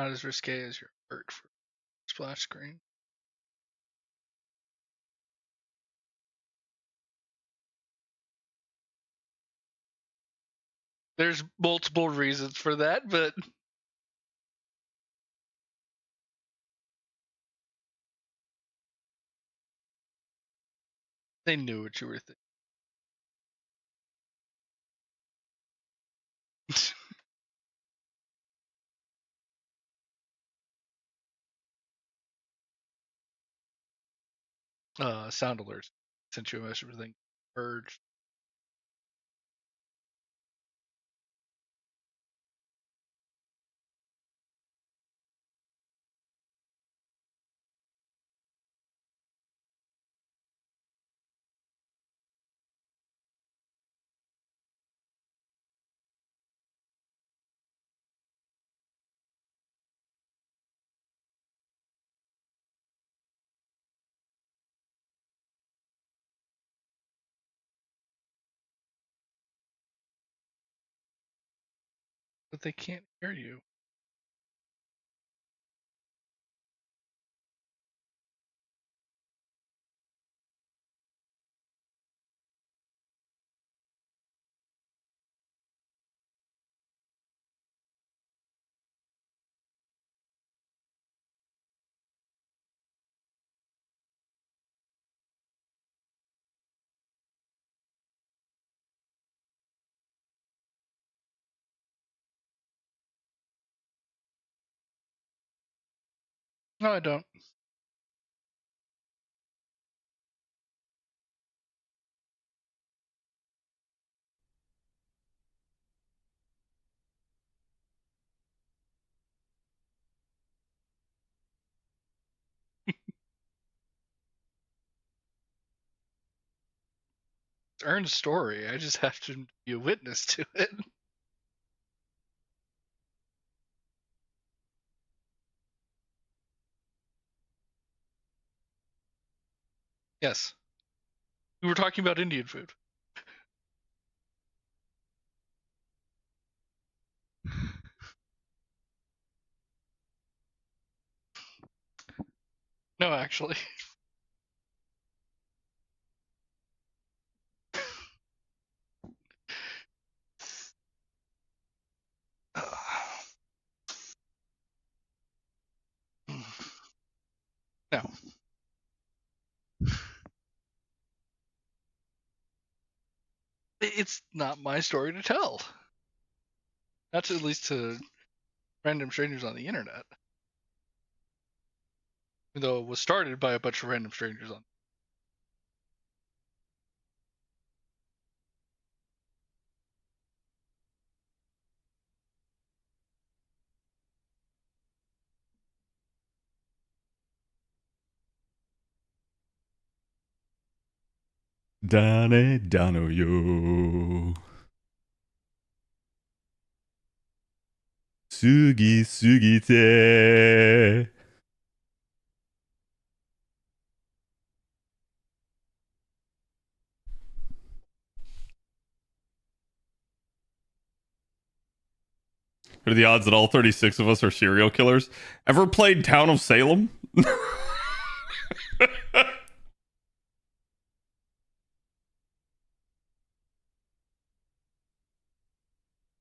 Not as risque as your art for splash screen. There's multiple reasons for that, but they knew what you were thinking. Sound alerts sent you a message with purged. But they can't hear you. No, I don't. It's Ern's story. I just have to be a witness to it. Yes. We were talking about Indian food. No, actually. No. It's not my story to tell. Not to, at least to random strangers on the internet. Even though it was started by a bunch of random strangers on. Dane Dano yo. Sugi sugite. What are the odds that all 36 of us are serial killers? Ever played Town of Salem?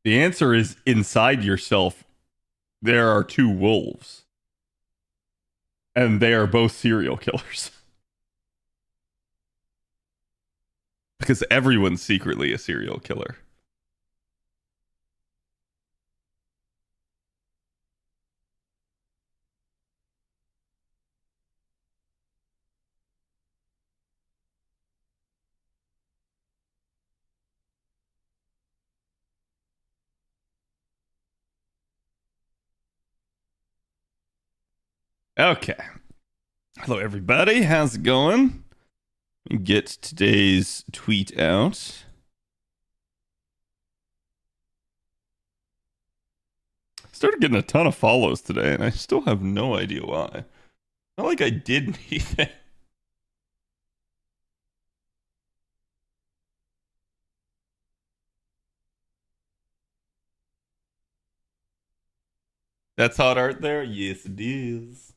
The answer is inside yourself. There are two wolves. And they are both serial killers. Because everyone's secretly a serial killer. Okay. Hello, everybody. How's it going? Let me get today's tweet out. Started getting a ton of follows today, and I still have no idea why. Not like I did anything. That's hot art there? Yes, it is.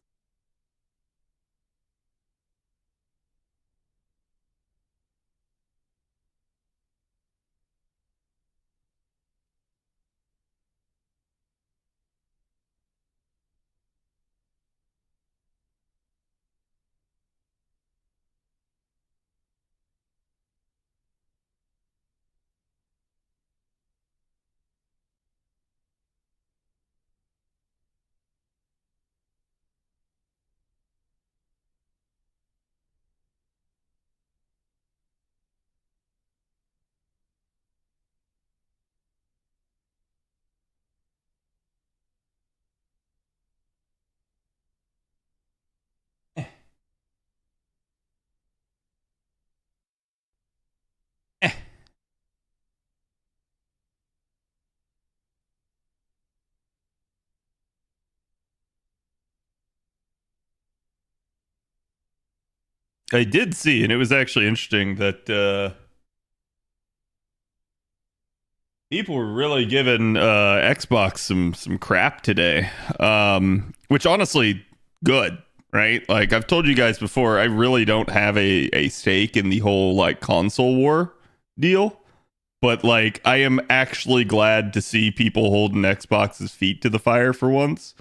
I did see, and it was actually interesting that people were really giving Xbox some crap today, which honestly, good, right? Like I've told you guys before, I really don't have a stake in the whole like console war deal, but like I am actually glad to see people holding Xbox's feet to the fire for once,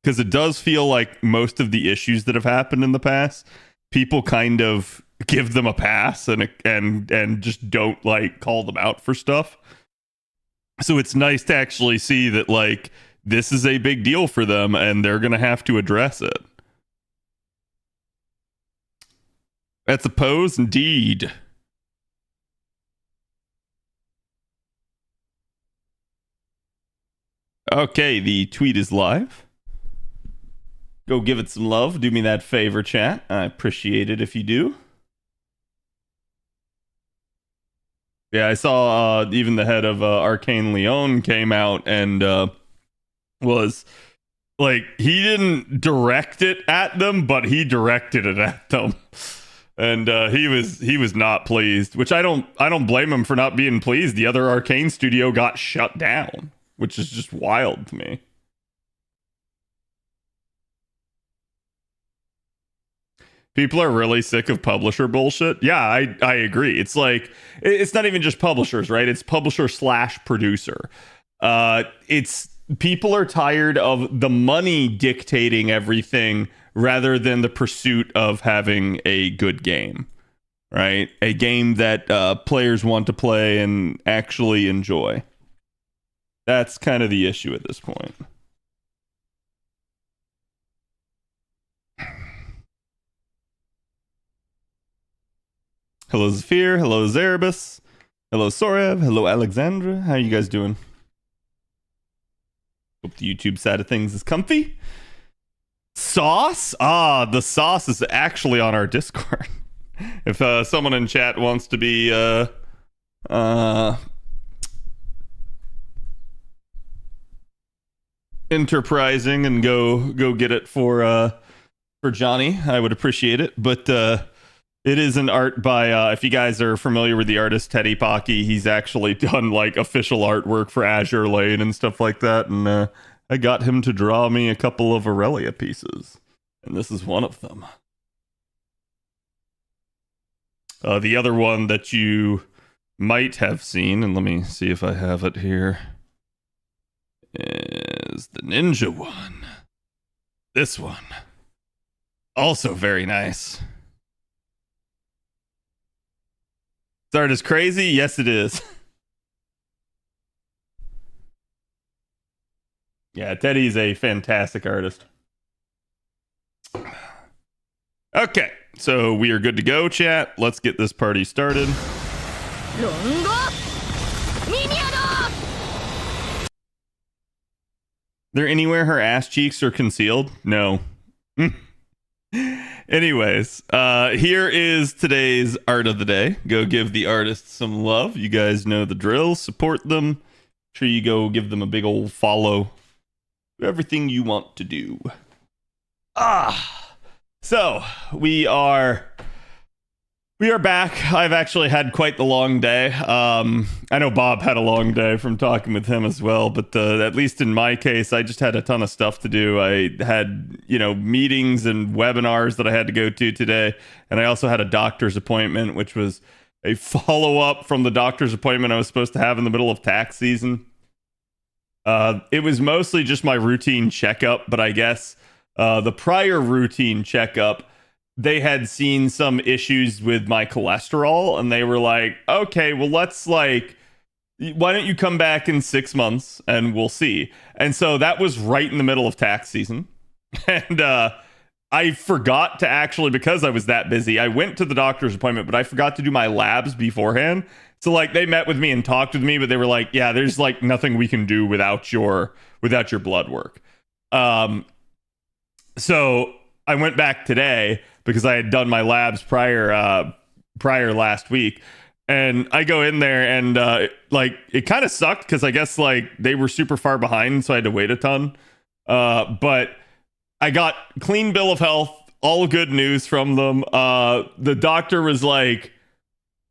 because it does feel like most of the issues that have happened in the past, people kind of give them a pass and just don't like call them out for stuff. So it's nice to actually see that like this is a big deal for them and they're going to have to address it. That's a pose indeed. Okay, the tweet is live. Go give it some love. Do me that favor, chat. I appreciate it if you do. Yeah, I saw even the head of Arcane Leon came out and was like, he didn't direct it at them, but he directed it at them. And he was not pleased, which I don't blame him for not being pleased. The other Arcane studio got shut down, which is just wild to me. People are really sick of publisher bullshit. Yeah, I agree. It's like it's not even just publishers, right? It's publisher / producer. It's people are tired of the money dictating everything rather than the pursuit of having a good game, right? A game that players want to play and actually enjoy. That's kind of the issue at this point. Hello Zephyr, hello Zerebus, hello Sorev, hello Alexandra. How are you guys doing? Hope the YouTube side of things is comfy. Sauce? Ah, the sauce is actually on our Discord. If someone in chat wants to be enterprising and go get it for Johnny, I would appreciate it. But it is an art by if you guys are familiar with the artist Teddy Pocky, he's actually done like official artwork for Azure Lane and stuff like that, and I got him to draw me a couple of Aurelia pieces, and this is one of them. The other one that you might have seen, and let me see if I have it here, is the ninja one. This one. Also very nice. This art is crazy? Yes, it is. Yeah, Teddy's a fantastic artist. Okay, so we are good to go, chat. Let's get this party started. There anywhere her ass cheeks are concealed? No. Anyways, here is today's art of the day. Go give the artists some love. You guys know the drill. Support them. Make sure you go give them a big old follow. Everything you want to do. So we are We are back. I've actually had quite the long day. I know Bob had a long day from talking with him as well, but at least in my case, I just had a ton of stuff to do. I had, meetings and webinars that I had to go to today, and I also had a doctor's appointment, which was a follow-up from the doctor's appointment I was supposed to have in the middle of tax season. It was mostly just my routine checkup, but I guess the prior routine checkup, they had seen some issues with my cholesterol, and they were like, okay, well, why don't you come back in 6 months and we'll see. And so that was right in the middle of tax season. And I forgot to actually, because I was that busy, I went to the doctor's appointment, but I forgot to do my labs beforehand. So they met with me and talked with me, but they were like, yeah, there's nothing we can do without your blood work. So I went back today because I had done my labs prior last week, and I go in there and it kind of sucked because I guess they were super far behind, so I had to wait a ton. But I got clean bill of health, all good news from them. The doctor was like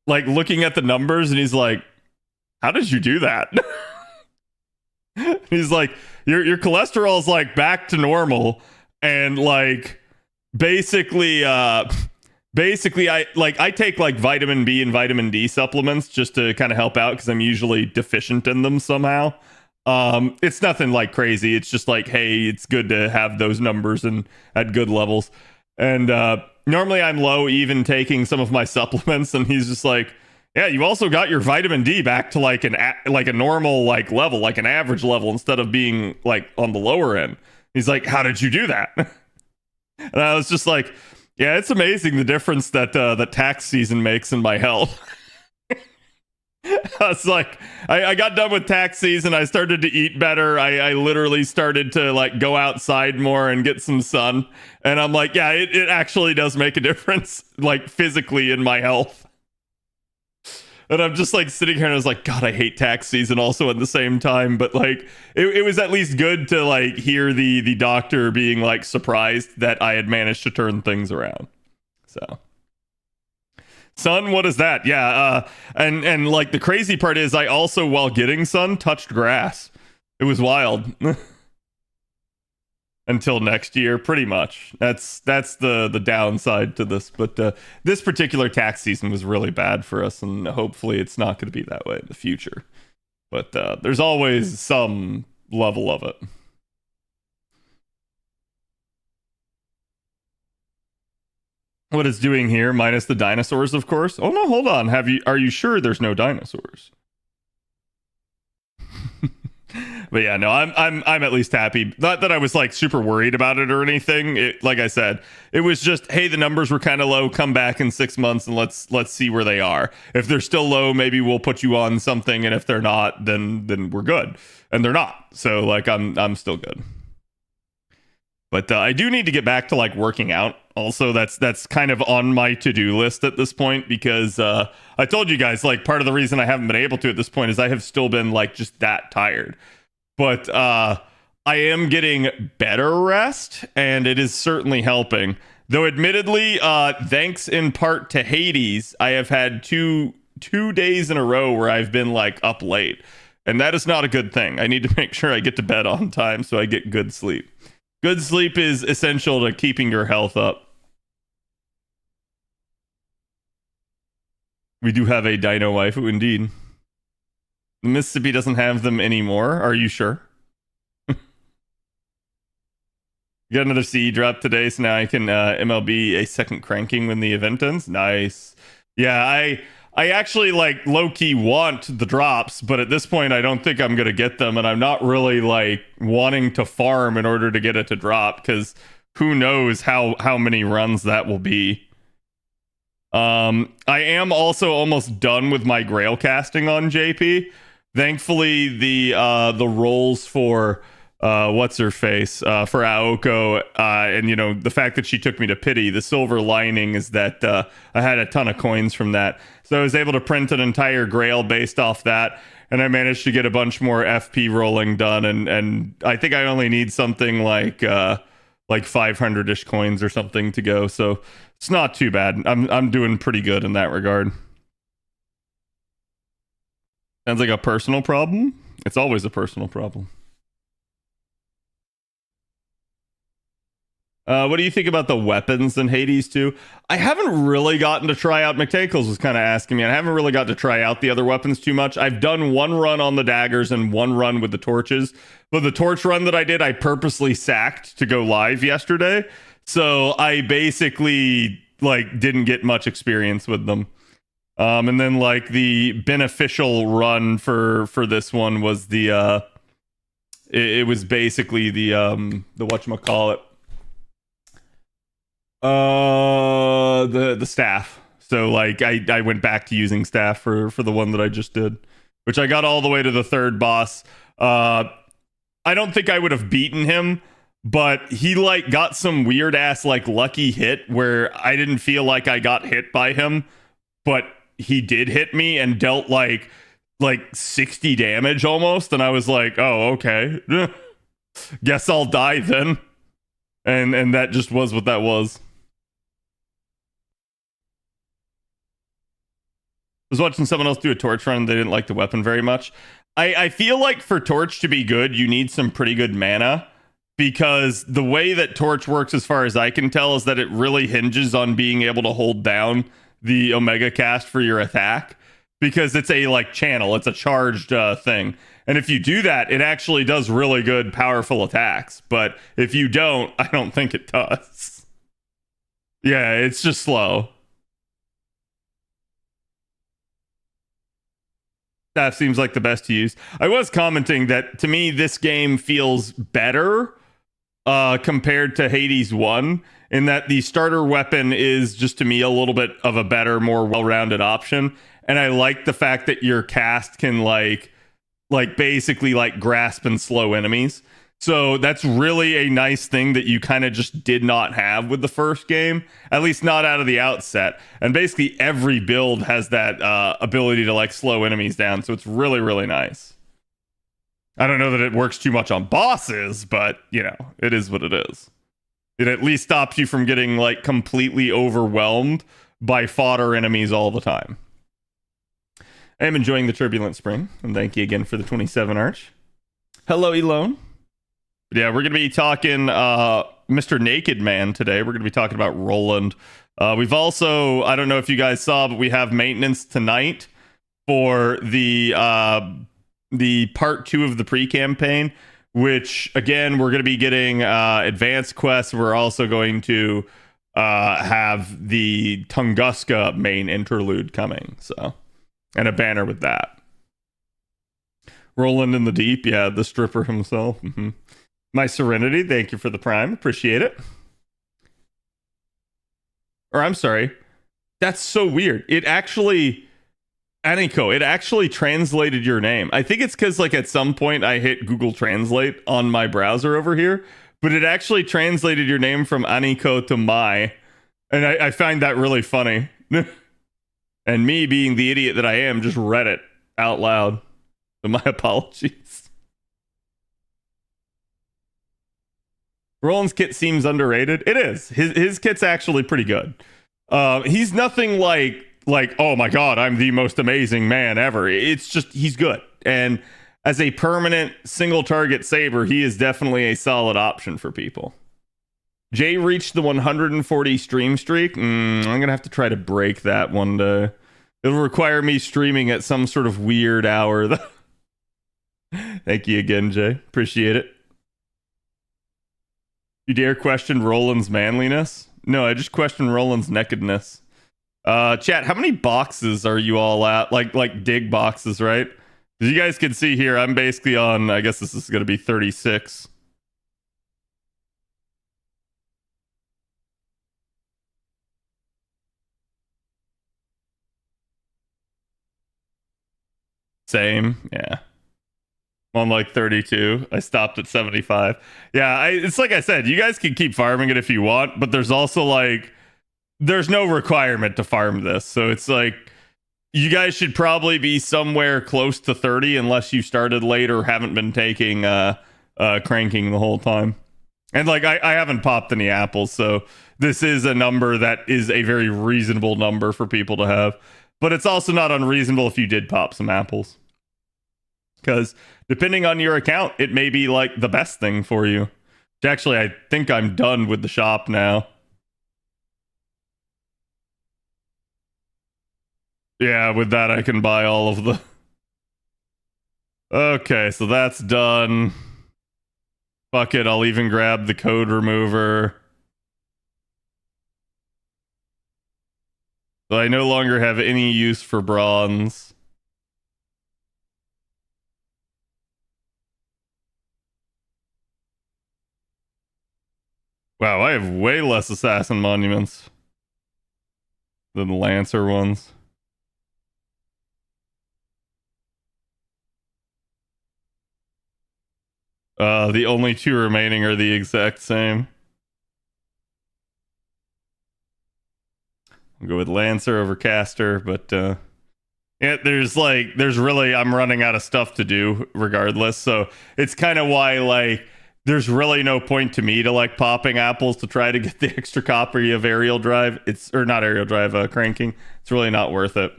looking at the numbers, and he's like, "How did you do that?" He's like, "Your cholesterol is back to normal." And basically I take vitamin B and vitamin D supplements just to kind of help out because I'm usually deficient in them somehow. It's nothing crazy. It's just hey, it's good to have those numbers and at good levels. And normally I'm low even taking some of my supplements, and he's just like, yeah, you also got your vitamin D back to a normal level, an average level, instead of being on the lower end. He's like, how did you do that? And I was just like, yeah, it's amazing the difference that tax season makes in my health. I was like, I got done with tax season. I started to eat better. I literally started to go outside more and get some sun. And I'm like, yeah, it actually does make a difference, physically in my health. And I'm just sitting here and I was like, God, I hate tax season also at the same time. But it was at least good to hear the doctor being surprised that I had managed to turn things around. So, sun, what is that? Yeah. And the crazy part is I also, while getting sun, touched grass. It was wild. Until next year, pretty much. That's the downside to this. But this particular tax season was really bad for us, and hopefully it's not going to be that way in the future. But there's always some level of it. What it's doing here, minus the dinosaurs, of course. Oh no, hold on. Are you sure there's no dinosaurs? But yeah, no, I'm at least happy. Not that I was super worried about it or anything. Like I said, it was just, hey, the numbers were kind of low. Come back in 6 months and let's see where they are. If they're still low, maybe we'll put you on something, and if they're not, then we're good. And they're not, so I'm still good. But I do need to get back to working out. Also, that's kind of on my to-do list at this point, because I told you guys part of the reason I haven't been able to at this point is I have still been just that tired. But I am getting better rest, and it is certainly helping. Though admittedly, thanks in part to Hades, I have had two days in a row where I've been up late. And that is not a good thing. I need to make sure I get to bed on time so I get good sleep. Good sleep is essential to keeping your health up. We do have a dino waifu, indeed. Mississippi doesn't have them anymore. Are you sure? Got another CE drop today, so now I can MLB a second cranking when the event ends. Nice. Yeah, I actually low-key want the drops, but at this point I don't think I'm gonna get them, and I'm not really wanting to farm in order to get it to drop, because who knows how many runs that will be. I am also almost done with my grail casting on JP. Thankfully, the roles for what's her face for Aoko, and the fact that she took me to pity, the silver lining is that I had a ton of coins from that, so I was able to print an entire grail based off that, and I managed to get a bunch more FP rolling done, and I think I only need something like 500-ish coins or something to go. So it's not too bad. I'm doing pretty good in that regard. Sounds like a personal problem. It's always a personal problem. What do you think about the weapons in Hades 2? I haven't really gotten to try out. McTankles was kind of asking me. I haven't really got to try out the other weapons too much. I've done one run on the daggers and one run with the torches. But the torch run that I did, I purposely sacked to go live yesterday. So I basically like didn't get much experience with them. And then like the beneficial run for this one was the it was basically the whatchamacallit. The staff. So like I went back to using staff for the one that I just did, which I got all the way to the third boss. I don't think I would have beaten him, but he like got some weird ass like lucky hit where I didn't feel like I got hit by him, but he did hit me and dealt like 60 damage almost, and I was like, oh, okay. Guess I'll die then. And that just was what that was. I was watching someone else do a torch run. They didn't like the weapon very much. I feel like for torch to be good, you need some pretty good mana, because the way that torch works, as far as I can tell, is that it really hinges on being able to hold down the Omega cast for your attack, because it's a like channel, it's a charged thing. And if you do that, it actually does really good, powerful attacks. But if you don't, I don't think it does. Yeah, it's just slow. That seems like the best to use. I was commenting that to me, this game feels better compared to Hades 1, in that the starter weapon is just to me a little bit of a better, more well-rounded option. And I like the fact that your cast can like basically like grasp and slow enemies. So that's really a nice thing that you kind of just did not have with the first game, at least not out of the outset. And basically every build has that ability to like slow enemies down. So it's really, really nice. I don't know that it works too much on bosses, but you know, it is what it is. It at least stops you from getting like completely overwhelmed by fodder enemies all the time. I am enjoying the turbulent spring, and thank you again for the 27 arch. Hello, Elone. Yeah, we're going to be talking Mr. Naked Man today. We're going to be talking about Roland. We've also, I don't know if you guys saw, but we have maintenance tonight for the part 2 of the pre-campaign, which, again, we're going to be getting advanced quests. We're also going to have the Tunguska main interlude coming, so, and a banner with that. Roland in the deep, yeah, the stripper himself. Mm-hmm. My Serenity, thank you for the prime. Appreciate it. Or I'm sorry. That's so weird. It actually, Aniko, it actually translated your name. I think it's because like at some point I hit Google Translate on my browser over here, but it actually translated your name from Aniko to Mai. And I find that really funny. And me being the idiot that I am, just read it out loud. So my apologies. Roland's kit seems underrated. It is. His kit's actually pretty good. He's nothing like, oh my god, I'm the most amazing man ever. It's just, he's good. And as a permanent single target saber, he is definitely a solid option for people. Jay reached the 140 stream streak. I'm going to have to try to break that one day. It'll require me streaming at some sort of weird hour. Thank you again, Jay. Appreciate it. You dare question Roland's manliness? No, I just question Roland's nakedness. Chat, how many boxes are you all at? Like dig boxes, right? As you guys can see here, I'm basically on, I guess this is going to be 36. Same, yeah. On like 32. I stopped at 75. Yeah, it's like I said, you guys can keep farming it if you want, but there's also like, there's no requirement to farm this. So it's like, you guys should probably be somewhere close to 30 unless you started late or haven't been taking cranking the whole time. And like I haven't popped any apples, so this is a number that is a very reasonable number for people to have. But it's also not unreasonable if you did pop some apples. Because depending on your account, it may be like the best thing for you. Actually, I think I'm done with the shop now. Yeah, with that I can buy all of the... Okay, so that's done. Fuck it, I'll even grab the code remover. So I no longer have any use for bronze. Wow, I have way less assassin monuments than the Lancer ones. The only two remaining are the exact same. I'll go with Lancer over Caster, but yeah, there's really, I'm running out of stuff to do regardless. So it's kind of why like there's really no point to me to like popping apples to try to get the extra copy of aerial drive. It's or not aerial drive, cranking. It's really not worth it.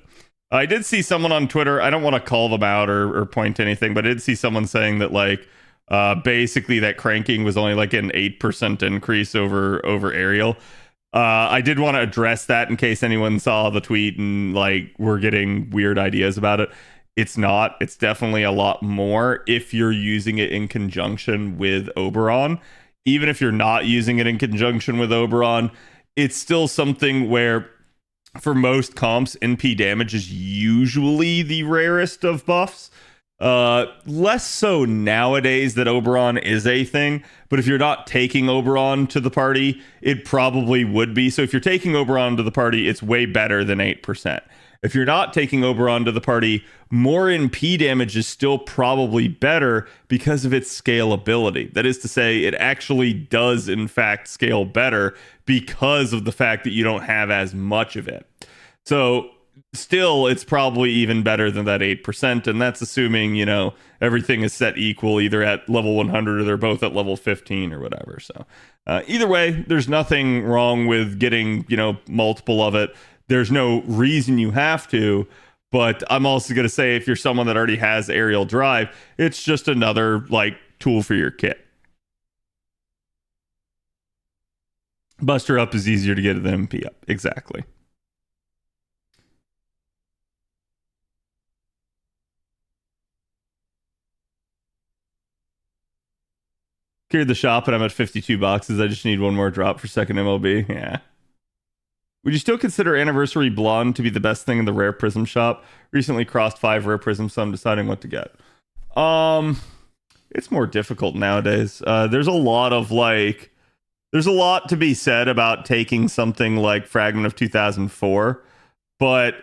I did see someone on Twitter. I don't want to call them out or point to anything, but I did see someone saying that like basically that cranking was only like an 8% increase over aerial. I did want to address that in case anyone saw the tweet and like we're getting weird ideas about it. It's not. It's definitely a lot more if you're using it in conjunction with Oberon. Even if you're not using it in conjunction with Oberon, it's still something where for most comps, NP damage is usually the rarest of buffs. Less so nowadays that Oberon is a thing, but if you're not taking Oberon to the party, it probably would be. So if you're taking Oberon to the party, it's way better than 8%. If you're not taking Oberon to the party, more NP damage is still probably better because of its scalability. That is to say, it actually does in fact scale better because of the fact that you don't have as much of it. So still, it's probably even better than that 8%, and that's assuming, you know, everything is set equal either at level 100 or they're both at level 15 or whatever. So either way, there's nothing wrong with getting, you know, multiple of it. There's no reason you have to, but I'm also going to say if you're someone that already has aerial drive, it's just another like tool for your kit. Buster up is easier to get than MP up. Exactly. Cleared the shop and I'm at 52 boxes. I just need one more drop for second MLB. Yeah. Would you still consider Anniversary Blonde to be the best thing in the rare prism shop? Recently crossed 5 rare prisms, so I'm deciding what to get. It's more difficult nowadays. There's a lot to be said about taking something like Fragment of 2004, but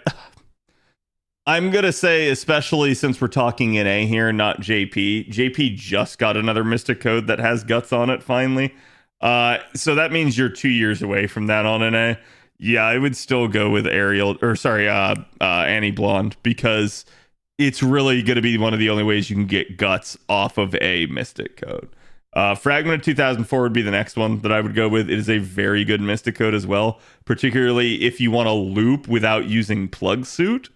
I'm gonna say, especially since we're talking NA here, not JP. JP just got another Mystic Code that has guts on it finally. So that means you're 2 years away from that on NA. Yeah, I would still go with Annie Blonde because it's really going to be one of the only ways you can get guts off of a Mystic Code. Fragment of 2004 would be the next one that I would go with. It is a very good Mystic Code as well, particularly if you want to loop without using Plug Suit.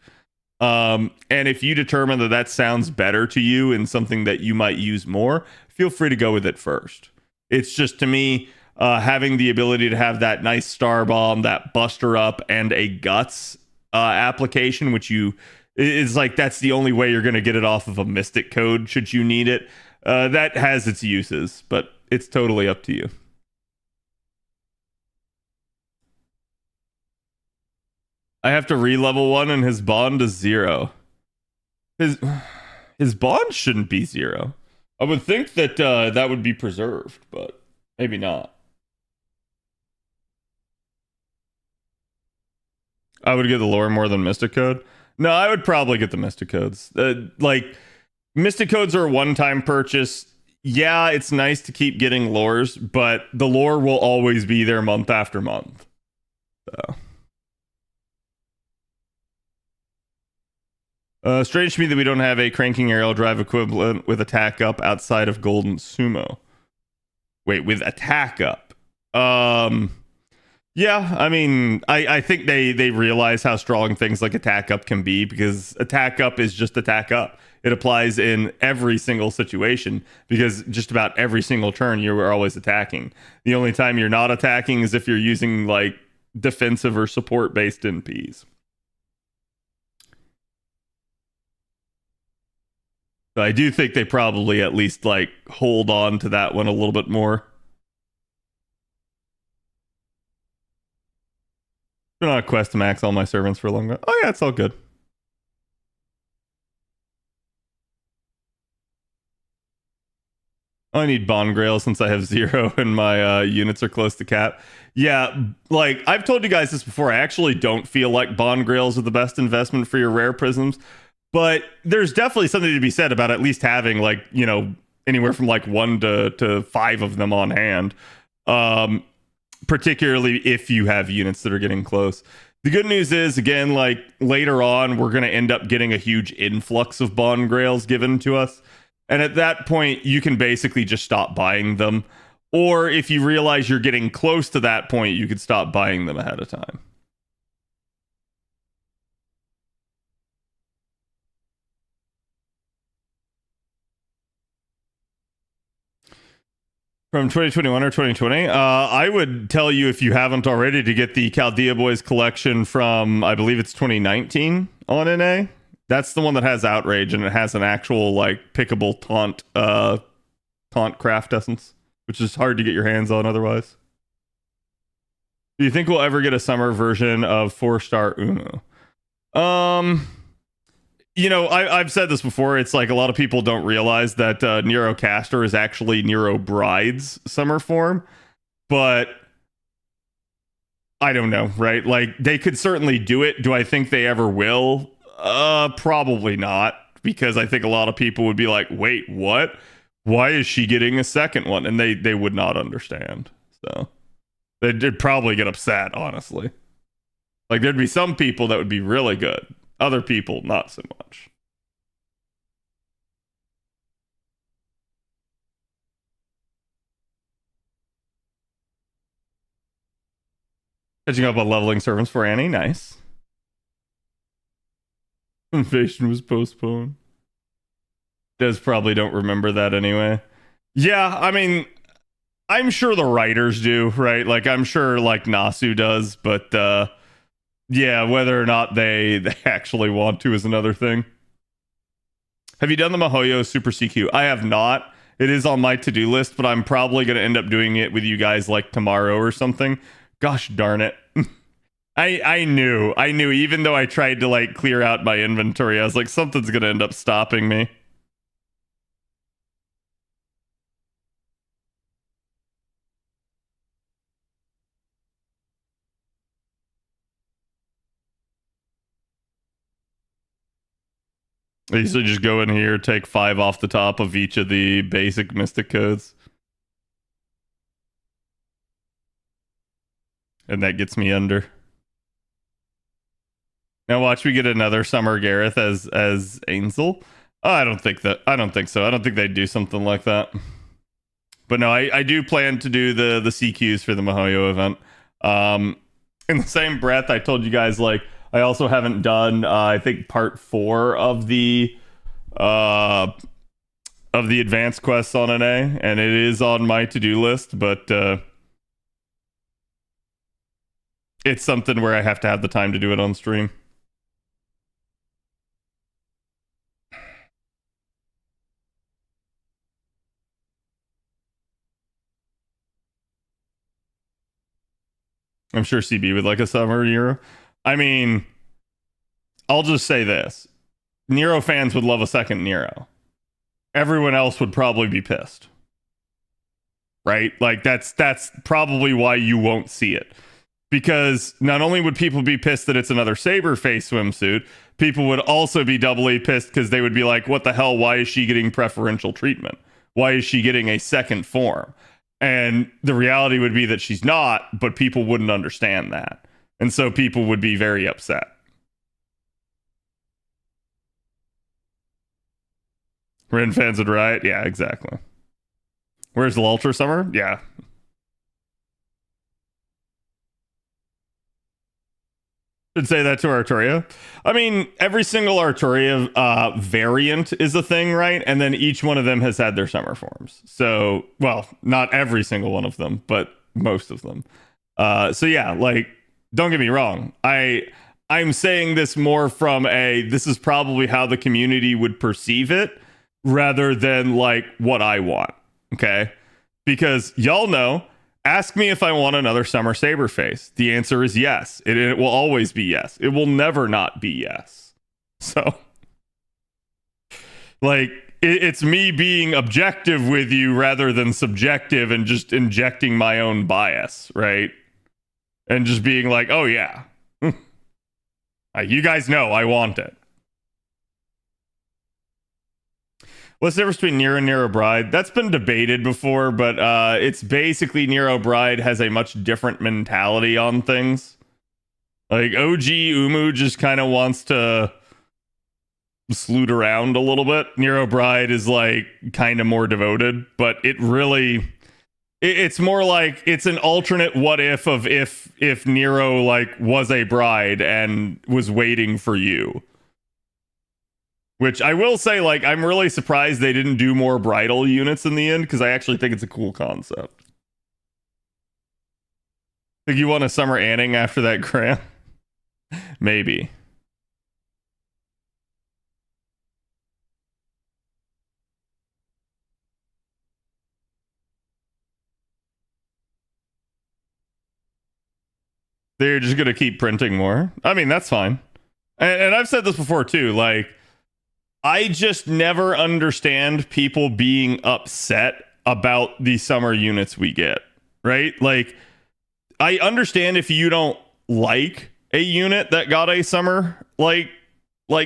And if you determine that that sounds better to you and something that you might use more, feel free to go with it first. It's just, to me, having the ability to have that nice Star Bomb, that Buster Up, and a Guts application, which is like that's the only way you're going to get it off of a Mystic Code should you need it. That has its uses, but it's totally up to you. I have to re-level 1 and his bond is 0. His bond shouldn't be 0. I would think that that would be preserved, but maybe not. I would get the lore more than Mystic Code. No, I would probably get the Mystic Codes. Like, Mystic Codes are a one-time purchase. Yeah, it's nice to keep getting lores, but the lore will always be there month after month. So. Strange to me that we don't have a cranking aerial drive equivalent with attack up outside of Golden Sumo. Wait, with attack up. Yeah, I mean, I think they realize how strong things like attack up can be, because attack up is just attack up. It applies in every single situation, because just about every single turn you are always attacking. The only time you're not attacking is if you're using like defensive or support based NPs. So I do think they probably at least like hold on to that one a little bit more. Been on a quest to max all my servants for a long time. Oh yeah, it's all good. I need Bond Grail since I have 0 and my units are close to cap. Yeah, like I've told you guys this before, I actually don't feel like Bond Grails are the best investment for your rare prisms, but there's definitely something to be said about at least having like, you know, anywhere from like 1 to 5 of them on hand. Particularly if you have units that are getting close. The good news is, again, like later on, we're going to end up getting a huge influx of Bond Grails given to us. And at that point, you can basically just stop buying them. Or if you realize you're getting close to that point, you could stop buying them ahead of time. From 2021 or 2020, I would tell you, if you haven't already, to get the Chaldea Boys collection from, I believe it's 2019 on NA. That's the one that has Outrage, and it has an actual like pickable taunt craft essence, which is hard to get your hands on otherwise. Do you think we'll ever get a summer version of 4-star Umu? You know, I've said this before. It's like a lot of people don't realize that Nero Caster is actually Nero Bride's summer form, but I don't know, right? Like they could certainly do it. Do I think they ever will? Probably not, because I think a lot of people would be like, "Wait, what? Why is she getting a second one?" And they would not understand. So they'd probably get upset, honestly. Like there'd be some people that would be really good. Other people, not so much. Catching up on leveling servants for Annie, nice. Invasion was postponed. Des probably don't remember that anyway. Yeah, I mean, I'm sure the writers do, right? Like I'm sure like Nasu does, but yeah, whether or not they actually want to is another thing. Have you done the Mihoyo Super CQ? I have not. It is on my to-do list, but I'm probably going to end up doing it with you guys like tomorrow or something. Gosh darn it. I knew, even though I tried to like clear out my inventory, I was like, something's going to end up stopping me. I usually just go in here, take 5 off the top of each of the basic mystic codes. And that gets me under. Now watch me get another Summer Gareth as Ainsel. Oh, I don't think so. I don't think they'd do something like that. But no, I do plan to do the CQs for the Mihoyo event. In the same breath, I told you guys, like, I also haven't done I think part 4 of the advanced quests on NA, and it is on my to-do list, but it's something where I have to have the time to do it on stream. I'm sure CB would like a summer Nero. I mean, I'll just say this. Nero fans would love a second Nero. Everyone else would probably be pissed. Right? Like that's probably why you won't see it. Because not only would people be pissed that it's another Saberface swimsuit, people would also be doubly pissed because they would be like, what the hell? Why is she getting preferential treatment? Why is she getting a second form? And the reality would be that she's not, but people wouldn't understand that. And so people would be very upset. Ren fans would riot? Yeah, exactly. Where's the Ultra Summer? Yeah. Should say that to Arturia. I mean, every single Arturia variant is a thing, right? And then each one of them has had their summer forms. So, well, not every single one of them, but most of them. So yeah, like, don't get me wrong. I'm saying this more from this is probably how the community would perceive it rather than like what I want. Okay? Because y'all know, ask me if I want another Summer Saber face. The answer is yes. It will always be yes. It will never not be yes. So, like, it's me being objective with you rather than subjective and just injecting my own bias, right? And just being like, oh, yeah. You guys know I want it. What's the difference between Nero and Nero Bride? That's been debated before, but it's basically Nero Bride has a much different mentality on things. Like, OG Umu just kind of wants to sloot around a little bit. Nero Bride is like kind of more devoted, but it's more like it's an alternate what if of if Nero like was a bride and was waiting for you. Which I will say, like, I'm really surprised they didn't do more bridal units in the end, because I actually think it's a cool concept. Think you want a Summer Anning after that cram? Maybe. They're just going to keep printing more. I mean, that's fine. And I've said this before, too. Like, I just never understand people being upset about the summer units we get, right? Like, I understand if you don't like a unit that got a summer like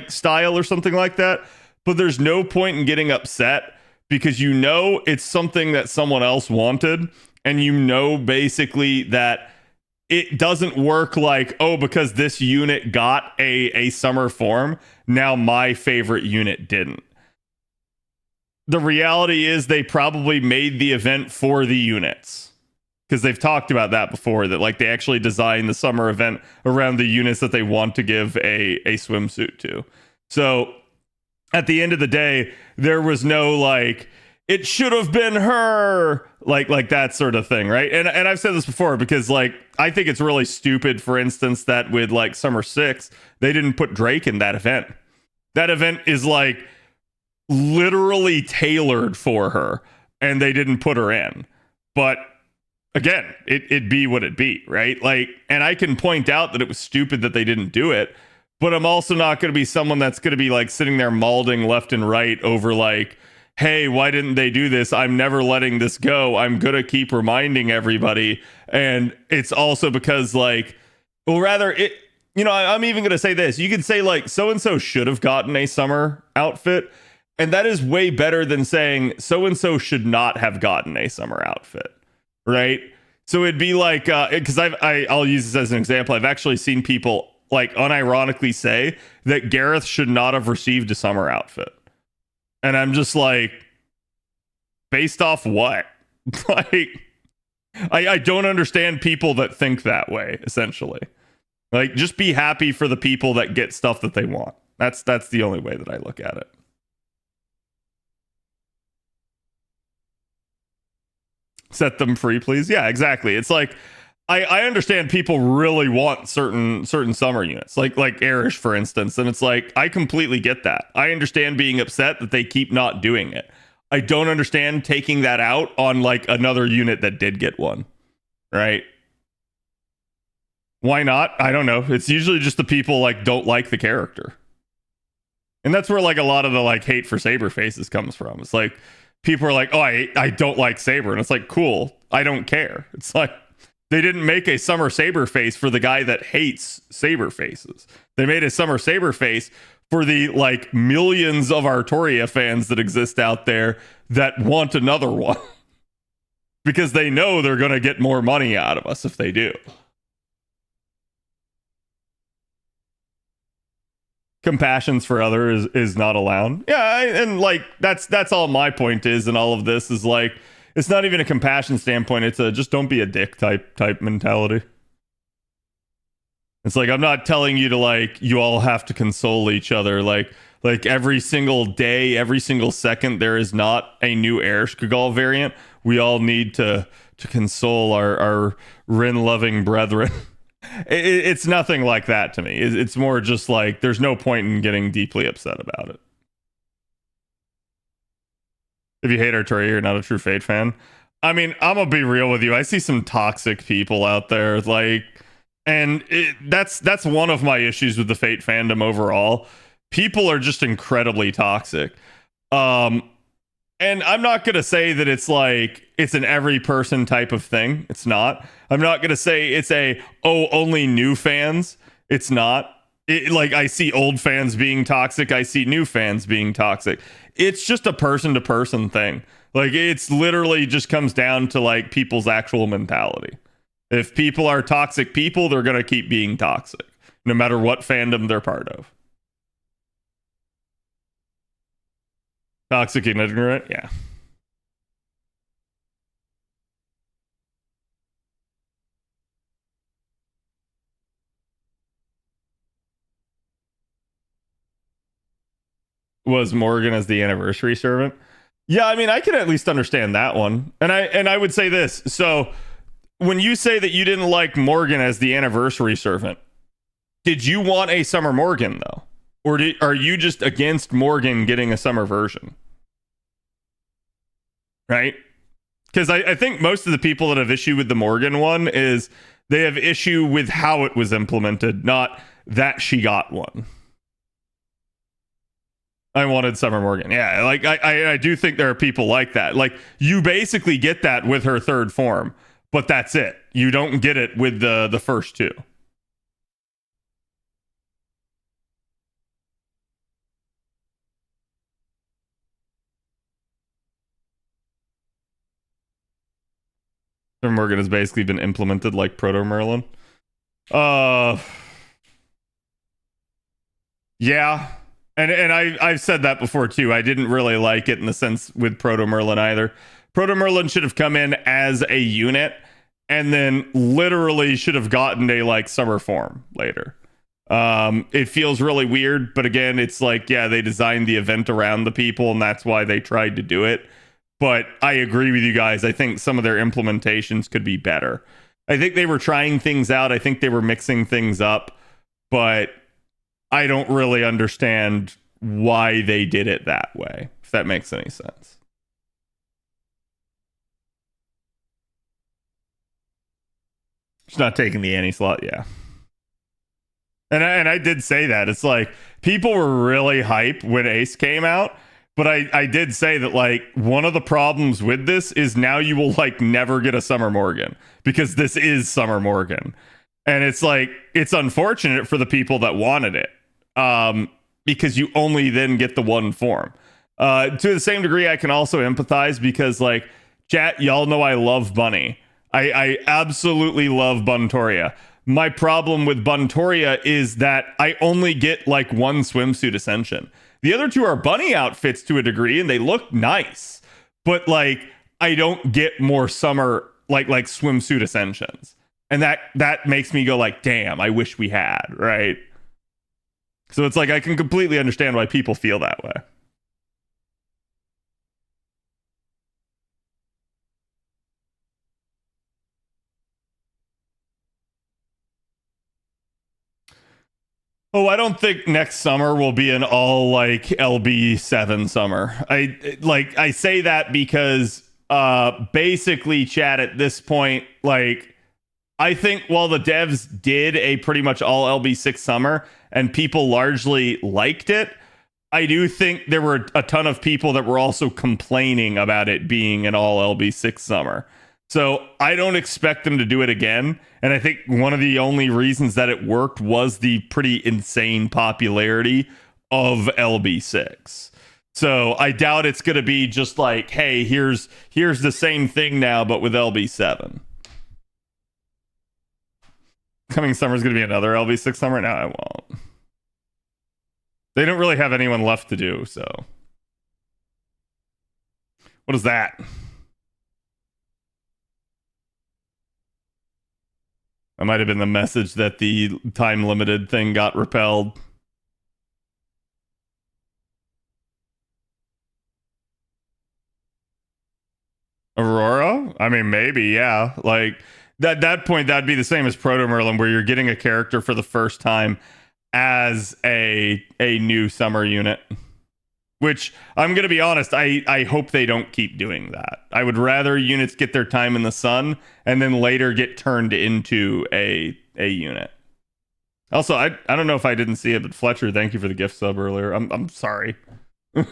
style or something like that, but there's no point in getting upset because you know it's something that someone else wanted, and you know basically that it doesn't work like, oh, because this unit got a summer form, now my favorite unit didn't. The reality is they probably made the event for the units, because they've talked about that before, that like they actually designed the summer event around the units that they want to give a swimsuit to. So at the end of the day, there was no like, it should have been her, like that sort of thing, right? And I've said this before, because like I think it's really stupid, for instance, that with like Summer 6, they didn't put Drake in that event. That event is like literally tailored for her, and they didn't put her in. But again, it'd be what it be, right? Like, and I can point out that it was stupid that they didn't do it, but I'm also not going to be someone that's going to be like sitting there malding left and right over like, hey, why didn't they do this? I'm never letting this go. I'm going to keep reminding everybody. And it's also because like, well, rather it, you know, I'm even going to say this. You could say like, so-and-so should have gotten a summer outfit. And that is way better than saying so-and-so should not have gotten a summer outfit. Right. So it'd be like, because I'll use this as an example. I've actually seen people like unironically say that Gareth should not have received a summer outfit. And I'm just like, based off what? Like, I don't understand people that think that way, essentially. Like, just be happy for the people that get stuff that they want. That's the only way that I look at it. Set them free, please. Yeah, exactly. It's like, I understand people really want certain summer units, like Erish, for instance, and it's like I completely get that. I understand being upset that they keep not doing it. I don't understand taking that out on like another unit that did get one, right? Why not? I don't know. It's usually just the people like don't like the character, and that's where like a lot of the like hate for Saber faces comes from. It's like people are like, oh, I don't like Saber, and it's like, cool, I don't care. It's like, they didn't make a Summer Saber face for the guy that hates Saber faces. They made a Summer Saber face for the like millions of Artoria fans that exist out there that want another one. Because they know they're going to get more money out of us if they do. Compassions for others is not allowed. Yeah, and like that's all my point is, and all of this is like, it's not even a compassion standpoint. It's a just don't be a dick type mentality. It's like, I'm not telling you to like, you all have to console each other. Like every single day, every single second, there is not a new Ereshkigal variant. We all need to console our Rin loving brethren. It's nothing like that to me. It's more just like, there's no point in getting deeply upset about it. If you hate Arturia, you're not a true Fate fan. I mean, I'm gonna be real with you. I see some toxic people out there, like, and that's one of my issues with the Fate fandom overall. People are just incredibly toxic. And I'm not gonna say that it's like it's an every person type of thing. It's not. I'm not gonna say it's a only new fans. It's not. Like, I see old fans being toxic. I see new fans being toxic. It's just a person to person thing. Like, it's literally just comes down to like people's actual mentality. If people are toxic people, they're gonna keep being toxic, no matter what fandom they're part of. Toxic and ignorant, yeah. Was Morgan as the anniversary servant? Yeah, I mean, I can at least understand that one. And I would say this. So when you say that you didn't like Morgan as the anniversary servant, did you want a Summer Morgan though? Or are you just against Morgan getting a summer version? Right? Because I think most of the people that have issue with the Morgan one is they have issue with how it was implemented, not that she got one. I wanted Summer Morgan. Yeah, like I do think there are people like that. Like, you basically get that with her third form, but that's it. You don't get it with the first two. Summer Morgan has basically been implemented like Proto Merlin. Yeah. And I've said that before too. I didn't really like it in the sense with Proto Merlin either. Proto Merlin should have come in as a unit and then literally should have gotten a like summer form later. It feels really weird, but again, it's like, yeah, they designed the event around the people and that's why they tried to do it. But I agree with you guys. I think some of their implementations could be better. I think they were trying things out. I think they were mixing things up, but I don't really understand why they did it that way, if that makes any sense. It's not taking the Annie slot, yeah. And I did say that. It's like, people were really hype when Ace came out, but I did say that, like, one of the problems with this is now you will, like, never get a Summer Morgan, because this is Summer Morgan. And it's like, it's unfortunate for the people that wanted it. Because you only then get the one form. To the same degree, I can also empathize because, like, chat, y'all know I love Bunny. I absolutely love Buntoria. My problem with Buntoria is that I only get like one swimsuit ascension. The other two are Bunny outfits to a degree, and they look nice, but like, I don't get more summer like swimsuit ascensions, and that makes me go like, damn, I wish we had, right? So it's like, I can completely understand why people feel that way. Oh, I don't think next summer will be an all like LB7 summer. I say that because basically, chat, at this point, like, I think while the devs did a pretty much all LB6 summer and people largely liked it, I do think there were a ton of people that were also complaining about it being an all LB6 summer. So I don't expect them to do it again. And I think one of the only reasons that it worked was the pretty insane popularity of LB6. So I doubt it's going to be just like, hey, here's the same thing now, but with LB7. Coming summer is going to be another LB6 summer? No, I won't. They don't really have anyone left to do, so. What is that? That might have been the message that the time limited thing got repelled. Aurora? I mean, maybe, yeah. Like that point, that'd be the same as Proto Merlin, where you're getting a character for the first time as a new summer unit. Which I'm gonna be honest, I hope they don't keep doing that. I would rather units get their time in the sun and then later get turned into a unit. Also, I don't know if I didn't see it, but Fletcher, thank you for the gift sub earlier. I'm sorry. We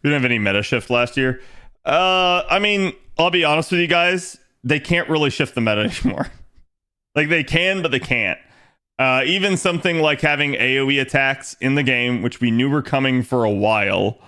didn't have any meta shift last year. I mean, I'll be honest with you guys, they can't really shift the meta anymore. Like they can, but they can't. Even something like having AoE attacks in the game, which we knew were coming for a while,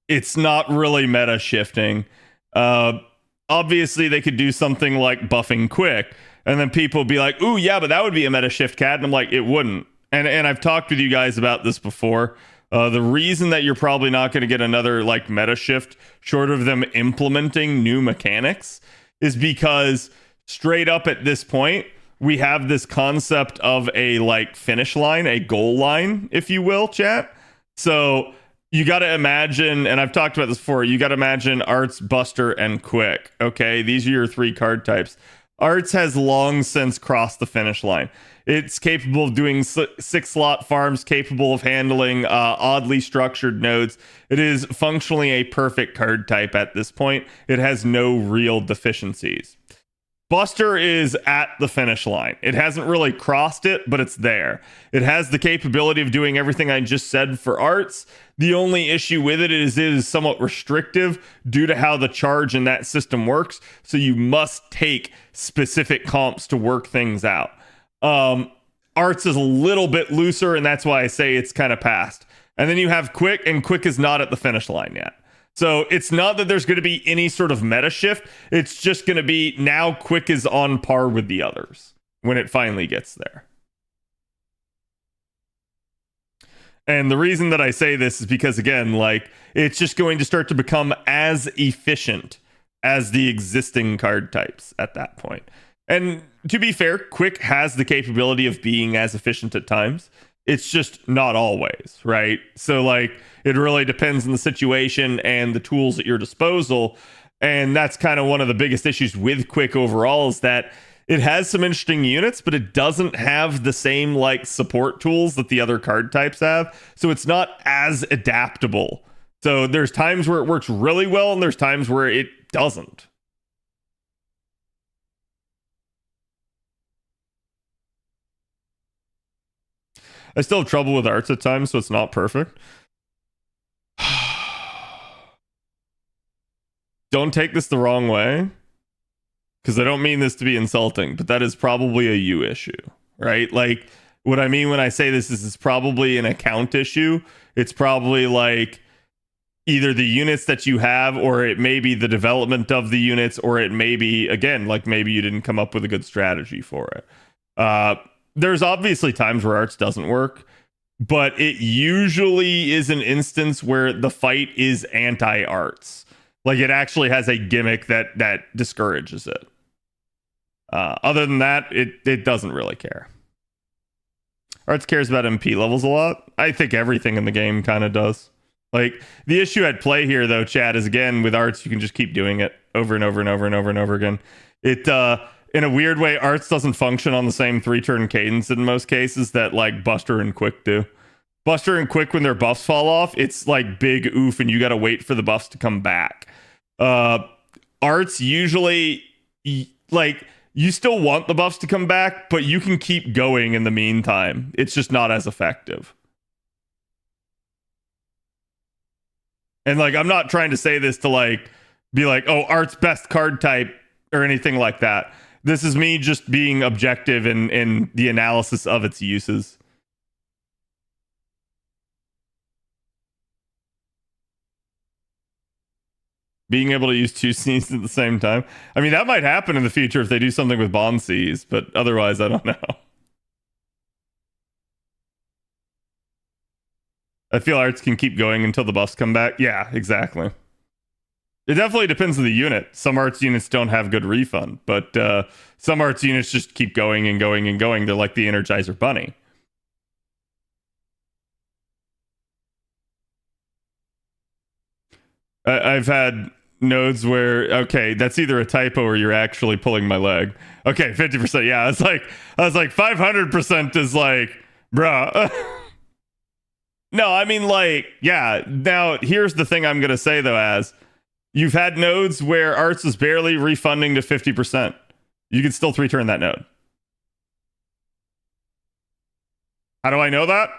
it's not really meta shifting. Obviously, they could do something like buffing quick, and then people would be like, "Ooh, yeah, but that would be a meta shift, Cat." And I'm like, "It wouldn't." And I've talked with you guys about this before. The reason that you're probably not going to get another like meta shift, short of them implementing new mechanics, is because straight up at this point, we have this concept of a like finish line, a goal line, if you will, chat. So you got to imagine, and I've talked about this before, you got to imagine Arts, Buster, and Quick. Okay, these are your three card types. Arts has long since crossed the finish line. It's capable of doing 6-slot farms, capable of handling oddly structured nodes. It is functionally a perfect card type at this point. It has no real deficiencies. Buster is at the finish line. It hasn't really crossed it, but it's there. It has the capability of doing everything I just said for Arts. The only issue with it is somewhat restrictive due to how the charge in that system works. So you must take specific comps to work things out. Arts is a little bit looser, and that's why I say it's kind of past. And then you have Quick, and Quick is not at the finish line yet. So it's not that there's going to be any sort of meta shift. It's just going to be now Quick is on par with the others when it finally gets there. And the reason that I say this is because, again, like, it's just going to start to become as efficient as the existing card types at that point. And to be fair, Quick has the capability of being as efficient at times. It's just not always, right? So, like, it really depends on the situation and the tools at your disposal. And that's kind of one of the biggest issues with Quick overall, is that it has some interesting units, but it doesn't have the same like support tools that the other card types have. So it's not as adaptable. So there's times where it works really well, and there's times where it doesn't. I still have trouble with Arts at times, so it's not perfect. Don't take this the wrong way, because I don't mean this to be insulting, but that is probably a you issue, right? Like, what I mean when I say this is it's probably an account issue. It's probably like either the units that you have, or it may be the development of the units, or it may be, again, like maybe you didn't come up with a good strategy for it. There's obviously times where Arts doesn't work, but it usually is an instance where the fight is anti-Arts. Like, it actually has a gimmick that discourages it. Other than that, it doesn't really care. Arts cares about MP levels a lot. I think everything in the game kind of does. Like, the issue at play here, though, Chad, is again, with Arts, you can just keep doing it over and over and over and over and over again. It, in a weird way, Arts doesn't function on the same 3-turn cadence in most cases that, like, Buster and Quick do. Buster and Quick, when their buffs fall off, it's like big oof, and you gotta wait for the buffs to come back. Arts usually, like, you still want the buffs to come back, but you can keep going in the meantime. It's just not as effective. And, like, I'm not trying to say this to, like, be like, oh, Art's best card type or anything like that. This is me just being objective in the analysis of its uses. Being able to use two Cs at the same time. I mean, that might happen in the future if they do something with Bond Cs, but otherwise, I don't know. I feel Arts can keep going until the buffs come back. Yeah, exactly. It definitely depends on the unit. Some arts units don't have good refund, but some arts units just keep going and going and going. They're like the Energizer Bunny. I've had nodes where, okay, that's either a typo or you're actually pulling my leg. Okay, 50%. Yeah, I was like 500% is like, bruh. No, I mean, like, yeah. Now, here's the thing I'm going to say, though, as you've had nodes where arts is barely refunding to 50%. You can still 3-turn that node. How do I know that?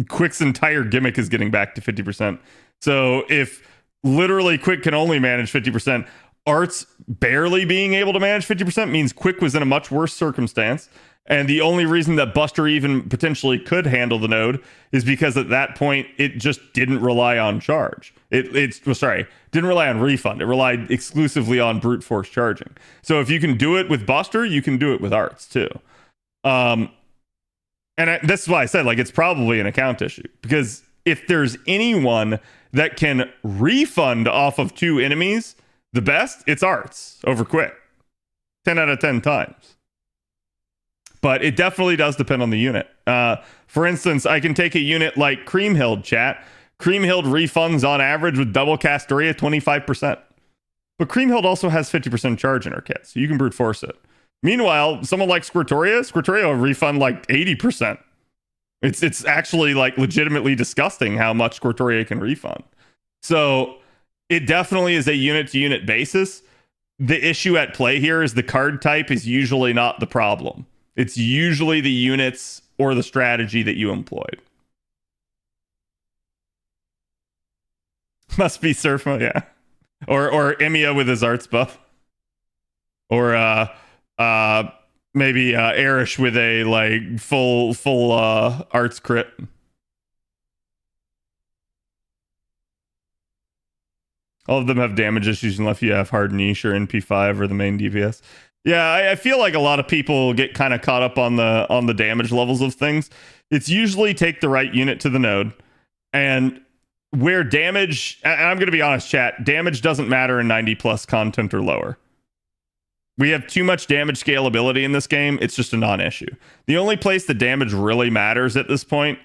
Quick's entire gimmick is getting back to 50%. So if literally Quick can only manage 50%, arts barely being able to manage 50% means Quick was in a much worse circumstance. And the only reason that Buster even potentially could handle the node is because at that point it just didn't rely on charge. Didn't rely on refund. It relied exclusively on brute force charging. So if you can do it with Buster, you can do it with arts too. This is why I said, like, it's probably an account issue, because if there's anyone that can refund off of 2 enemies the best, it's arts over Quick. 10 out of 10 times. But it definitely does depend on the unit. For instance, I can take a unit like Creamhild, chat. Creamhild refunds on average with double Castoria 25%. But Creamhild also has 50% charge in her kit, so you can brute force it. Meanwhile, someone like Squirtoria will refund like 80%. It's actually like legitimately disgusting how much Squirtoria can refund. So it definitely is a unit to unit basis. The issue at play here is the card type is usually not the problem. It's usually the units or the strategy that you employed. Must be Surf mode, yeah. Or Emiya with his arts buff. Or maybe Erish with a like full arts crit. All of them have damage issues unless you have hard niche or NP5 or the main DPS. Yeah, I feel like a lot of people get kind of caught up on the damage levels of things. It's usually take the right unit to the node, and where damage, and I'm going to be honest, chat, damage doesn't matter in 90 plus content or lower. We have too much damage scalability in this game. It's just a non-issue. The only place the damage really matters at this point,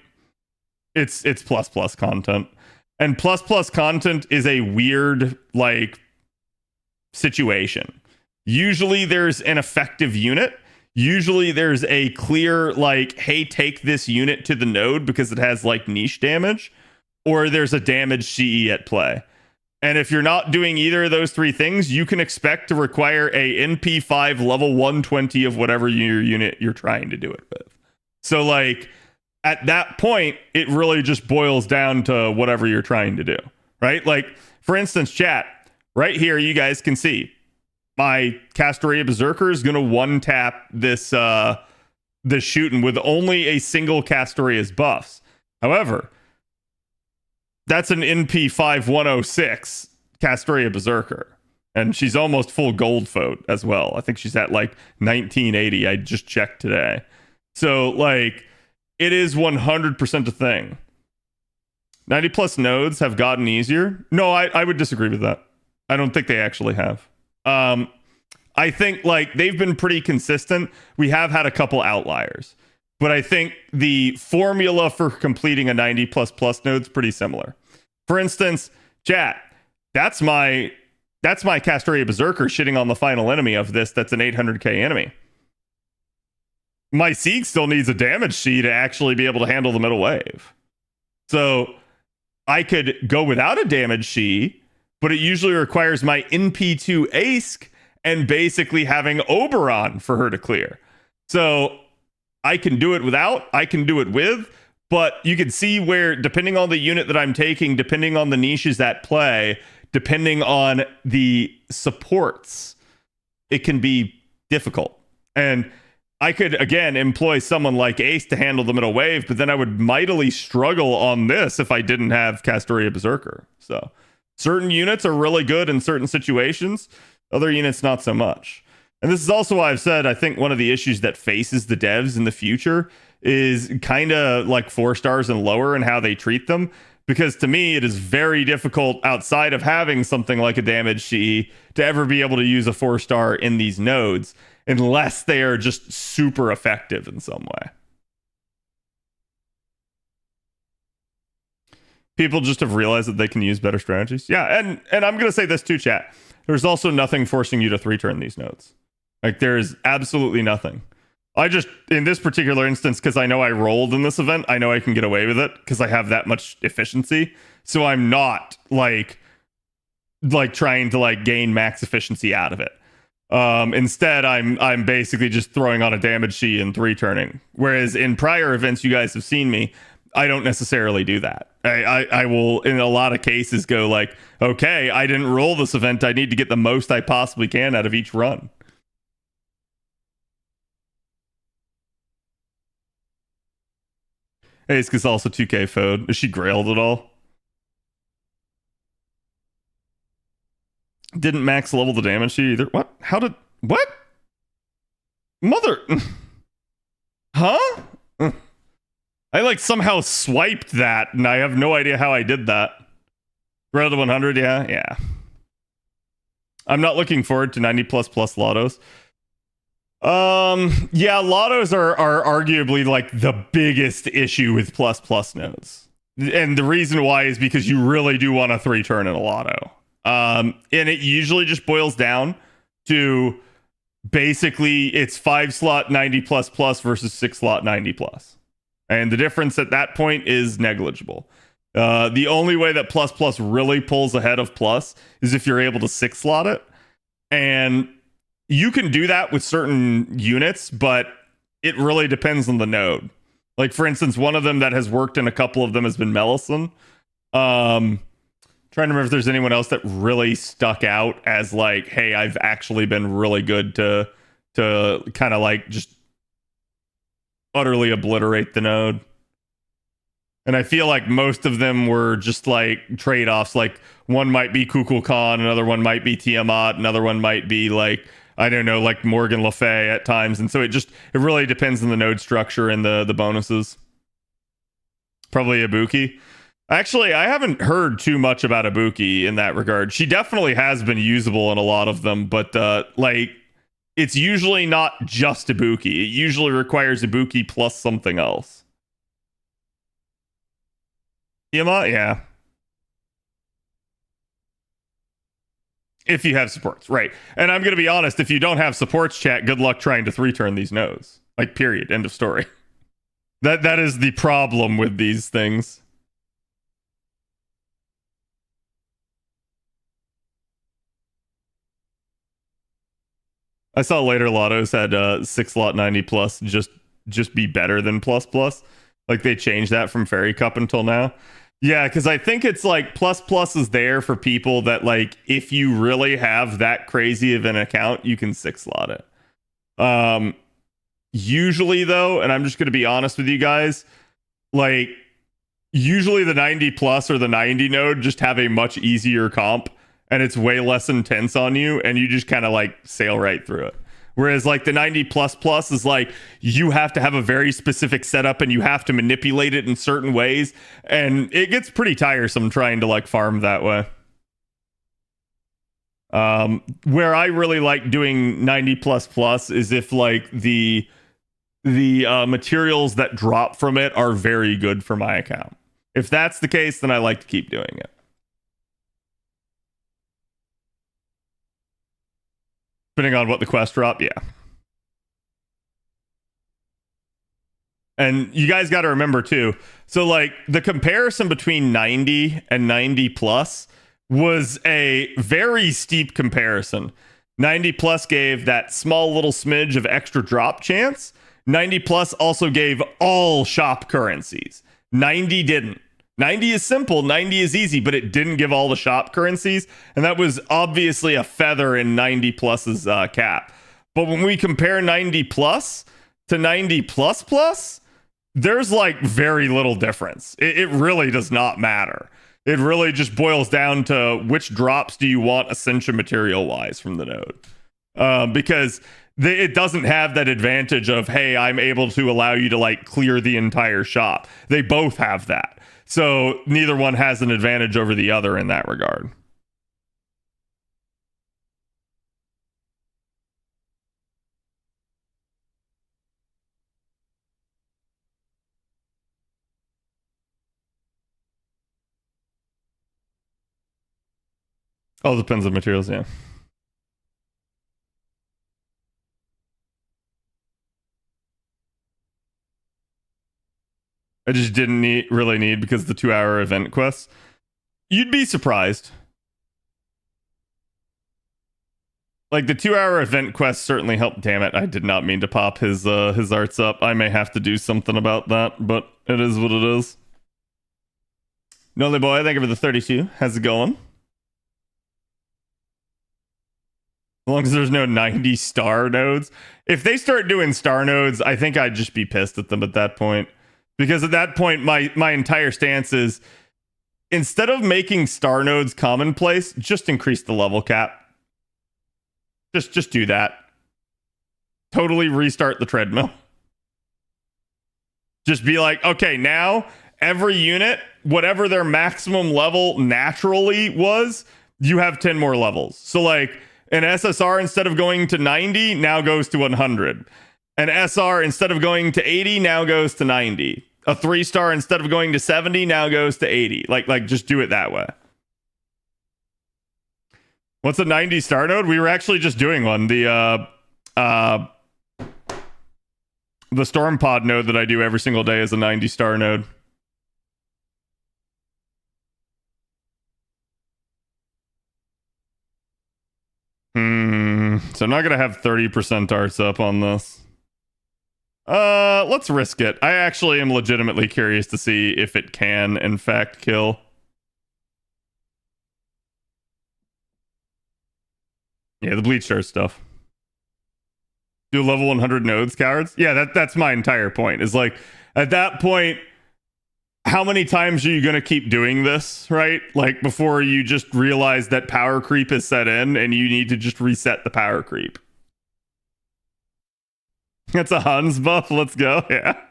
it's plus content. And plus content is a weird, like, situation. Usually there's an effective unit. Usually there's a clear, like, hey, take this unit to the node because it has, like, niche damage. Or there's a damage CE at play. And if you're not doing either of those 3 things, you can expect to require a NP5 level 120 of whatever your unit you're trying to do it with. So, like, at that point, it really just boils down to whatever you're trying to do, right? Like, for instance, chat, right here, you guys can see my Castoria Berserker is going to one-tap this shooting with only a single Castoria's buffs. However, that's an NP5 106 Castoria Berserker. And she's almost full gold vote as well. I think she's at like 1980. I just checked today. So, like, it is 100% a thing. 90 plus nodes have gotten easier. No, I would disagree with that. I don't think they actually have. I think, like, they've been pretty consistent. We have had a couple outliers. But I think the formula for completing a 90 plus node is pretty similar. For instance, chat, that's my Castoria Berserker shitting on the final enemy of this that's an 800k enemy. My Sieg still needs a damage C to actually be able to handle the middle wave. So I could go without a damage C, but it usually requires my NP2 Ask and basically having Oberon for her to clear. So I can do it without, I can do it with, but you can see where, depending on the unit that I'm taking, depending on the niches at play, depending on the supports, it can be difficult. And I could, again, employ someone like Ace to handle the middle wave, but then I would mightily struggle on this if I didn't have Castoria Berserker. So certain units are really good in certain situations, other units not so much. And this is also why I've said I think one of the issues that faces the devs in the future is kind of like 4 stars and lower in how they treat them. Because to me, it is very difficult outside of having something like a damage CE to ever be able to use a 4-star in these nodes unless they are just super effective in some way. People just have realized that they can use better strategies. Yeah, and I'm going to say this too, chat. There's also nothing forcing you to 3-turn these nodes. Like, there is absolutely nothing. I just, in this particular instance, because I know I rolled in this event, I know I can get away with it because I have that much efficiency. So I'm not like trying to like gain max efficiency out of it. Instead, I'm basically just throwing on a damage sheet and 3-turning. Whereas in prior events, you guys have seen me, I don't necessarily do that. I will, in a lot of cases, go like, okay, I didn't roll this event. I need to get the most I possibly can out of each run. Hey, it's also 2K Fode. Is she grailed at all? Didn't max level the damage sheet either. What? How did... What? Mother... Huh? I like somehow swiped that, and I have no idea how I did that. Round to 100, yeah. I'm not looking forward to 90 plus lottos. Yeah, lottos are arguably like the biggest issue with plus nodes. And the reason why is because you really do want a 3-turn in a lotto. And it usually just boils down to basically it's 5-slot 90 plus versus 6-slot 90 plus. And the difference at that point is negligible. The only way that plus really pulls ahead of plus is if you're able to 6-slot it. And you can do that with certain units, but it really depends on the node. Like, for instance, one of them that has worked in a couple of them has been Melisson. Trying to remember if there's anyone else that really stuck out as like, hey, I've actually been really good to kind of like just utterly obliterate the node. And I feel like most of them were just like trade-offs. Like, one might be Kukulkan, another one might be Tiamat, another one might be like, I don't know, like Morgan Le Fay at times. And so it really depends on the node structure and the bonuses. Probably Ibuki. Actually, I haven't heard too much about Ibuki in that regard. She definitely has been usable in a lot of them, but like, it's usually not just Ibuki. It usually requires Ibuki plus something else. Tiamat, yeah. If you have supports, right. And I'm going to be honest, if you don't have supports, chat, good luck trying to 3-turn these nodes. Like, period. End of story. That is the problem with these things. I saw later lottos had 6-slot 90 plus just be better than plus. Like, they changed that from Fairy Cup until now. Yeah, because I think it's like plus is there for people that, like, if you really have that crazy of an account, you can 6-slot it. Usually, though, and I'm just going to be honest with you guys, like, usually the 90 plus or the 90 node just have a much easier comp, and it's way less intense on you, and you just kind of like sail right through it. Whereas like the 90 plus is like, you have to have a very specific setup and you have to manipulate it in certain ways. And it gets pretty tiresome trying to like farm that way. Where I really like doing 90 plus is if like the materials that drop from it are very good for my account. If that's the case, then I like to keep doing it. Depending on what the quest drop, yeah. And you guys got to remember too, so like the comparison between 90 and 90 plus was a very steep comparison. 90 plus gave that small little smidge of extra drop chance. 90 plus also gave all shop currencies. 90 didn't. 90 is simple, 90 is easy, but it didn't give all the shop currencies, and that was obviously a feather in 90 plus's cap. But when we compare 90 plus to 90 plus, there's like very little difference. It really does not matter. It really just boils down to which drops do you want Ascension material wise from the node. Because it doesn't have that advantage of, hey, I'm able to allow you to like clear the entire shop. They both have that. So neither one has an advantage over the other in that regard. All depends on materials, yeah. I just didn't really need because the 2-hour event quests. You'd be surprised. Like the 2-hour event quest certainly helped. Damn it, I did not mean to pop his arts up. I may have to do something about that, but it is what it is. Nolly boy, thank you for the 32. How's it going? As long as there's no 90 star nodes. If they start doing star nodes, I think I'd just be pissed at them at that point. Because at that point, my entire stance is, instead of making star nodes commonplace, just increase the level cap. Just do that. Totally restart the treadmill. Just be like, okay, now every unit, whatever their maximum level naturally was, you have 10 more levels. So like an SSR, instead of going to 90, now goes to 100. An SR, instead of going to 80, now goes to 90. A 3-star, instead of going to 70, now goes to 80. Like just do it that way. What's a 90 star node? We were actually just doing one. The storm pod node that I do every single day is a 90 star node. So I'm not gonna have 30% arts up on this. Let's risk it. I actually am legitimately curious to see if it can in fact kill. Yeah, the bleach shard stuff. Do level 100 nodes, cowards? Yeah, that's my entire point. Is like, at that point, how many times are you going to keep doing this, right? Like, before you just realize that power creep is set in and you need to just reset the power creep. That's a Hans buff. Let's go. Yeah.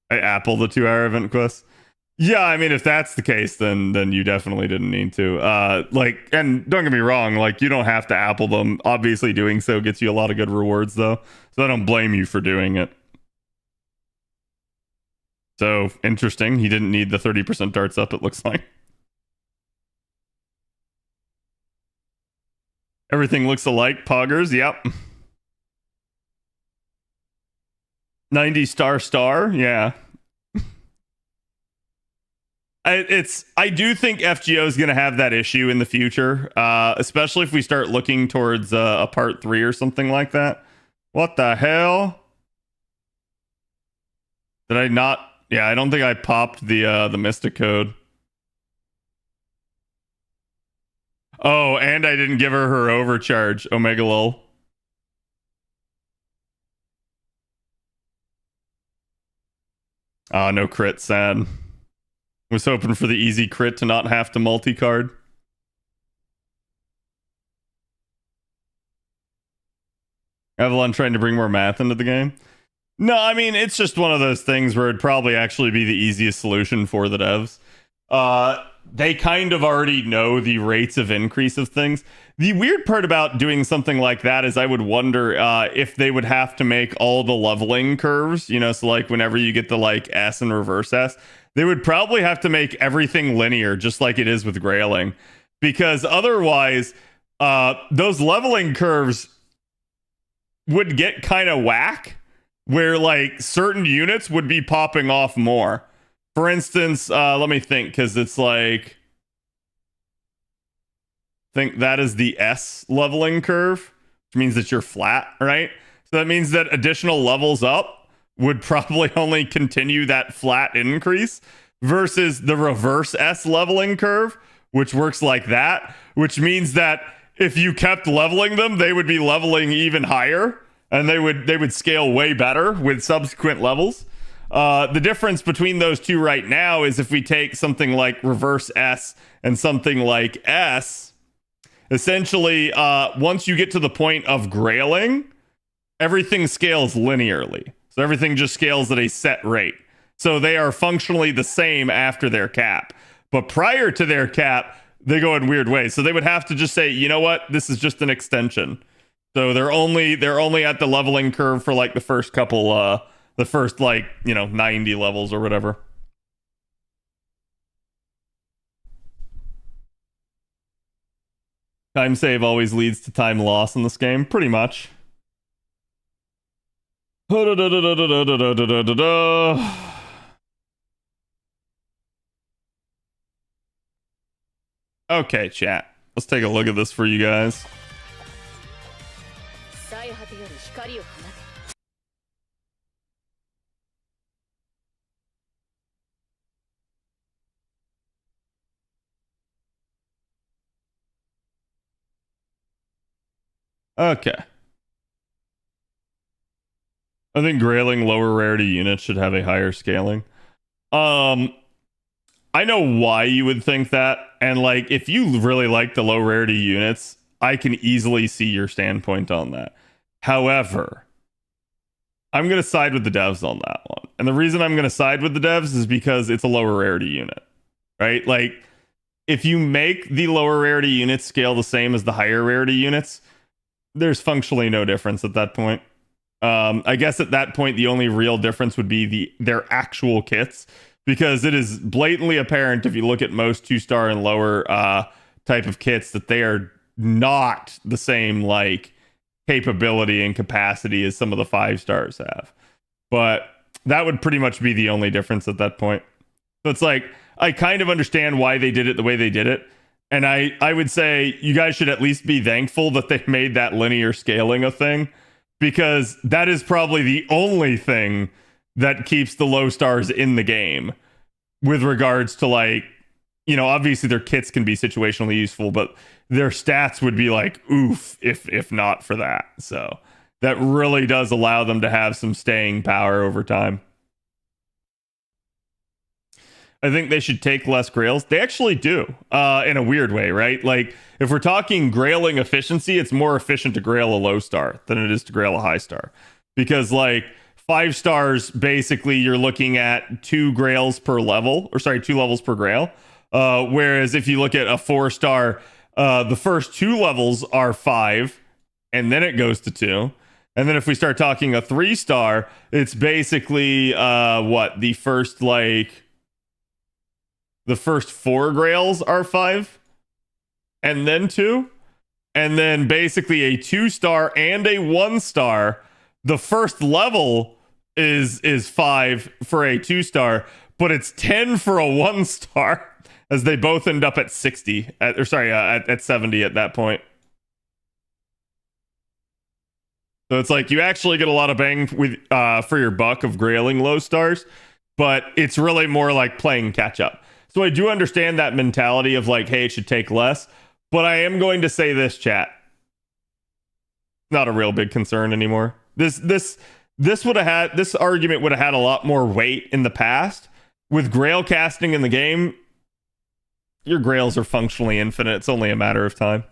I apple the 2-hour event quest. Yeah, I mean, if that's the case, then you definitely didn't need to. Like, and don't get me wrong, like, you don't have to apple them. Obviously, doing so gets you a lot of good rewards, though. So I don't blame you for doing it. So, interesting. He didn't need the 30% darts up, it looks like. Everything looks alike. Poggers, yep. 90 star, yeah. I do think FGO is going to have that issue in the future, especially if we start looking towards a part 3 or something like that. What the hell? Did I not? Yeah, I don't think I popped the Mystic code. Oh, and I didn't give her overcharge. Omega lol. Oh, no crit, sad. Was hoping for the easy crit to not have to multi-card. Avalon trying to bring more math into the game. No, I mean, it's just one of those things where it'd probably actually be the easiest solution for the devs. They kind of already know the rates of increase of things. The weird part about doing something like that is I would wonder if they would have to make all the leveling curves, you know, so like whenever you get the like S and reverse S, they would probably have to make everything linear, just like it is with Grailing. Because otherwise, those leveling curves would get kind of whack, where like certain units would be popping off more. For instance, let me think, because it's like, I think that is the S leveling curve, which means that you're flat, right? So that means that additional levels up would probably only continue that flat increase, versus the reverse S leveling curve, which works like that, which means that if you kept leveling them, they would be leveling even higher, and they would scale way better with subsequent levels. The difference between those two right now is if we take something like reverse S and something like S, Essentially, once you get to the point of grailing, everything scales linearly. So everything just scales at a set rate. So they are functionally the same after their cap. But prior to their cap, they go in weird ways. So they would have to just say, you know what, this is just an extension. So they're only at the leveling curve for like the first couple, the first like 90 levels or whatever. Time save always leads to time loss in this game, pretty much. Okay, chat. Let's take a look at this for you guys. Okay. I think grailing lower rarity units should have a higher scaling. I know why you would think that, and like if you really like the low rarity units, I can easily see your standpoint on that. However, I'm going to side with the devs on that one. And the reason I'm going to side with the devs is because it's a lower rarity unit, right? Like if you make the lower rarity units scale the same as the higher rarity units, there's functionally no difference at that point. I guess at that point, the only real difference would be their actual kits, because it is blatantly apparent if you look at most 2-star and lower type of kits that they are not the same like capability and capacity as some of the 5-stars have. But that would pretty much be the only difference at that point. So it's like, I kind of understand why they did it the way they did it. And I would say you guys should at least be thankful that they made that linear scaling a thing, because that is probably the only thing that keeps the low stars in the game with regards to like, obviously their kits can be situationally useful, but their stats would be like, oof, if not for that. So that really does allow them to have some staying power over time. I think they should take less grails. They actually do, in a weird way, right? Like, if we're talking grailing efficiency, it's more efficient to grail a low star than it is to grail a high star. Because, like, 5 stars, basically, you're looking at 2 grails per level, or sorry, 2 levels per grail. Whereas if you look at a 4-star, the first 2 levels are 5, and then it goes to 2. And then if we start talking a 3-star, it's basically, the first 4 grails are 5 and then 2, and then basically a 2-star and a 1-star, the first level is 5 for a 2-star, but it's 10 for a 1-star, as they both end up at 60 at 70 at that point. So it's like you actually get a lot of bang with for your buck of grailing low stars, but it's really more like playing catch up. So I do understand that mentality of like, hey, it should take less. But I am going to say this, chat. Not a real big concern anymore. This argument would have had a lot more weight in the past. With grail casting in the game, your grails are functionally infinite. It's only a matter of time.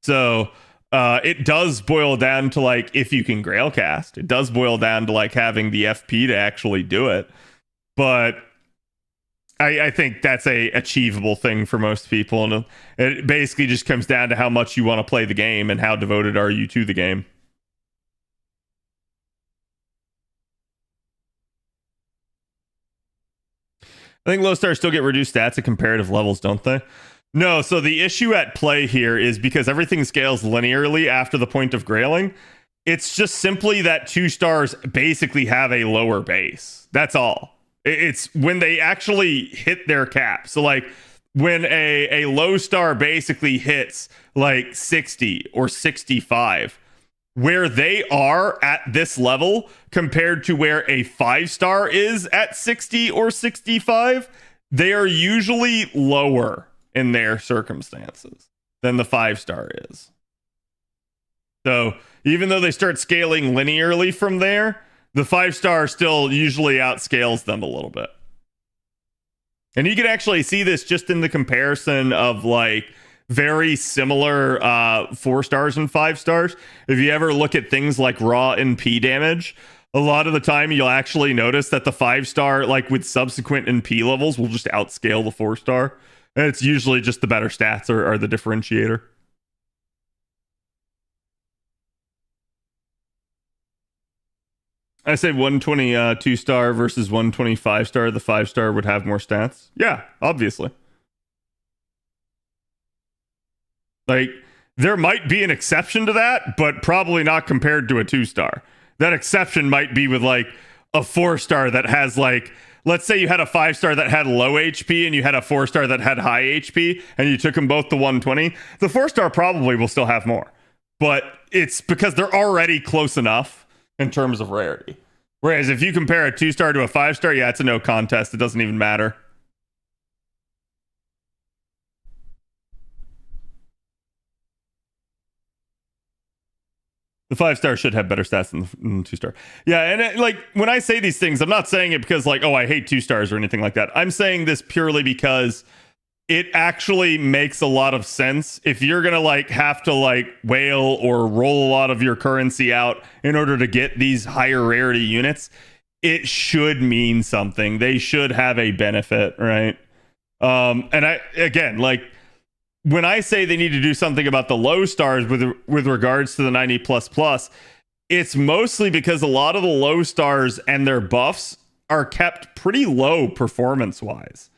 So it does boil down to like, if you can grail cast, it does boil down to like having the FP to actually do it. But I think that's a achievable thing for most people, and it basically just comes down to how much you want to play the game and how devoted are you to the game. I think low stars still get reduced stats at comparative levels, don't they? No, so the issue at play here is because everything scales linearly after the point of grailing, it's just simply that 2 stars basically have a lower base. That's all. It's when they actually hit their cap. So like when a low star basically hits like 60 or 65, where they are at this level compared to where a 5-star is at 60 or 65, they are usually lower in their circumstances than the 5-star is. So even though they start scaling linearly from there, the 5-star still usually outscales them a little bit. And you can actually see this just in the comparison of like very similar 4 stars and 5 stars. If you ever look at things like raw NP damage, a lot of the time you'll actually notice that the 5-star, like with subsequent NP levels, will just outscale the 4-star. And it's usually just the better stats are the differentiator. I say 122 star versus 125 star. The 5-star would have more stats. Yeah, obviously. Like, there might be an exception to that, but probably not compared to a 2-star. That exception might be with like a 4-star that has like, let's say you had a 5-star that had low HP and you had a 4-star that had high HP and you took them both to 120. The 4-star probably will still have more, but it's because they're already close enough in terms of rarity. Whereas if you compare a 2-star to a 5-star, yeah, it's a no contest. It doesn't even matter. The 5-star should have better stats than the 2-star. Yeah, and like when I say these things, I'm not saying it because like, oh, I hate 2-stars or anything like that. I'm saying this purely because it actually makes a lot of sense. If you're gonna like have to like whale or roll a lot of your currency out in order to get these higher rarity units, it should mean something. They should have a benefit, right? And I again like, when I say they need to do something about the low stars with regards to the 90 plus plus, it's mostly because a lot of the low stars and their buffs are kept pretty low performance wise.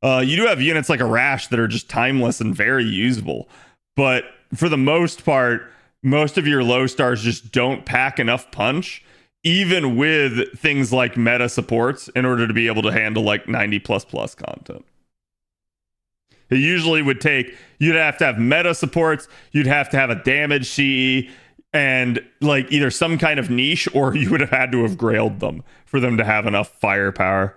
You do have units like a Rash that are just timeless and very usable, but for the most part, most of your low stars just don't pack enough punch, even with things like meta supports, in order to be able to handle like 90 plus plus content. It usually would take, you'd have to have meta supports, you'd have to have a damage CE, and like either some kind of niche, or you would have had to have grailed them for them to have enough firepower.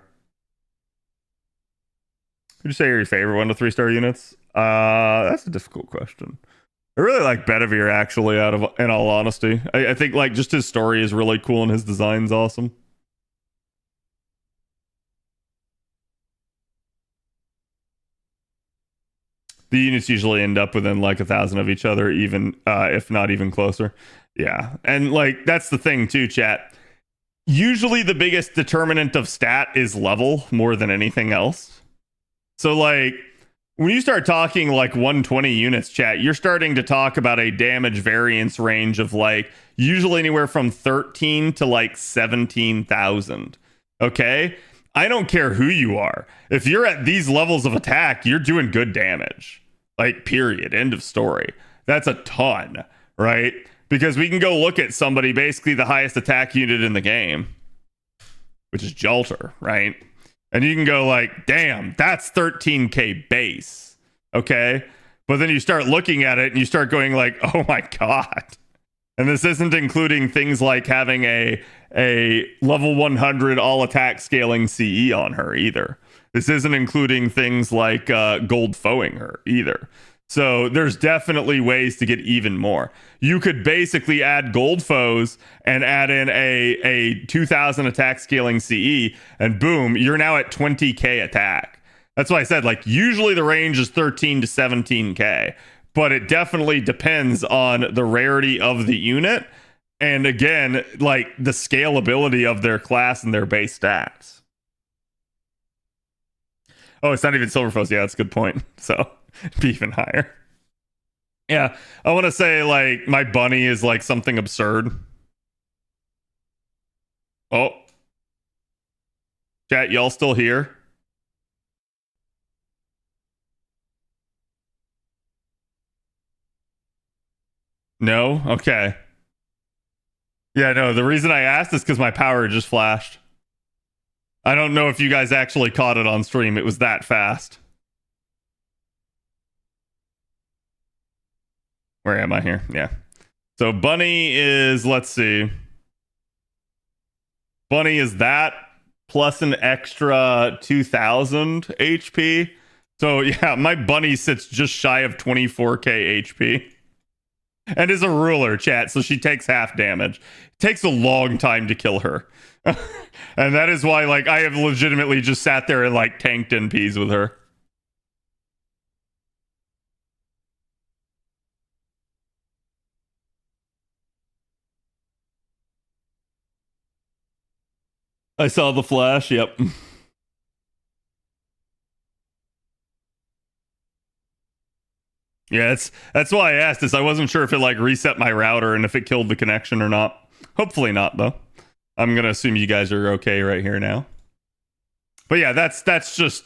Would you say you're your favorite 1 to 3-star units? That's a difficult question. I really like Bedivere, actually, in all honesty. I think like just his story is really cool and his design's awesome. The units usually end up within like 1,000 of each other, even if not even closer. Yeah. And like, that's the thing too, chat. Usually the biggest determinant of stat is level more than anything else. So like, when you start talking like 120 units, chat, you're starting to talk about a damage variance range of like usually anywhere from 13 to like 17,000. Okay. I don't care who you are. If you're at these levels of attack, you're doing good damage. Like, period. End of story. That's a ton, right? Because we can go look at somebody, basically the highest attack unit in the game, which is Jolter, right? And you can go like, damn, that's 13k base. Okay. But then you start looking at it and you start going like, oh my God. And this isn't including things like having a level 100 all attack scaling CE on her either. This isn't including things like gold foeing her either. So there's definitely ways to get even more. You could basically add gold foes and add in a 2000 attack scaling CE, and boom, you're now at 20k attack. That's why I said like usually the range is 13 to 17k, but it definitely depends on the rarity of the unit, and again, like the scalability of their class and their base stats. Oh, it's not even silver foes. Yeah, that's a good point. So be even higher. Yeah, I want to say like my bunny is like something absurd. Oh, chat, y'all still here? No? Okay. Yeah, no, the reason I asked is because my power just flashed. I don't know if you guys actually caught it on stream. It was that fast. Where am I here? Yeah. So Bunny is, let's see. Bunny is that plus an extra 2000 HP. So yeah, my Bunny sits just shy of 24k HP. And is a ruler, chat, so she takes half damage. It takes a long time to kill her. And that is why, like, I have legitimately just sat there and, like, tanked NPs with her. I saw the flash. Yep. Yeah, that's why I asked. Is I wasn't sure if it like reset my router and if it killed the connection or not. Hopefully not, though. I'm gonna assume you guys are okay right here now. But yeah, that's just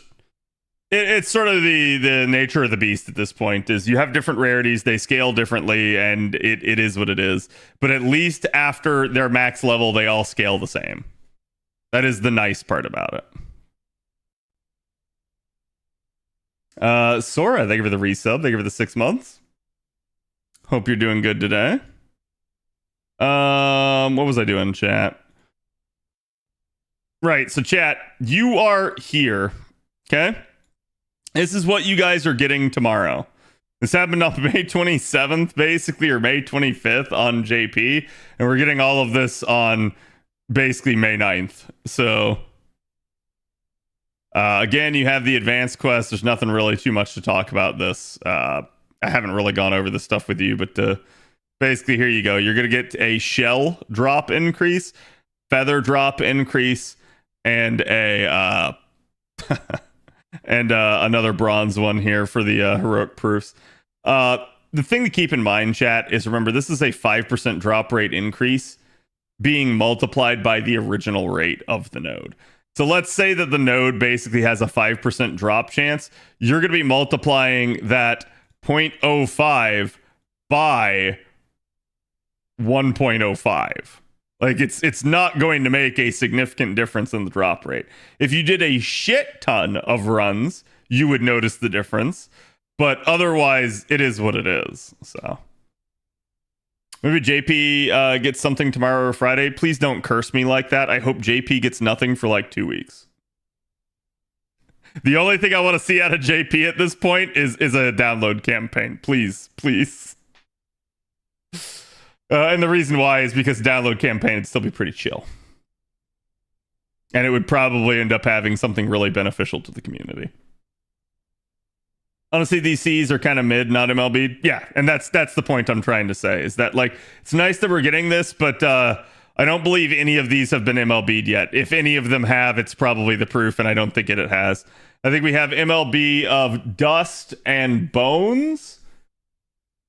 it's sort of the nature of the beast at this point. Is you have different rarities, they scale differently, and it is what it is. But at least after their max level, they all scale the same. That is the nice part about it. Sora, thank you for the resub. Thank you for the 6 months. Hope you're doing good today. What was I doing, chat? Right, so chat, you are here. Okay? This is what you guys are getting tomorrow. This happened on May 27th, basically, or May 25th on JP, and we're getting all of this on basically May 9th. So again, you have the advanced quest. There's nothing really too much to talk about this. I haven't really gone over this stuff with you, but basically, here you go. You're going to get a shell drop increase, feather drop increase, and a and another bronze one here for the heroic proofs. The thing to keep in mind, chat, is remember this is a 5% drop rate increase being multiplied by the original rate of the node. So let's say that the node basically has a 5% drop chance. You're going to be multiplying that 0.05 by 1.05. Like it's not going to make a significant difference in the drop rate. If you did a shit ton of runs, you would notice the difference. But otherwise, it is what it is. So maybe JP gets something tomorrow or Friday. Please don't curse me like that. I hope JP gets nothing for like 2 weeks. The only thing I want to see out of JP at this point is a download campaign. Please, please. And the reason why is because download campaign would still be pretty chill. And it would probably end up having something really beneficial to the community. Honestly, these Cs are kind of mid, not MLB. Yeah, and that's the point I'm trying to say, is that like it's nice that we're getting this, but I don't believe any of these have been MLB'd yet. If any of them have, it's probably the proof, and I don't think it has. I think we have MLB of Dust and Bones.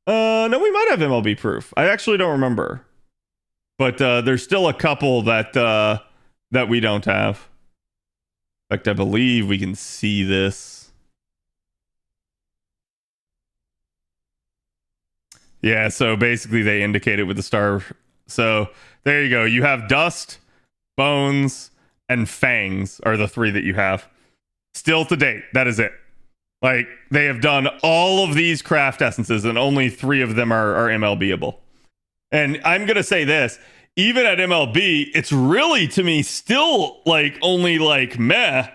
No, we might have MLB proof. I actually don't remember. But there's still a couple that that we don't have. In fact, I believe we can see this. Yeah, so basically they indicate it with the star. So there you go. You have Dust, Bones, and Fangs are the 3 that you have. Still to date, that is it. Like, they have done all of these craft essences, and only 3 of them are MLBable. And I'm going to say this, even at MLB, it's really, to me, still, like, only, like, meh.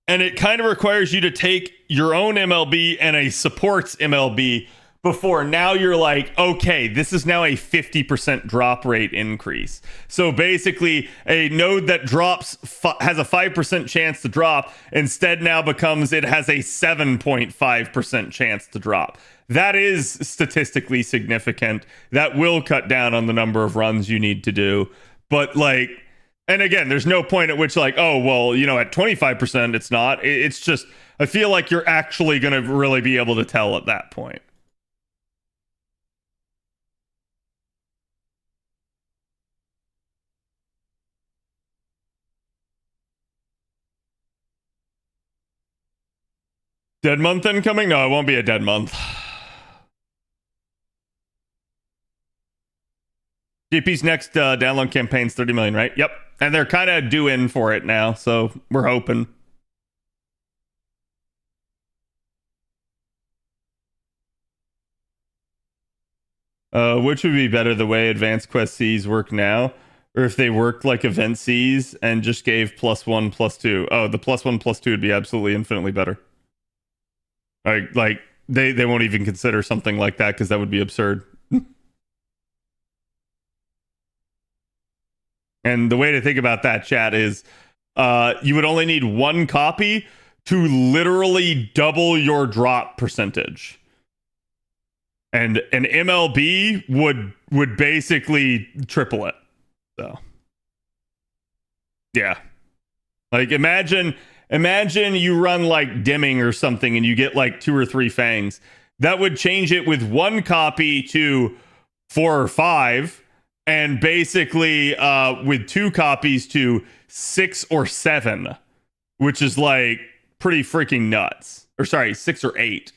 And it kind of requires you to take your own MLB and a supports MLB before now you're like, okay, this is now a 50% drop rate increase. So basically, a node that drops has a 5% chance to drop instead now becomes it has a 7.5% chance to drop. That is statistically significant. That will cut down on the number of runs you need to do. But like, and again, there's no point at which like, oh, well, you know, at 25%, it's not. It's just, I feel like you're actually going to really be able to tell at that point. Dead month incoming? No, it won't be a dead month. GP's next download campaign's 30 million, right? Yep. And they're kind of due in for it now, so we're hoping. Which would be better, the way Advanced Quest Cs work now, or if they worked like Event Cs and just gave +1, +2? Oh, the +1, +2 would be absolutely infinitely better. Like they won't even consider something like that because that would be absurd. And the way to think about that, chat, is you would only need 1 copy to literally double your drop percentage. And an MLB would basically triple it. So yeah. Like imagine you run like dimming or something and you get like 2 or 3 fangs. That would change it with 1 copy to 4 or 5, and basically with 2 copies to 6 or 7, which is like pretty freaking nuts. Or sorry, 6 or 8.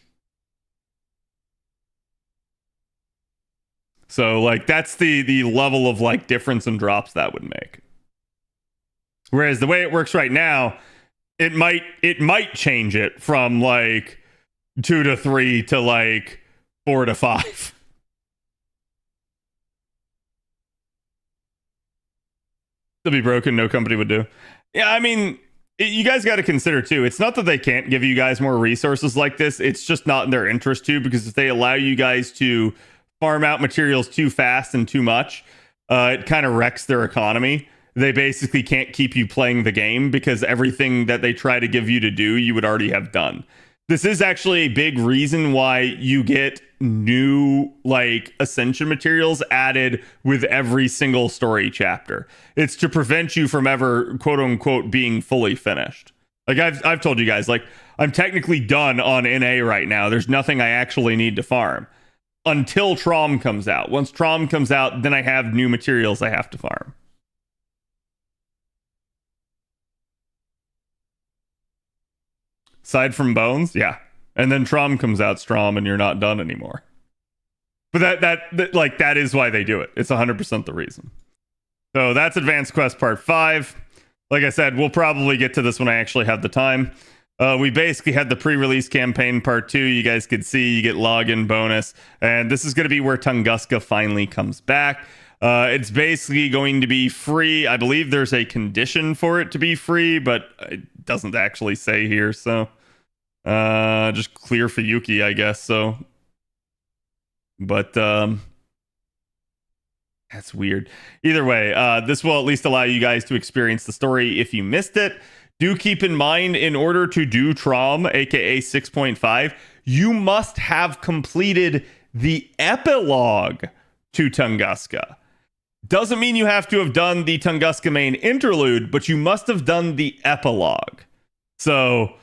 So like that's the level of like difference in drops that would make. Whereas the way it works right now, it might change it from like 2 to 3 to like 4 to 5. To be broken, no company would do. Yeah, I mean, you guys got to consider too. It's not that they can't give you guys more resources like this. It's just not in their interest to, because if they allow you guys to farm out materials too fast and too much, it kind of wrecks their economy. They basically can't keep you playing the game because everything that they try to give you to do, you would already have done. This is actually a big reason why you get new like ascension materials added with every single story chapter. It's to prevent you from ever quote unquote being fully finished. Like I've told you guys, like I'm technically done on NA right now. There's nothing I actually need to farm until Trom comes out. Once Trom comes out, then I have new materials I have to farm. Aside from Bones, yeah. And then Trom comes out Strom and you're not done anymore. But that is why they do it. It's 100% the reason. So that's Advanced Quest Part 5. Like I said, we'll probably get to this when I actually have the time. We basically had the pre-release campaign Part 2. You guys could see you get login bonus. And this is going to be where Tunguska finally comes back. It's basically going to be free. I believe there's a condition for it to be free, but it doesn't actually say here, so just clear for Yuki, I guess. So, but that's weird. Either way, this will at least allow you guys to experience the story if you missed it. Do keep in mind, in order to do Trom, aka 6.5, you must have completed the epilogue to Tunguska. Doesn't mean you have to have done the Tunguska main interlude, but you must have done the epilogue. So,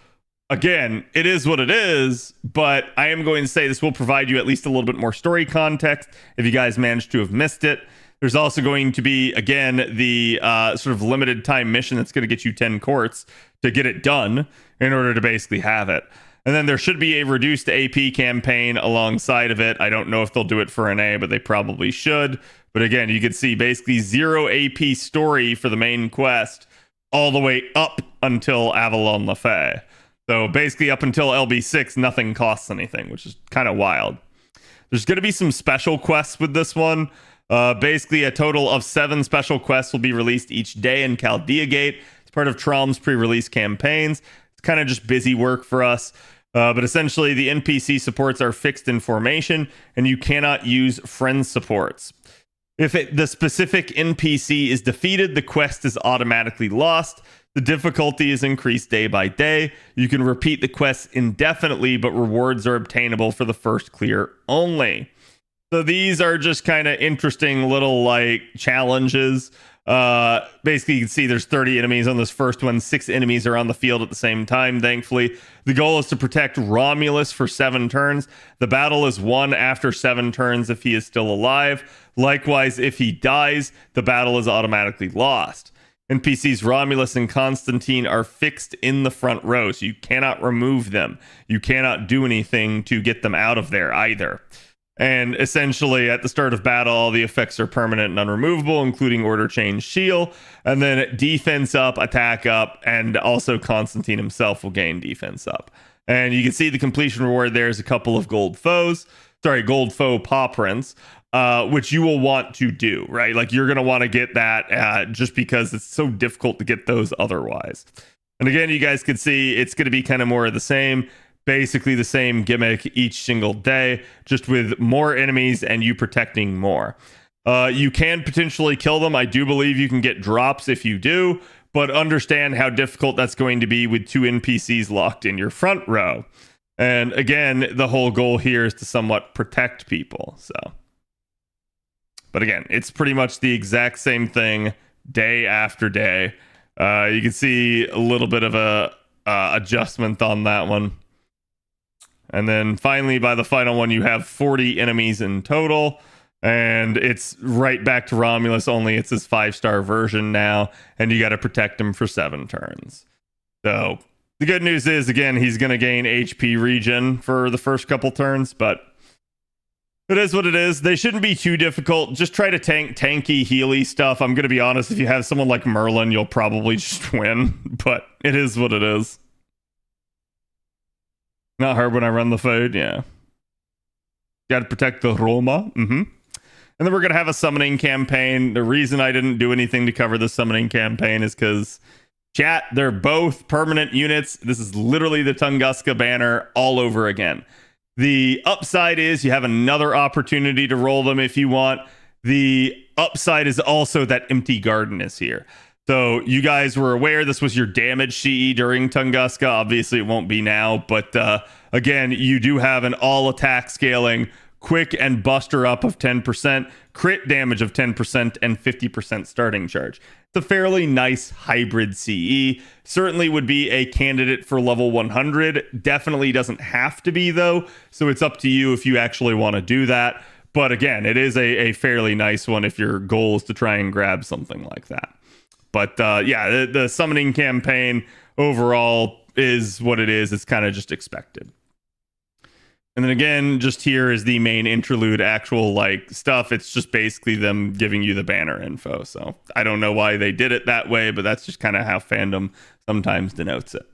again, it is what it is, but I am going to say this will provide you at least a little bit more story context if you guys managed to have missed it. There's also going to be, again, the sort of limited time mission that's going to get you 10 quartz to get it done in order to basically have it. And then there should be a reduced AP campaign alongside of it. I don't know if they'll do it for NA, but they probably should. But again, you can see basically 0 AP story for the main quest all the way up until Avalon Lefay. So basically up until LB6, nothing costs anything, which is kind of wild. There's going to be some special quests with this one. Basically, a total of 7 special quests will be released each day in Chaldea Gate. It's part of Trom's pre-release campaigns. It's kind of just busy work for us. But essentially, the NPC supports are fixed in formation, and you cannot use friend supports. If the specific NPC is defeated, the quest is automatically lost. The difficulty is increased day by day. You can repeat the quest indefinitely, but rewards are obtainable for the first clear only. So these are just kind of interesting little like challenges. Basically, you can see there's 30 enemies on this first one. 6 enemies are on the field at the same time, thankfully. The goal is to protect Romulus for 7 turns. The battle is won after 7 turns if he is still alive. Likewise, if he dies, the battle is automatically lost. NPCs Romulus and Constantine are fixed in the front row, so you cannot remove them. You cannot do anything to get them out of there either. And essentially, at the start of battle, all the effects are permanent and unremovable, including Order Change Shield. And then defense up, attack up, and also Constantine himself will gain defense up. And you can see the completion reward there is a couple of gold foe paw prints, which you will want to do, right? Like you're going to want to get that just because it's so difficult to get those otherwise. And again, you guys can see it's going to be kind of more of the same. Basically the same gimmick each single day, just with more enemies and you protecting more. You can potentially kill them. I do believe you can get drops if you do, but understand how difficult that's going to be with 2 NPCs locked in your front row. And again, the whole goal here is to somewhat protect people. So, but again, it's pretty much the exact same thing day after day. You can see a little bit of a adjustment on that one. And then finally, by the final one, you have 40 enemies in total. And it's right back to Romulus, only it's his 5-star version now. And you got to protect him for 7 turns. So the good news is, again, he's going to gain HP regen for the first couple turns. But it is what it is. They shouldn't be too difficult. Just try to tanky, healy stuff. I'm going to be honest. If you have someone like Merlin, you'll probably just win. But it is what it is. Not hard when I run the food, yeah. Got to protect the Roma. And then we're going to have a summoning campaign. The reason I didn't do anything to cover the summoning campaign is because, chat, they're both permanent units. This is literally the Tunguska banner all over again. The upside is you have another opportunity to roll them if you want. The upside is also that Empty Garden is here. So you guys were aware this was your damage CE during Tunguska. Obviously, it won't be now. But again, you do have an all attack scaling, quick and buster up of 10%, crit damage of 10%, and 50% starting charge. It's a fairly nice hybrid CE. Certainly would be a candidate for level 100. Definitely doesn't have to be, though. So it's up to you if you actually want to do that. But again, it is a fairly nice one if your goal is to try and grab something like that. But yeah, the summoning campaign overall is what it is. It's kind of just expected. And then again, just here is the main interlude actual like stuff. It's just basically them giving you the banner info. So I don't know why they did it that way, but that's just kind of how fandom sometimes denotes it.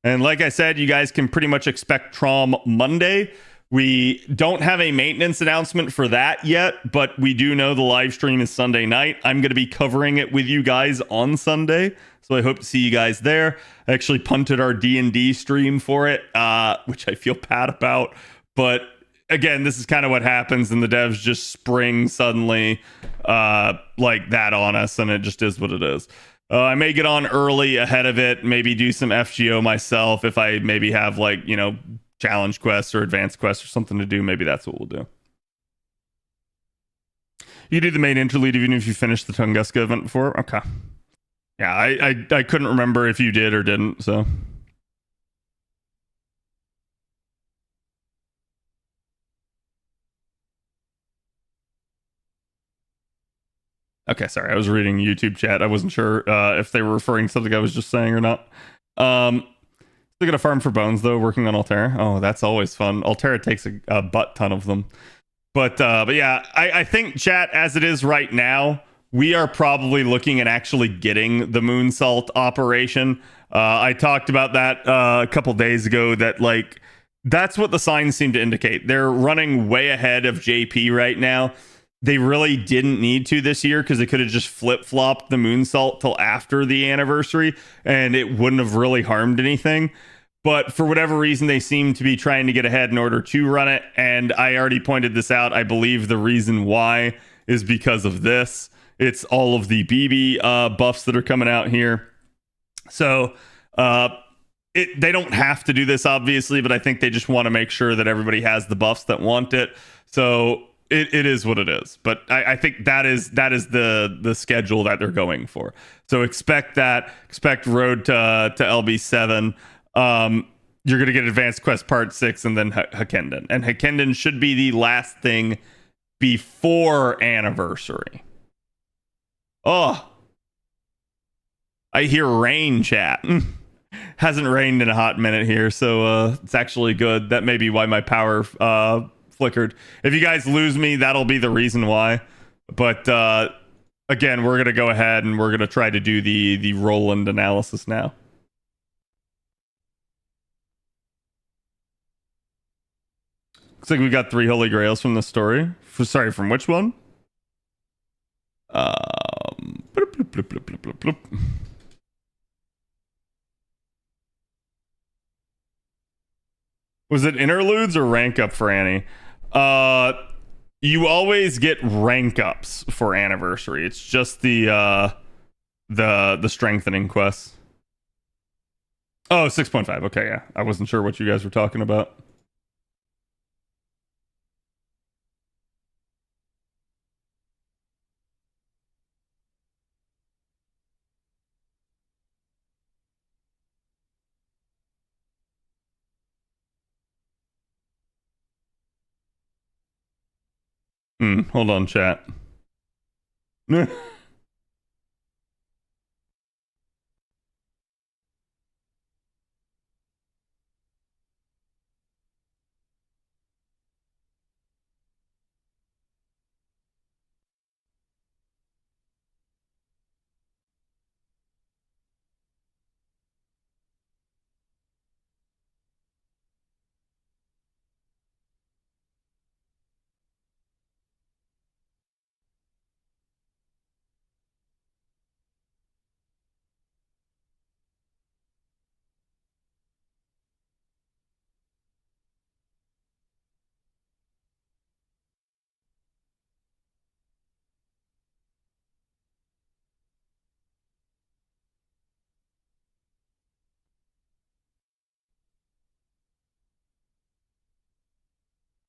And like I said, you guys can pretty much expect Trom Monday. We don't have a maintenance announcement for that yet, but we do know the live stream is Sunday night. I'm going to be covering it with you guys on Sunday, so I hope to see you guys there. I actually punted our D&D stream for it, which I feel bad about. But again, this is kind of what happens, and the devs just spring suddenly like that on us, and it just is what it is. I may get on early ahead of it, maybe do some FGO myself if I maybe have like, you know, challenge quests or advanced quests or something to do. Maybe that's what we'll do. You do the main interlude even if you finish the Tunguska event before? Okay. Yeah, I couldn't remember if you did or didn't, so. Okay, sorry. I was reading YouTube chat. I wasn't sure if they were referring to something I was just saying or not. Still gonna farm for bones though, working on Altera. Oh, that's always fun. Altera takes a butt ton of them. But yeah, I think chat as it is right now, we are probably looking at actually getting the Moonsault operation. I talked about that a couple days ago. That like that's what the signs seem to indicate. They're running way ahead of JP right now. They really didn't need to this year because they could have just flip-flopped the Moonsault till after the anniversary and it wouldn't have really harmed anything. But for whatever reason, they seem to be trying to get ahead in order to run it. And I already pointed this out. I believe the reason why is because of this. It's all of the BB buffs that are coming out here. So they don't have to do this, obviously, but I think they just want to make sure that everybody has the buffs that want it. So it is what it is. But I think that is the schedule that they're going for. So expect that. Expect Road to LB7. You're going to get Advanced Quest Part 6 and then Hakenden. And Hakenden should be the last thing before Anniversary. Oh. I hear rain, chat. Hasn't rained in a hot minute here, so it's actually good. That may be why my power flickered. If you guys lose me, that'll be the reason why. But again, we're going to go ahead and we're going to try to do the Roland analysis now. Looks like we got 3 Holy Grails from the story. Sorry, from which one? Bloop, bloop, bloop, bloop, bloop, bloop, bloop. Was it interludes or rank up for Annie? You always get rank ups for Anniversary. It's just the strengthening quests. Oh, 6.5. Okay, yeah. I wasn't sure what you guys were talking about. Hold on, chat.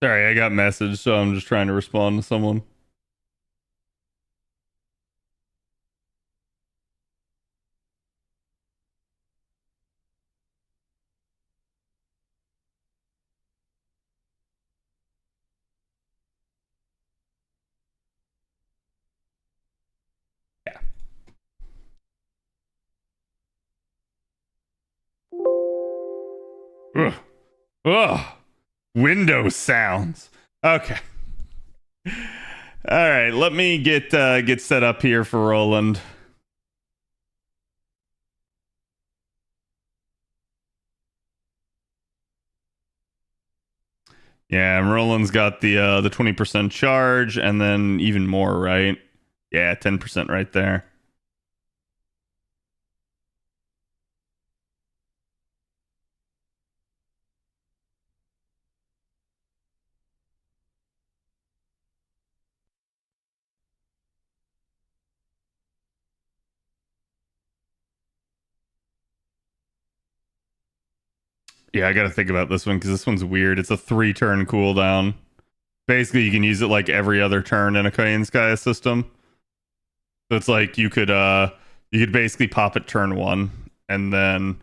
Sorry, I got message, so I'm just trying to respond to someone. Yeah. Ugh. Ugh. Windows sounds. Okay. All right, let me get set up here for Roland. Yeah, and Roland's got the 20% charge and then even more, right? Yeah, 10% right there. Yeah, I got to think about this one because this one's weird. It's a 3-turn cooldown. Basically, you can use it like every other turn in a Kain Sky system. So it's like you could basically pop it turn 1 and then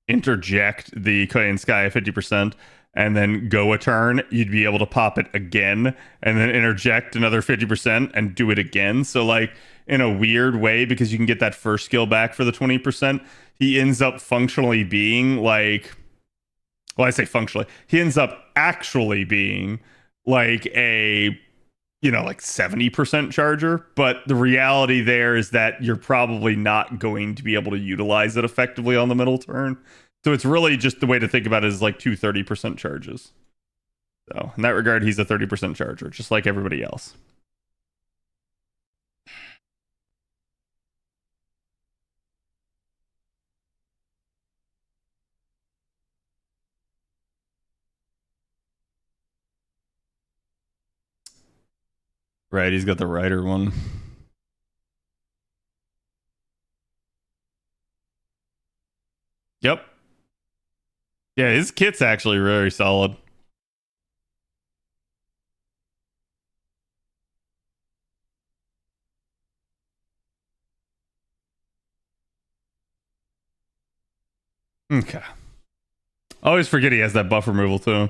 interject the Kain Sky at 50% and then go a turn. You'd be able to pop it again and then interject another 50% and do it again. So like in a weird way, because you can get that first skill back for the 20%, he ends up functionally being like, well, I say functionally, he ends up actually being like a, like 70% charger. But the reality there is that you're probably not going to be able to utilize it effectively on the middle turn. So it's really just the way to think about it is like 30% charges. So in that regard, he's a 30% charger, just like everybody else. Right, he's got the rider one. Yep. Yeah, his kit's actually very solid. Okay. I always forget he has that buff removal too.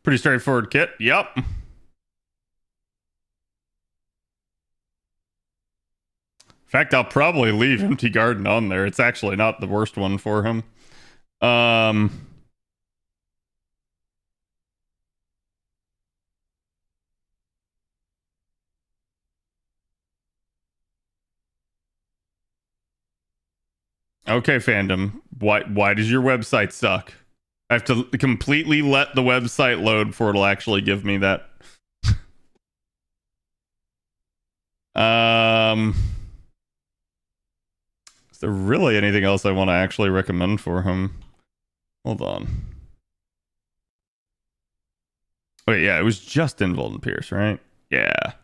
Pretty straightforward kit. Yep. In fact, I'll probably leave Empty Garden on there. It's actually not the worst one for him. Um, okay, fandom. Why does your website suck? I have to completely let the website load before it'll actually give me that. Um, is there really anything else I want to actually recommend for him? Hold on. Wait, yeah, it was just Invuln and Pierce, right? Yeah.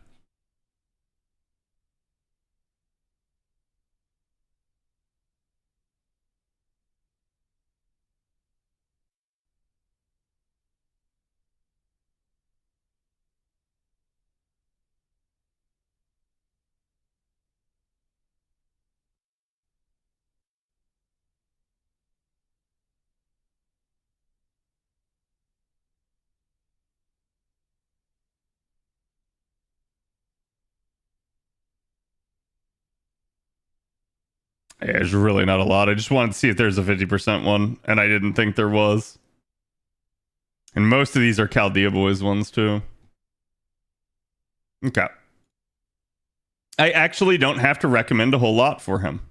Yeah, there's really not a lot. I just wanted to see if there's a 50% one, and I didn't think there was. And most of these are Chaldea Boys ones, too. Okay. I actually don't have to recommend a whole lot for him.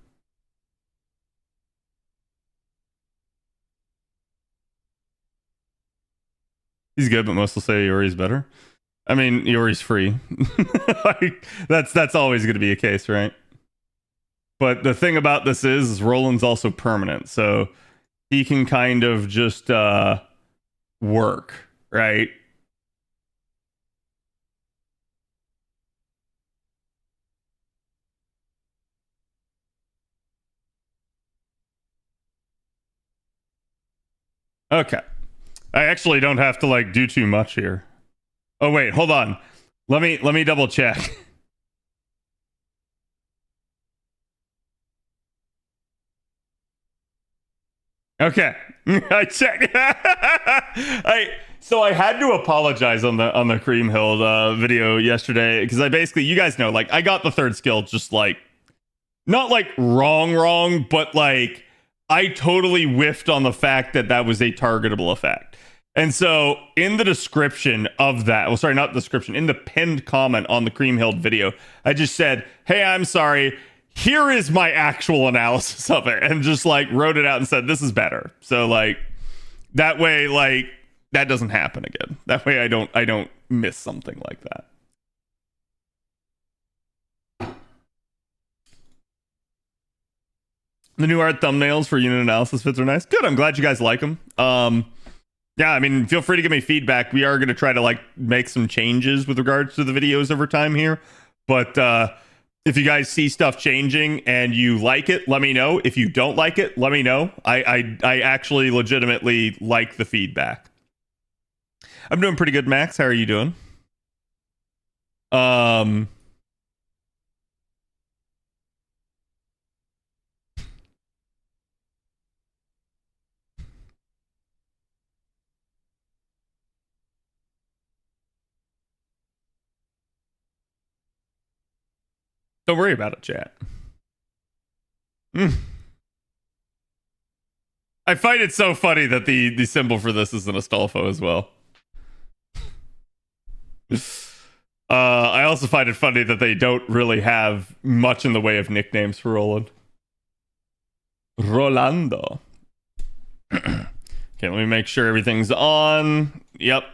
He's good, but most will say Yori's better. I mean, Yori's free. Like, that's always going to be a case, right? But the thing about this is Roland's also permanent, so he can kind of just work, right? Okay. I actually don't have to like do too much here. Oh wait, hold on. Let me double check. Okay. I checked. I had to apologize on the Creamhill video yesterday because I basically, you guys know, like I got the third skill just like not like wrong, but like I totally whiffed on the fact that that was a targetable effect. And so in the description of that, well, sorry, not the description, in the pinned comment on the Creamhill video, I just said, hey, I'm sorry. Here is my actual analysis of it, and just like wrote it out and said, this is better. So like that way, like that doesn't happen again. That way I don't miss something like that. The new art thumbnails for unit analysis fits are nice. Good. I'm glad you guys like them. Yeah, I mean, feel free to give me feedback. We are going to try to like make some changes with regards to the videos over time here. But if you guys see stuff changing and you like it, let me know. If you don't like it, let me know. I actually legitimately like the feedback. I'm doing pretty good, Max. How are you doing? Don't worry about it, chat. I find it so funny that the symbol for this is an Astolfo as well. I also find it funny that they don't really have much in the way of nicknames for Roland. Rolando. Okay, let me make sure everything's on. Yep.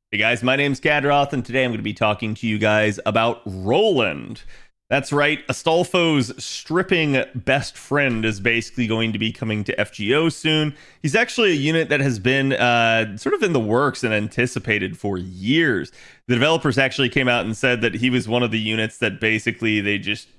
Hey guys, my name's Khadroth, and today I'm going to be talking to you guys about Roland. That's right, Astolfo's stripping best friend is basically going to be coming to FGO soon. He's actually a unit that has been sort of in the works and anticipated for years. The developers actually came out and said that he was one of the units that basically they just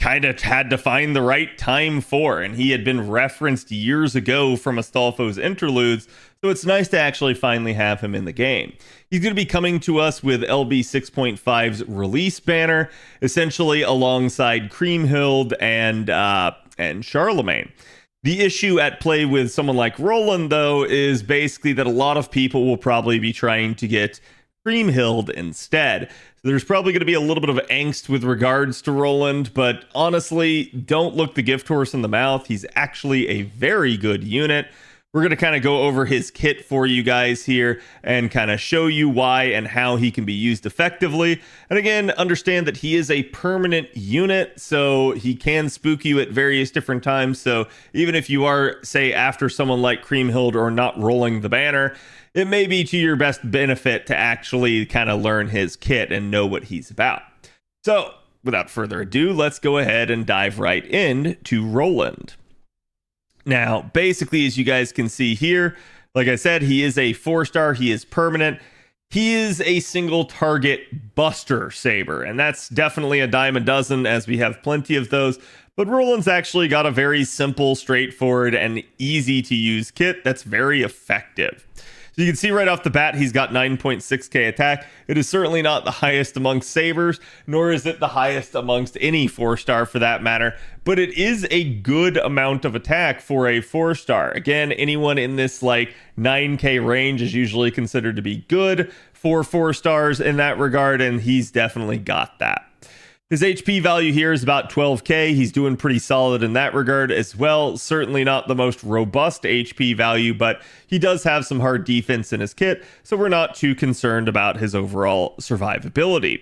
kind of had to find the right time for, and he had been referenced years ago from Astolfo's interludes, so it's nice to actually finally have him in the game. He's going to be coming to us with LB 6.5's release banner, essentially alongside Creamhild and Charlemagne. The issue at play with someone like Roland, though, is basically that a lot of people will probably be trying to get Creamhild instead. So there's probably going to be a little bit of angst with regards to Roland, but honestly, don't look the gift horse in the mouth. He's actually a very good unit. We're going to kind of go over his kit for you guys here and kind of show you why and how he can be used effectively. And again, understand that he is a permanent unit, so he can spook you at various different times. So even if you are, say, after someone like Creamhild or not rolling the banner, it may be to your best benefit to actually kind of learn his kit and know what he's about. So without further ado, let's go ahead and dive right in to Roland. Now, basically, as you guys can see here, like I said, he is a 4-star. He is permanent. He is a single target buster saber, and that's definitely a dime a dozen, as we have plenty of those. But Roland's actually got a very simple, straightforward, and easy to use kit that's very effective. So you can see right off the bat, he's got 9.6k attack. It is certainly not the highest amongst sabers, nor is it the highest amongst any 4-star for that matter, but it is a good amount of attack for a 4-star. Again, anyone in this like 9k range is usually considered to be good. for 4 stars in that regard, and he's definitely got that. His HP value here is about 12k. He's doing pretty solid in that regard as well. Certainly not the most robust HP value, but he does have some hard defense in his kit, so we're not too concerned about his overall survivability.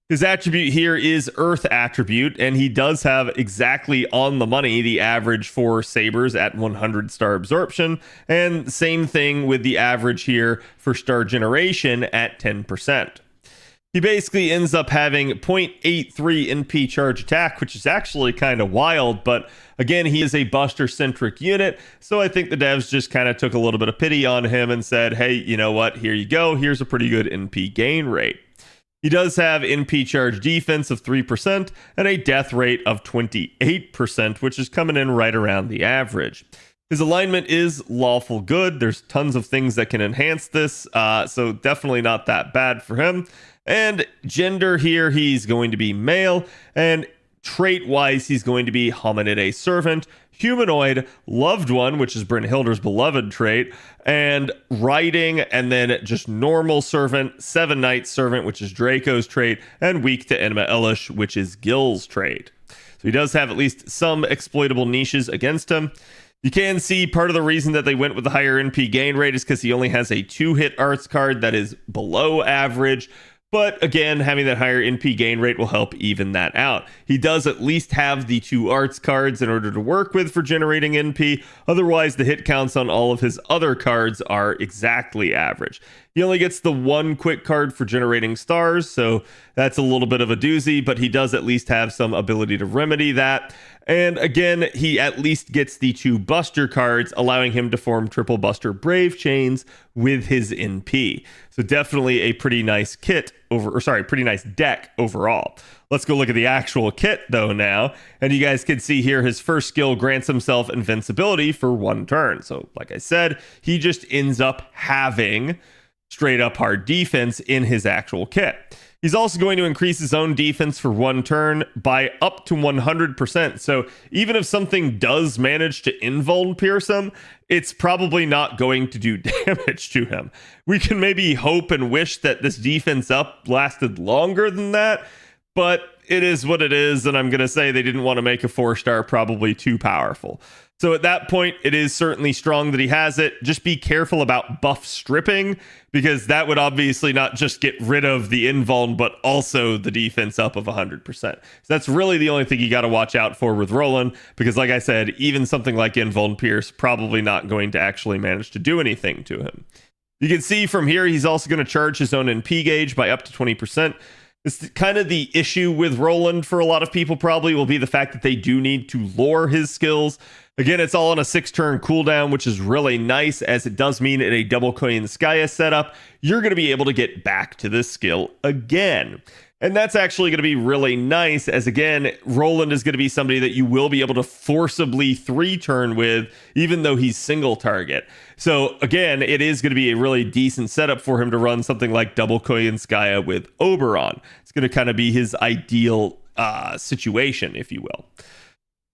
His attribute here is Earth attribute, and he does have exactly on the money the average for sabers at 100 star absorption, and same thing with the average here for star generation at 10%. He basically ends up having 0.83 NP charge attack, which is actually kind of wild, but again, he is a buster-centric unit, so I think the devs just kind of took a little bit of pity on him and said, hey, you know what, here you go, here's a pretty good NP gain rate. He does have NP charge defense of 3% and a death rate of 28%, which is coming in right around the average. His alignment is lawful good. There's tons of things that can enhance this, so definitely not that bad for him. And gender here, he's going to be male, and trait-wise, he's going to be hominid servant, humanoid, loved one, which is Brynhilder's beloved trait, and riding, and then just normal servant, 7 Knight servant, which is Draco's trait, and weak to Enema Elish, which is Gil's trait. So he does have at least some exploitable niches against him. You can see part of the reason that they went with the higher NP gain rate is because he only has a 2-hit arts card that is below average. But again, having that higher NP gain rate will help even that out. He does at least have the 2 arts cards in order to work with for generating NP. Otherwise, the hit counts on all of his other cards are exactly average. He only gets the 1 quick card for generating stars, so that's a little bit of a doozy, but he does at least have some ability to remedy that. And again, he at least gets the 2 Buster cards, allowing him to form triple Buster Brave Chains with his NP. So definitely a pretty nice pretty nice deck overall. Let's go look at the actual kit though now. And you guys can see here his first skill grants himself invincibility for 1 turn. So like I said, he just ends up having straight up hard defense in his actual kit. He's also going to increase his own defense for 1 turn by up to 100%. So even if something does manage to invuln pierce him, it's probably not going to do damage to him. We can maybe hope and wish that this defense up lasted longer than that, but it is what it is, and I'm going to say they didn't want to make a 4-star probably too powerful. So at that point, it is certainly strong that he has it. Just be careful about buff stripping, because that would obviously not just get rid of the invuln, but also the defense up of 100%. So that's really the only thing you got to watch out for with Roland, because like I said, even something like invuln pierce probably not going to actually manage to do anything to him. You can see from here, he's also going to charge his own NP gauge by up to 20%. It's kind of the issue with Roland for a lot of people probably will be the fact that they do need to lore his skills. Again, it's all on a 6-turn cooldown, which is really nice, as it does mean in a double Koyanskaya setup, you're going to be able to get back to this skill again. And that's actually going to be really nice, as again, Roland is going to be somebody that you will be able to forcibly 3-turn with, even though he's single target. So again, it is going to be a really decent setup for him to run something like double Koyanskaya with Oberon. It's going to kind of be his ideal situation, if you will.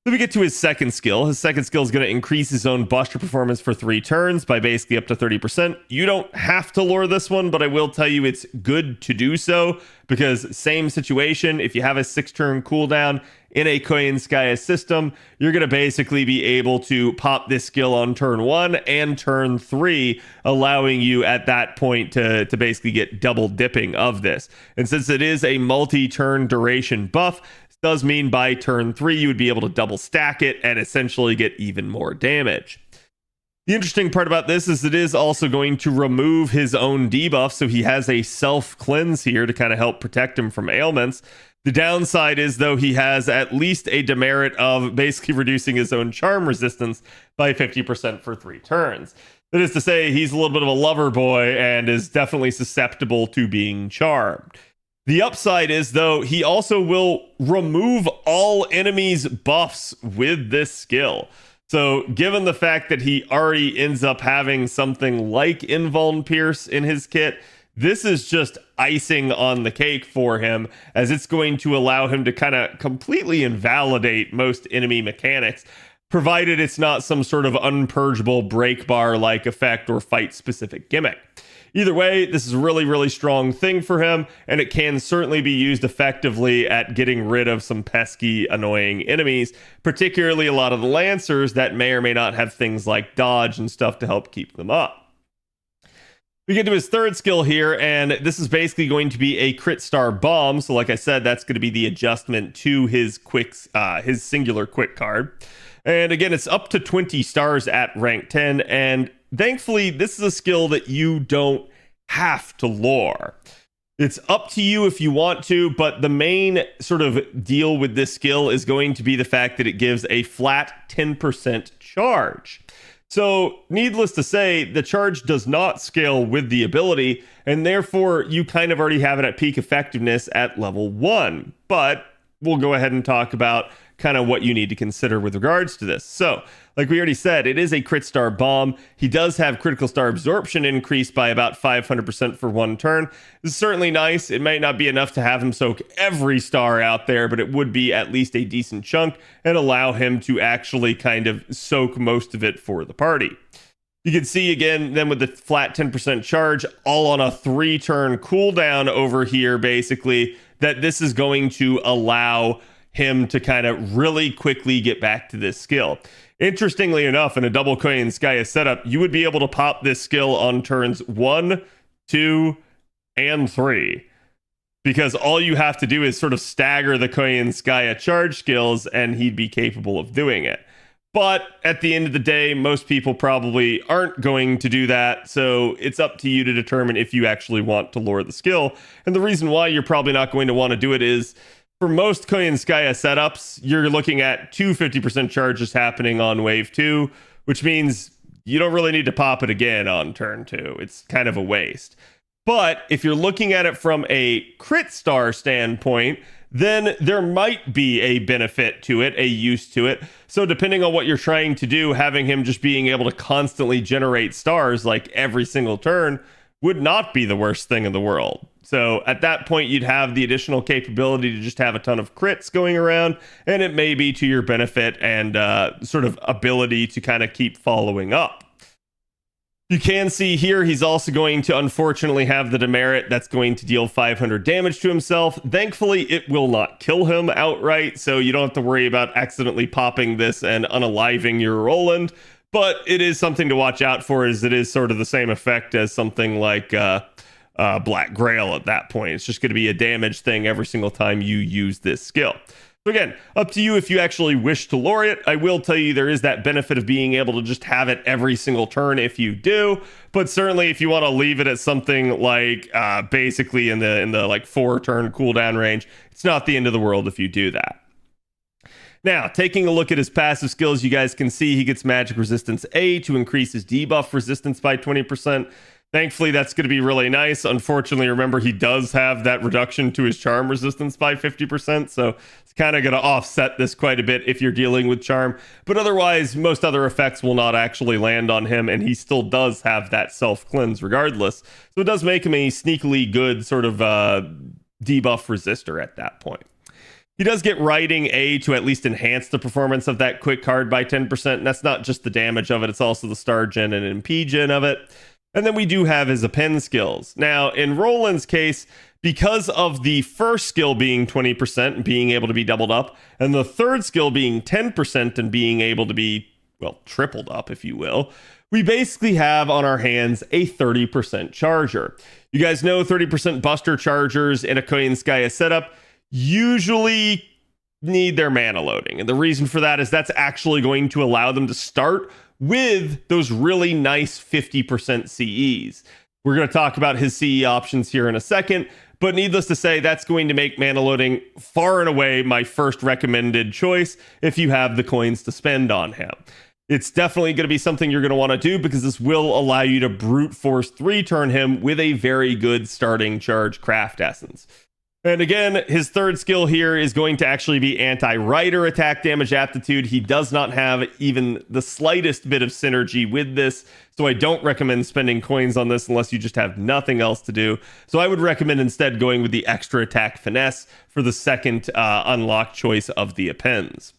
Then we get to his second skill. His second skill is going to increase his own Buster performance for 3 turns by basically up to 30%. You don't have to lure this one, but I will tell you it's good to do so, because same situation, if you have a 6-turn cooldown in a Koyanskaya system, you're going to basically be able to pop this skill on turn 1 and turn 3, allowing you at that point to basically get double dipping of this. And since it is a multi-turn duration buff, does mean by turn 3 you would be able to double stack it and essentially get even more damage. The interesting part about this is it is also going to remove his own debuff, so he has a self-cleanse here to kind of help protect him from ailments. The downside is, though, he has at least a demerit of basically reducing his own charm resistance by 50% for 3 turns. That is to say, he's a little bit of a lover boy and is definitely susceptible to being charmed. The upside is, though, he also will remove all enemies' buffs with this skill. So given the fact that he already ends up having something like Invuln Pierce in his kit, this is just icing on the cake for him, as it's going to allow him to kind of completely invalidate most enemy mechanics, provided it's not some sort of unpurgeable break bar like effect or fight specific gimmick. Either way, this is a really, really strong thing for him, and it can certainly be used effectively at getting rid of some pesky, annoying enemies, particularly a lot of the Lancers that may or may not have things like dodge and stuff to help keep them up. We get to his third skill here, and this is basically going to be a crit star bomb. So like I said, that's going to be the adjustment to his his singular quick card. And again, it's up to 20 stars at rank 10, and thankfully, this is a skill that you don't have to lore. It's up to you if you want to, but the main sort of deal with this skill is going to be the fact that it gives a flat 10% charge. So, needless to say, the charge does not scale with the ability, and therefore you kind of already have it at peak effectiveness at level 1. But we'll go ahead and talk about kind of what you need to consider with regards to this. So, like we already said, it is a crit star bomb. He does have critical star absorption increased by about 500% for one turn. This is certainly nice. It might not be enough to have him soak every star out there, but it would be at least a decent chunk and allow him to actually kind of soak most of it for the party. You can see again, then with the flat 10% charge, all on a 3-turn cooldown over here, basically, that this is going to allow him to kind of really quickly get back to this skill. Interestingly enough, in a double Koyanskaya setup, you would be able to pop this skill on turns 1, 2, and 3. Because all you have to do is sort of stagger the Koyanskaya charge skills, and he'd be capable of doing it. But at the end of the day, most people probably aren't going to do that, so it's up to you to determine if you actually want to lure the skill. And the reason why you're probably not going to want to do it is, for most Koyanskaya setups, you're looking at 2 50% charges happening on wave 2, which means you don't really need to pop it again on turn 2. It's kind of a waste. But if you're looking at it from a crit star standpoint, then there might be a benefit to it, a use to it. So depending on what you're trying to do, having him just being able to constantly generate stars like every single turn would not be the worst thing in the world. So at that point, you'd have the additional capability to just have a ton of crits going around, and it may be to your benefit and sort of ability to kind of keep following up. You can see here he's also going to unfortunately have the demerit that's going to deal 500 damage to himself. Thankfully, it will not kill him outright, so you don't have to worry about accidentally popping this and unaliving your Roland. But it is something to watch out for, as it is sort of the same effect as something like Black Grail at that point. It's just going to be a damage thing every single time you use this skill. So again, up to you if you actually wish to lure it. I will tell you there is that benefit of being able to just have it every single turn if you do. But certainly if you want to leave it at something like basically in the like 4-turn cooldown range, it's not the end of the world if you do that. Now, taking a look at his passive skills, you guys can see he gets Magic Resistance A to increase his debuff resistance by 20%. Thankfully, that's going to be really nice. Unfortunately, remember, he does have that reduction to his charm resistance by 50%, so it's kind of going to offset this quite a bit if you're dealing with charm. But otherwise, most other effects will not actually land on him, and he still does have that self-cleanse regardless. So it does make him a sneakily good sort of debuff resistor at that point. He does get Writing A to at least enhance the performance of that quick card by 10%, and that's not just the damage of it, it's also the star gen and MP gen of it. And then we do have his append skills. Now, in Roland's case, because of the first skill being 20% and being able to be doubled up, and the third skill being 10% and being able to be, well, tripled up, if you will, we basically have on our hands a 30% charger. You guys know 30% buster chargers in a Koyanskaya setup usually need their mana loading. And the reason for that is that's actually going to allow them to start with those really nice 50% CEs. We're going to talk about his CE options here in a second, but needless to say, that's going to make mana loading far and away my first recommended choice if you have the coins to spend on him. It's definitely going to be something you're going to want to do because this will allow you to brute force 3-turn him with a very good starting charge craft essence. And again, his third skill here is going to actually be anti-rider attack damage aptitude. He does not have even the slightest bit of synergy with this, so I don't recommend spending coins on this unless you just have nothing else to do. So I would recommend instead going with the extra attack finesse for the second unlock choice of the appends.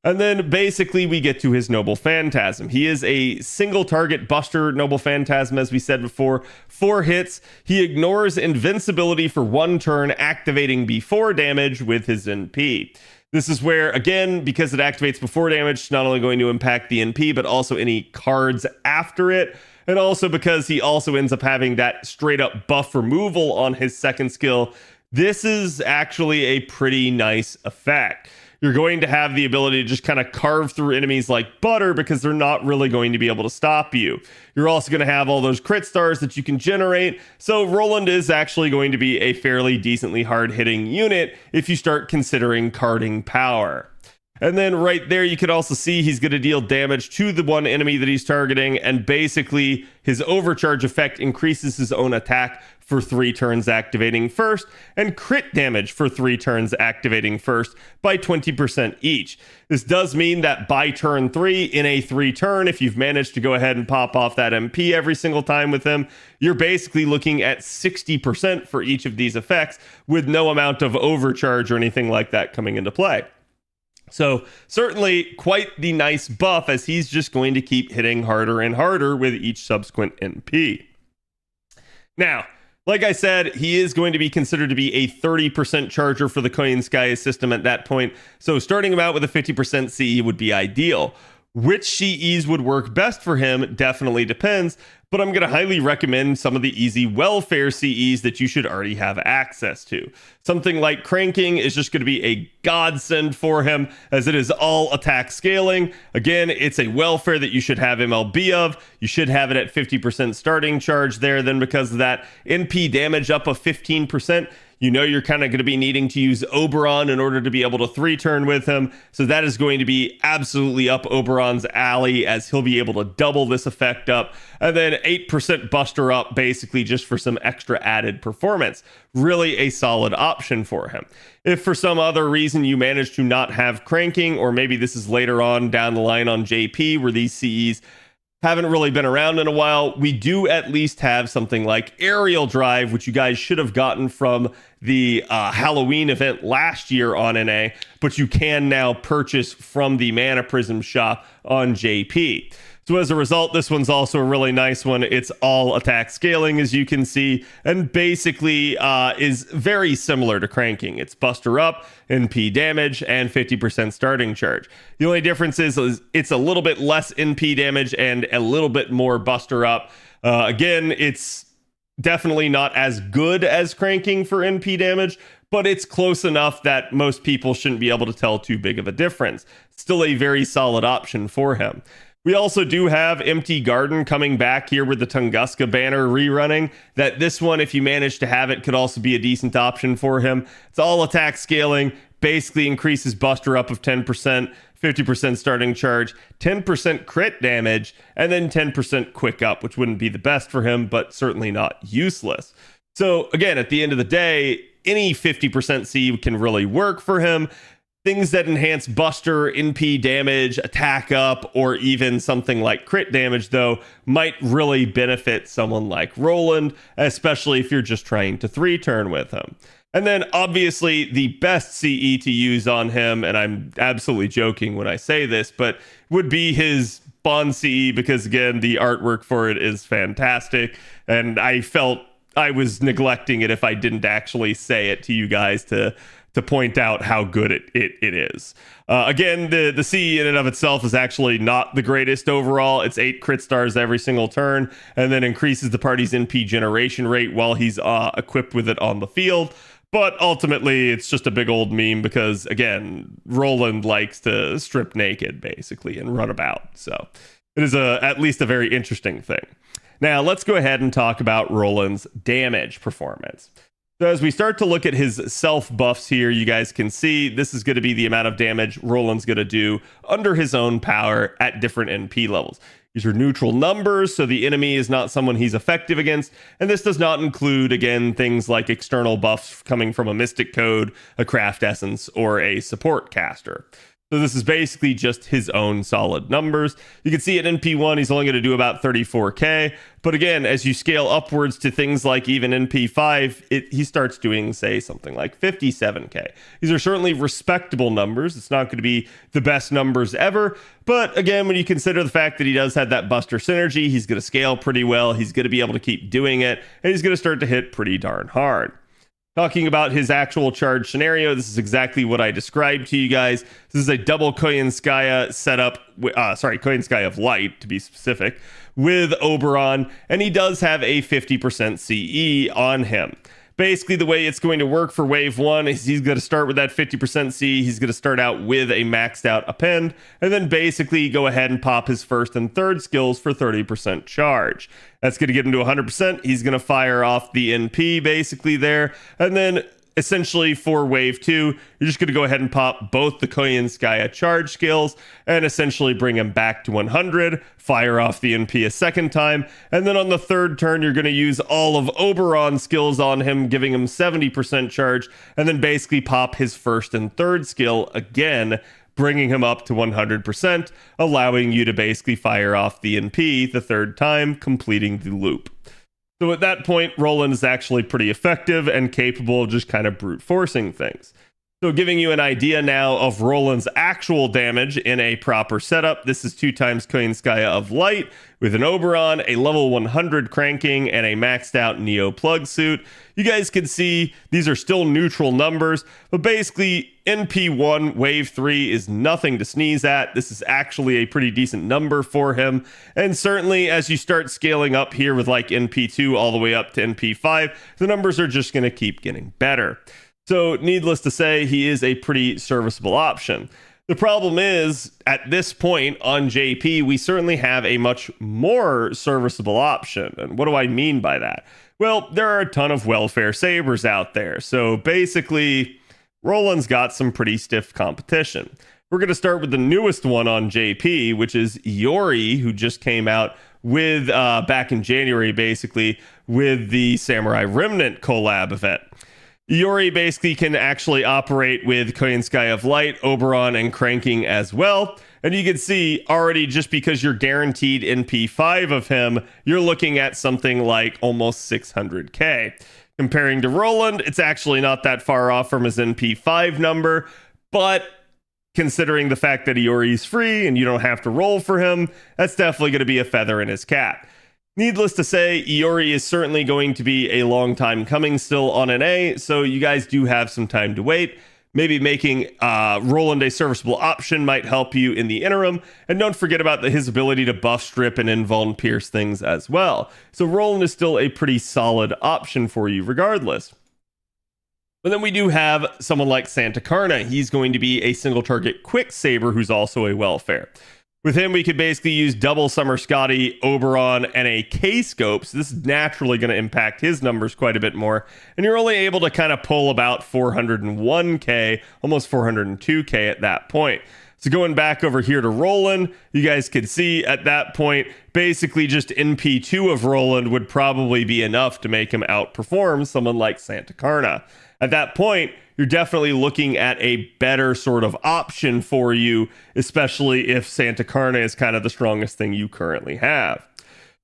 And then basically we get to his Noble Phantasm. He is a single target buster Noble Phantasm, as we said before. 4 hits. He ignores invincibility for 1 turn, activating before damage with his NP. This is where, again, because it activates before damage, it's not only going to impact the NP, but also any cards after it. And also because he also ends up having that straight up buff removal on his second skill. This is actually a pretty nice effect. You're going to have the ability to just kind of carve through enemies like butter because they're not really going to be able to stop you. You're also going to have all those crit stars that you can generate. So Roland is actually going to be a fairly decently hard-hitting unit if you start considering carding power. And then right there, you could also see he's going to deal damage to the one enemy that he's targeting. And basically, his overcharge effect increases his own attack for 3 turns activating first, and crit damage for 3 turns activating first by 20% each. This does mean that by turn 3, in a 3 turn, if you've managed to go ahead and pop off that MP every single time with him, you're basically looking at 60% for each of these effects with no amount of overcharge or anything like that coming into play. So certainly quite the nice buff, as he's just going to keep hitting harder and harder with each subsequent NP. Now, like I said, he is going to be considered to be a 30% charger for the Coin Sky system at that point. So starting him out with a 50% CE would be ideal. Which CEs would work best for him definitely depends, but I'm going to highly recommend some of the easy welfare CEs that you should already have access to. Something like Cranking is just going to be a godsend for him, as it is all attack scaling. Again, it's a welfare that you should have MLB of. You should have it at 50% starting charge there. Then because of that, NP damage up of 15%. You know you're kind of going to be needing to use Oberon in order to be able to 3-turn with him. So that is going to be absolutely up Oberon's alley, as he'll be able to double this effect up. And then 8% Buster up, basically just for some extra added performance. Really a solid option for him. If for some other reason you manage to not have Cranking, or maybe this is later on down the line on JP where these CEs haven't really been around in a while, we do at least have something like Aerial Drive, which you guys should have gotten from the Halloween event last year on NA, but you can now purchase from the Mana Prism shop on JP. So as a result, this one's also a really nice one. It's all attack scaling, as you can see, and basically is very similar to Cranking. It's Buster up, NP damage, and 50% starting charge. The only difference is it's a little bit less NP damage and a little bit more Buster up. Again, it's definitely not as good as Cranking for NP damage, but it's close enough that most people shouldn't be able to tell too big of a difference. Still a very solid option for him. We also do have Empty Garden coming back here with the Tunguska banner rerunning. That this one, if you manage to have it, could also be a decent option for him. It's all attack scaling, basically increases Buster up of 10%, 50% starting charge, 10% crit damage, and then 10% quick up, which wouldn't be the best for him, but certainly not useless. So again, at the end of the day, any 50% C can really work for him. Things that enhance Buster, NP damage, attack up, or even something like crit damage, though, might really benefit someone like Roland, especially if you're just trying to 3-turn with him. And then, obviously, the best CE to use on him, and I'm absolutely joking when I say this, but would be his Bond CE, because, again, the artwork for it is fantastic, and I felt I was neglecting it if I didn't actually say it to you guys to point out how good it is. Again, the CE in and of itself is actually not the greatest overall. It's 8 crit stars every single turn, and then increases the party's NP generation rate while he's equipped with it on the field. But ultimately, it's just a big old meme because, again, Roland likes to strip naked, basically, and run about. So it is at least a very interesting thing. Now, let's go ahead and talk about Roland's damage performance. So as we start to look at his self buffs here, you guys can see this is going to be the amount of damage Roland's going to do under his own power at different NP levels. These are neutral numbers, so the enemy is not someone he's effective against. And this does not include, again, things like external buffs coming from a Mystic Code, a Craft Essence, or a support caster. So this is basically just his own solid numbers. You can see at NP1, he's only going to do about 34k. But again, as you scale upwards to things like even NP5, he starts doing, say, something like 57k. These are certainly respectable numbers. It's not going to be the best numbers ever. But again, when you consider the fact that he does have that Buster synergy, he's going to scale pretty well. He's going to be able to keep doing it. And he's going to start to hit pretty darn hard. Talking about his actual charge scenario, this is exactly what I described to you guys. This is a double Koyanskaya setup, Koyanskaya of Light, to be specific, with Oberon, and he does have a 50% CE on him. Basically, the way it's going to work for Wave 1 is he's going to start with that 50% C. He's going to start out with a maxed out append, and then basically go ahead and pop his first and third skills for 30% charge. That's going to get him to 100%. He's going to fire off the NP basically there, and then essentially for Wave 2, you're just going to go ahead and pop both the Koyanskaya charge skills and essentially bring him back to 100, fire off the NP a second time, and then on the third turn, you're going to use all of Oberon's skills on him, giving him 70% charge, and then basically pop his first and third skill again, bringing him up to 100%, allowing you to basically fire off the NP the third time, completing the loop. So at that point, Roland is actually pretty effective and capable of just kind of brute forcing things. So giving you an idea now of Roland's actual damage in a proper setup, this is 2 times Koyanskaya of Light with an Oberon, a level 100 cranking, and a maxed out Neo plug suit. You guys can see these are still neutral numbers, but basically NP1 Wave 3 is nothing to sneeze at. This is actually a pretty decent number for him. And certainly as you start scaling up here with like NP2 all the way up to NP5, the numbers are just going to keep getting better. So needless to say, he is a pretty serviceable option. The problem is, at this point on JP, we certainly have a much more serviceable option. And what do I mean by that? Well, there are a ton of welfare sabers out there. So basically, Roland's got some pretty stiff competition. We're going to start with the newest one on JP, which is Iori, who just came out with, back in January, basically, with the Samurai Remnant collab event. Iori basically can actually operate with Koyanskaya of Light, Oberon, and cranking as well. And you can see already, just because you're guaranteed NP5 of him, you're looking at something like almost 600k. Comparing to Roland, it's actually not that far off from his NP5 number, but considering the fact that Iori's free and you don't have to roll for him, that's definitely going to be a feather in his cap. Needless to say, Iori is certainly going to be a long time coming still on an A, so you guys do have some time to wait. Maybe making Roland a serviceable option might help you in the interim, and don't forget about his ability to buff, strip, and invuln pierce things as well. So Roland is still a pretty solid option for you regardless. But then we do have someone like Santa Karna. He's going to be a single target quick saber who's also a welfare. With him, we could basically use double Summer Scotty, Oberon, and a K-scope. So this is naturally going to impact his numbers quite a bit more. And you're only able to kind of pull about 401k, almost 402k at that point. So going back over here to Roland, you guys could see at that point, basically just NP2 of Roland would probably be enough to make him outperform someone like Santa Karna. At that point, you're definitely looking at a better sort of option for you, especially if Santa Karna is kind of the strongest thing you currently have.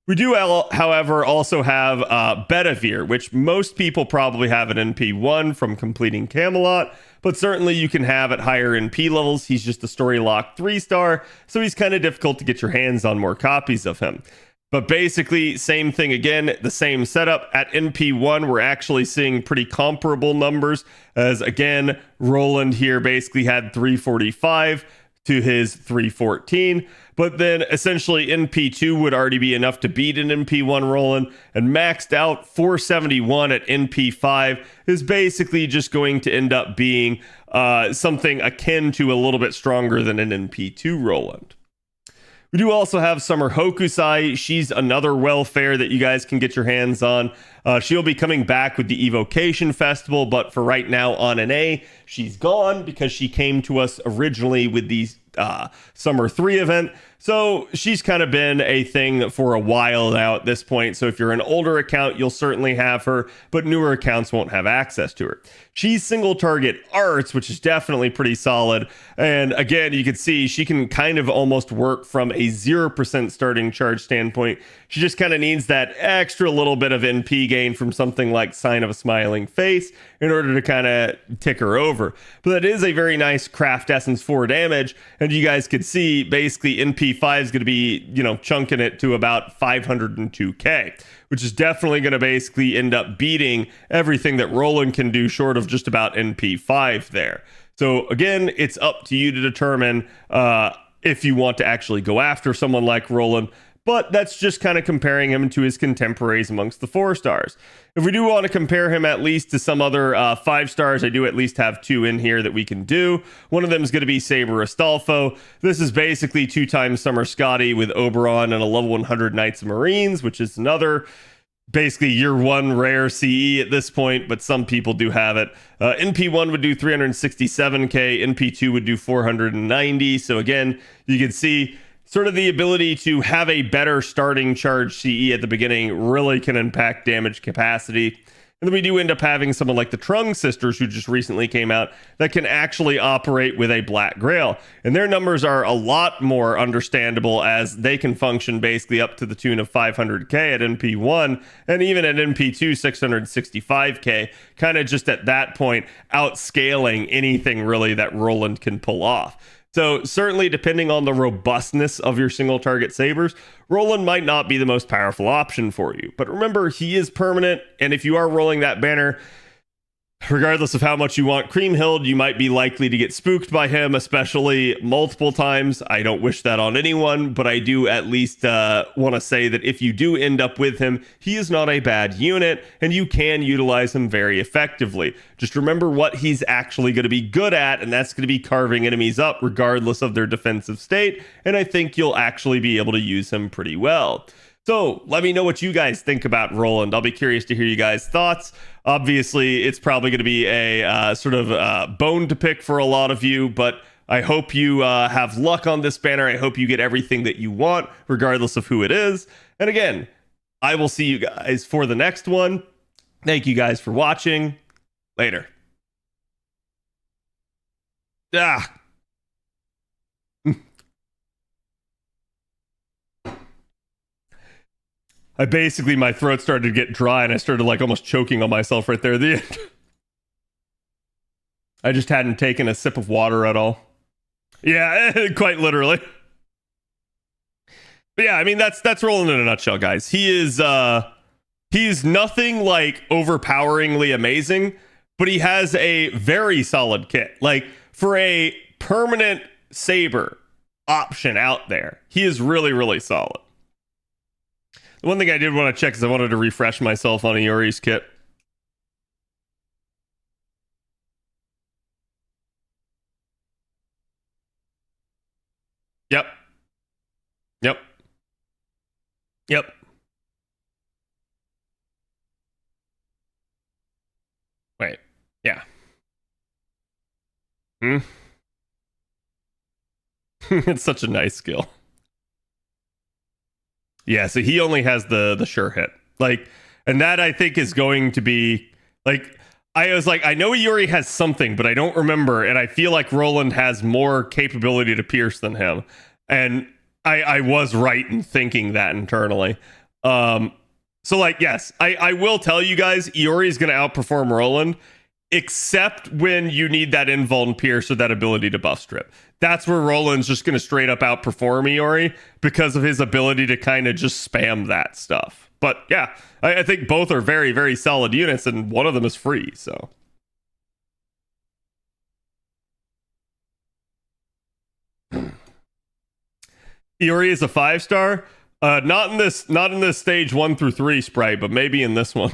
We do, however, also have Bedivere, which most people probably have at NP1 from completing Camelot, but certainly you can have at higher NP levels. He's just a story lock 3-star, so he's kind of difficult to get your hands on more copies of him. But basically, same thing again, the same setup. At NP1, we're actually seeing pretty comparable numbers, as again, Roland here basically had 345 to his 314. But then essentially NP2 would already be enough to beat an NP1 Roland, and maxed out 471 at NP5 is basically just going to end up being something akin to a little bit stronger than an NP2 Roland. We do also have Summer Hokusai. She's another welfare that you guys can get your hands on. She'll be coming back with the Evocation Festival, but for right now on an A, she's gone because she came to us originally with the Summer 3 event. So she's kind of been a thing for a while now at this point. So if you're an older account, you'll certainly have her, but newer accounts won't have access to her. She's single target arts, which is definitely pretty solid. And again, you can see she can kind of almost work from a 0% starting charge standpoint. She just kind of needs that extra little bit of NP gain from something like Sign of a Smiling Face in order to kind of tick her over. But that is a very nice craft essence 4 damage. And you guys could see basically NP5 is going to be, chunking it to about 502k, which is definitely going to basically end up beating everything that Roland can do short of just about NP5 there. So again, it's up to you to determine if you want to actually go after someone like Roland, but that's just kind of comparing him to his contemporaries amongst the 4 stars. If we do want to compare him at least to some other 5 stars, I do at least have 2 in here that we can do. One of them is going to be Saber Astolfo. This is basically 2 times Summer Scotty with Oberon and a level 100 Knights of Marines, which is another basically year 1 rare CE at this point, but some people do have it. NP1 would do 367k, NP2 would do 490. So again, you can see sort of the ability to have a better starting charge CE at the beginning really can impact damage capacity. And then we do end up having someone like the Trung sisters, who just recently came out, that can actually operate with a Black Grail. And their numbers are a lot more understandable, as they can function basically up to the tune of 500k at NP1, and even at NP2, 665k, kind of just at that point outscaling anything really that Roland can pull off. So certainly, depending on the robustness of your single target sabers, Roland might not be the most powerful option for you. But remember, he is permanent, and if you are rolling that banner, regardless of how much you want Creamhild, you might be likely to get spooked by him, especially multiple times. I don't wish that on anyone, but I do at least want to say that if you do end up with him, he is not a bad unit, and you can utilize him very effectively. Just remember what he's actually going to be good at, and that's going to be carving enemies up regardless of their defensive state, and I think you'll actually be able to use him pretty well. So let me know what you guys think about Roland. I'll be curious to hear you guys' thoughts. Obviously, it's probably going to be a sort of bone to pick for a lot of you, but I hope you have luck on this banner. I hope you get everything that you want, regardless of who it is. And again, I will see you guys for the next one. Thank you guys for watching. Later. My throat started to get dry and I started like almost choking on myself right there at the end. I just hadn't taken a sip of water at all. Yeah, quite literally. But yeah, I mean, that's Roland in a nutshell, guys. He's nothing like overpoweringly amazing, but he has a very solid kit. Like, for a permanent saber option out there, he is really, really solid. The one thing I did want to check is I wanted to refresh myself on Iori's kit. Yep. Yep. Yep. Wait. Yeah. It's such a nice skill. Yeah, so he only has the sure hit. Like, and that I think is going to be like, I was like, I know Iori has something, but I don't remember, and I feel like Roland has more capability to pierce than him. And I was right in thinking that internally. So like, yes, I will tell you guys, Iori is going to outperform Roland, except when you need that invuln pierce or that ability to buff strip. That's where Roland's just going to straight up outperform Iori because of his ability to kind of just spam that stuff. But yeah, I think both are very, very solid units, and one of them is free, so. Iori is a 5-star. Not in this stage 1 through 3 sprite, but maybe in this one.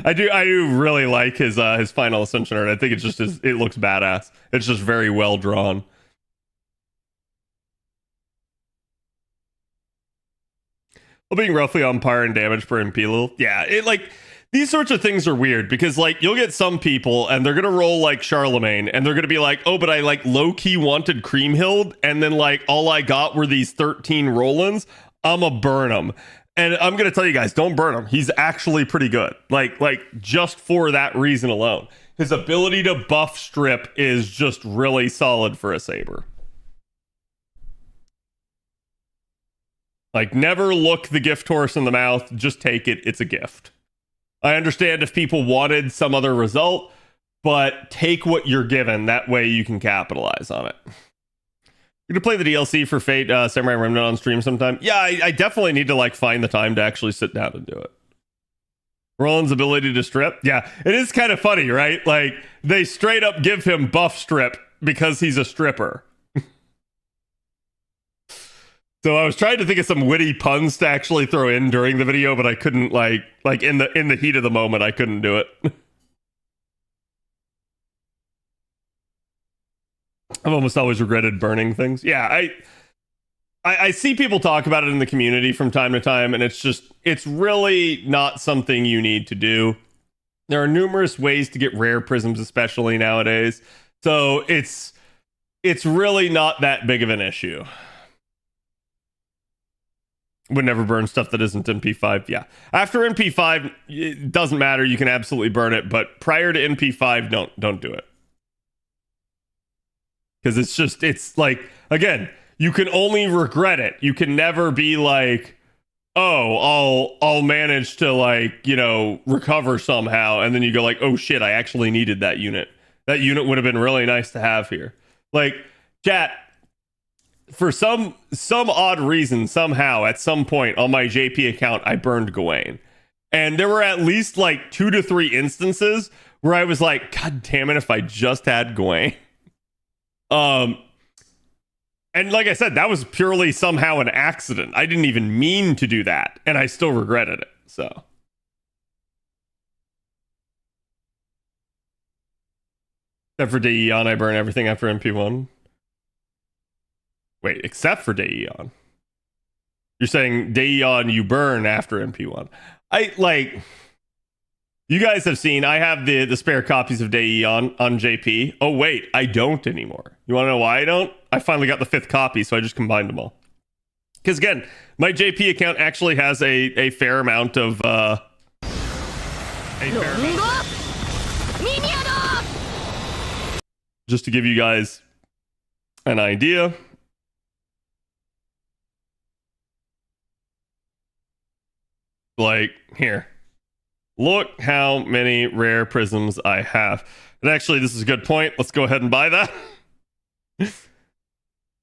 I do really like his final ascension art. I think it's just it looks badass. It's just very well drawn. Well, being roughly on par in damage per imperial, yeah, it like these sorts of things are weird because like you'll get some people and they're gonna roll like Charlemagne and they're gonna be like, oh, but I like low-key wanted Kriemhild, and then like all I got were these 13 Rolands. I'ma burn them. And I'm gonna tell you guys, don't burn him. He's actually pretty good. Like just for that reason alone. His ability to buff strip is just really solid for a Saber. Like, never look the gift horse in the mouth. Just take it. It's a gift. I understand if people wanted some other result, but take what you're given. That way you can capitalize on it. You're gonna play the DLC for Fate Samurai Remnant on stream sometime? Yeah, I definitely need to like find the time to actually sit down and do it. Roland's ability to strip? Yeah, it is kind of funny, right? Like, they straight up give him buff strip because he's a stripper. So I was trying to think of some witty puns to actually throw in during the video, but I couldn't like in the heat of the moment, I couldn't do it. I've almost always regretted burning things. Yeah, I see people talk about it in the community from time to time, and it's really not something you need to do. There are numerous ways to get rare prisms, especially nowadays. So it's really not that big of an issue. Would never burn stuff that isn't NP5. Yeah. After NP5, it doesn't matter. You can absolutely burn it, but prior to NP5, don't do it. Because it's like, again, you can only regret it. You can never be like, oh, I'll manage to like, recover somehow. And then you go like, oh shit, I actually needed that unit. That unit would have been really nice to have here. Like, chat, for some odd reason, somehow, at some point on my JP account, I burned Gawain. And there were at least like 2 to 3 instances where I was like, God damn it, if I just had Gawain. And like I said, that was purely somehow an accident. I didn't even mean to do that, and I still regretted it. So. Except for Daeon, I burn everything after MP1. Wait, except for Daeon. You're saying Daeon you burn after MP1. You guys have seen, I have the spare copies of Daeon on JP. Oh, wait, I don't anymore. You want to know why I don't? I finally got the 5th copy, so I just combined them all. Because, again, my JP account actually has a fair amount of... Just to give you guys an idea. Like, here. Look how many rare prisms I have. And actually, this is a good point. Let's go ahead and buy that.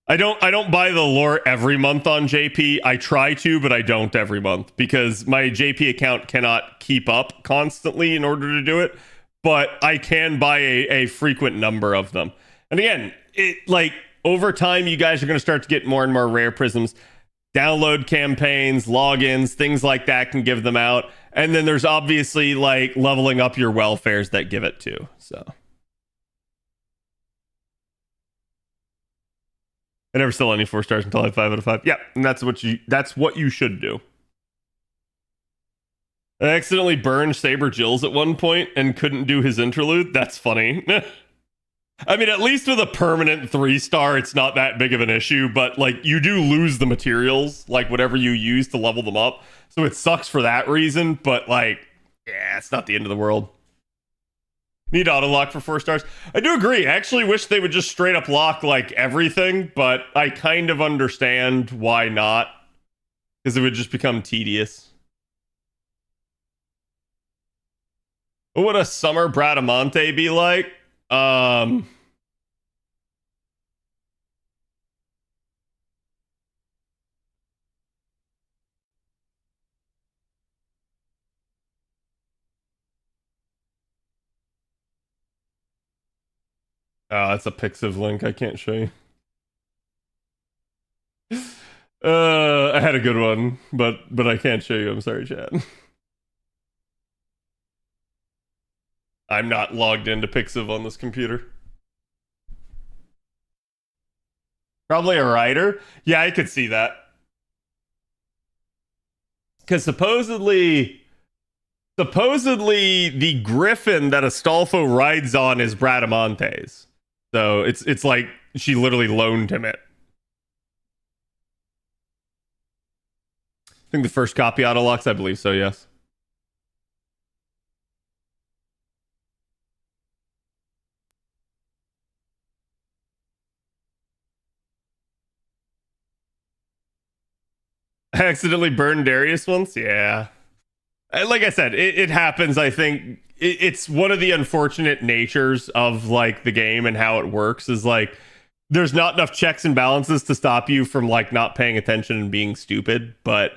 I don't buy the lore every month on JP. I try to, but I don't every month because my JP account cannot keep up constantly in order to do it. But I can buy a frequent number of them. And again, over time, you guys are going to start to get more and more rare prisms. Download campaigns, logins, things like that can give them out. And then there's obviously like leveling up your welfares that give it too. So I never sell any 4 stars until I have 5 out of 5. Yeah, and that's what you should do. I accidentally burned Saber Jills at one point and couldn't do his interlude. That's funny. I mean, at least with a permanent 3-star, it's not that big of an issue, but like you do lose the materials, like whatever you use to level them up. So it sucks for that reason, but like, yeah, it's not the end of the world. Need auto lock for 4 stars. I do agree. I actually wish they would just straight up lock like everything, but I kind of understand why not. Because it would just become tedious. What would a summer Bradamante be like? Oh, that's a Pixiv link. I can't show you. I had a good one, but I can't show you. I'm sorry, chat. I'm not logged into Pixiv on this computer. Probably a writer. Yeah, I could see that. Because supposedly Supposedly, the griffin that Astolfo rides on is Bradamante's. So it's like she literally loaned him it. I think the first copy auto locks, I believe so, yes. I accidentally burned Darius once? Yeah. Like I said, it happens. I think it's one of the unfortunate natures of like the game and how it works is like there's not enough checks and balances to stop you from like not paying attention and being stupid. But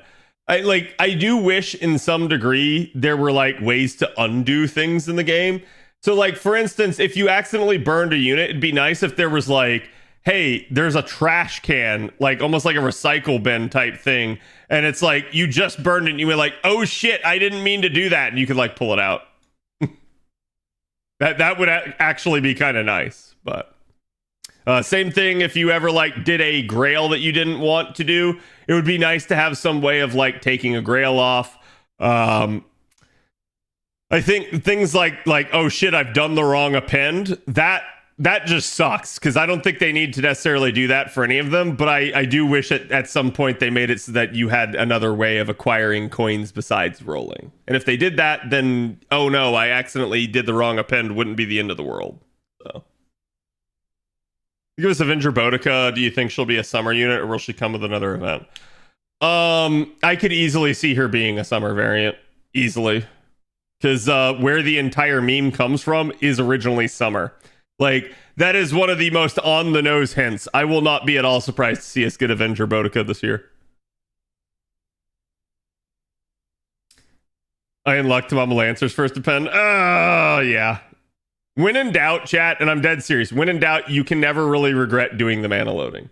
I do wish in some degree there were like ways to undo things in the game. So like for instance, if you accidentally burned a unit, it'd be nice if there was like, hey, there's a trash can, like almost like a recycle bin type thing. And it's like, you just burned it and you were like, oh shit, I didn't mean to do that. And you could like pull it out. that would actually be kind of nice. But same thing if you ever like did a grail that you didn't want to do, it would be nice to have some way of like taking a grail off. I think things like, oh shit, I've done the wrong append. That just sucks because I don't think they need to necessarily do that for any of them. But I do wish at some point they made it so that you had another way of acquiring coins besides rolling. And if they did that, then, oh no, I accidentally did the wrong append wouldn't be the end of the world. So, give us Avenger Boudica. Do you think she'll be a summer unit or will she come with another event? I could easily see her being a summer variant. Easily. Because where the entire meme comes from is originally summer. Like, that is one of the most on-the-nose hints. I will not be at all surprised to see us get Avenger Boudica this year. I unlocked Mama Lancer's first append. Oh, yeah. When in doubt, chat, and I'm dead serious, when in doubt, you can never really regret doing the mana loading.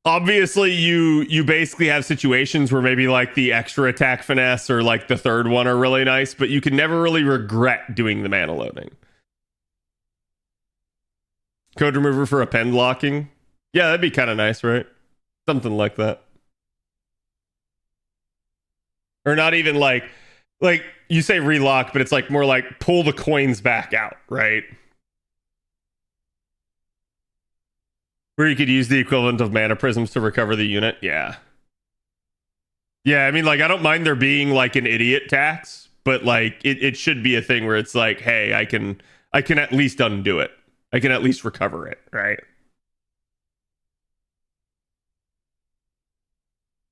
Obviously, you basically have situations where maybe like the extra attack finesse or like the third one are really nice, but you can never really regret doing the mana loading. Code remover for append locking. Yeah, that'd be kind of nice, right? Something like that. Or not even like you say relock, but it's like more like pull the coins back out, right? Where you could use the equivalent of mana prisms to recover the unit. Yeah. Yeah, I mean, like, I don't mind there being, like, an idiot tax, but, like, it should be a thing where it's like, hey, I can at least undo it. I can at least recover it, right?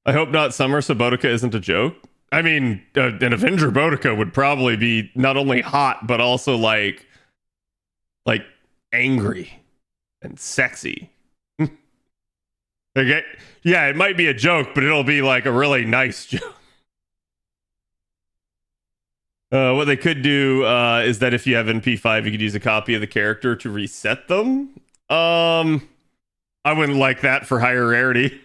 I hope not summer, so Boudica isn't a joke. I mean, an Avenger Boudica would probably be not only hot, but also, like angry and sexy. Okay. Yeah, it might be a joke, but it'll be like a really nice joke. What they could do is that if you have NP5, you could use a copy of the character to reset them. I wouldn't like that for higher rarity.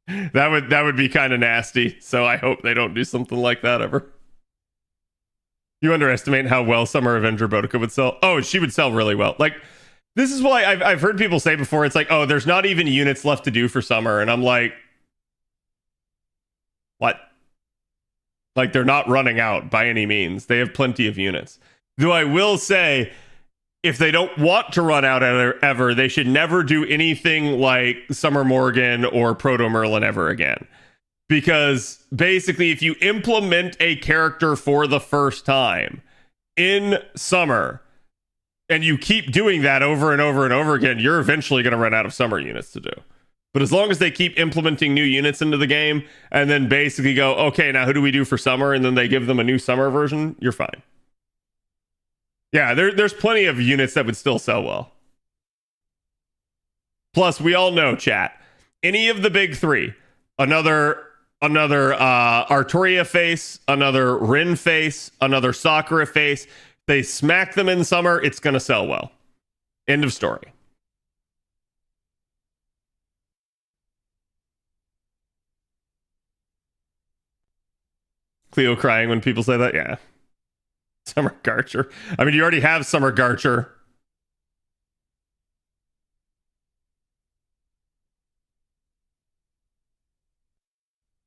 That would be kind of nasty. So I hope they don't do something like that ever. You underestimate how well Summer Avenger Boudica would sell. Oh, she would sell really well. Like, this is why I've heard people say before, it's like, oh, there's not even units left to do for summer. And I'm like, what? Like, they're not running out by any means. They have plenty of units. Though I will say, if they don't want to run out ever, they should never do anything like Summer Morgan or Proto Merlin ever again. Because basically, if you implement a character for the first time in summer, and you keep doing that over and over and over again, you're eventually going to run out of summer units to do. But as long as they keep implementing new units into the game and then basically go, okay, now who do we do for summer? And then they give them a new summer version, you're fine. Yeah, there's plenty of units that would still sell well. Plus, we all know, chat, any of the big three, another Artoria face, another Rin face, another Sakura face, they smack them in summer, it's going to sell well. End of story. Cleo crying when people say that? Yeah. Summer Garcher. I mean, you already have Summer Garcher.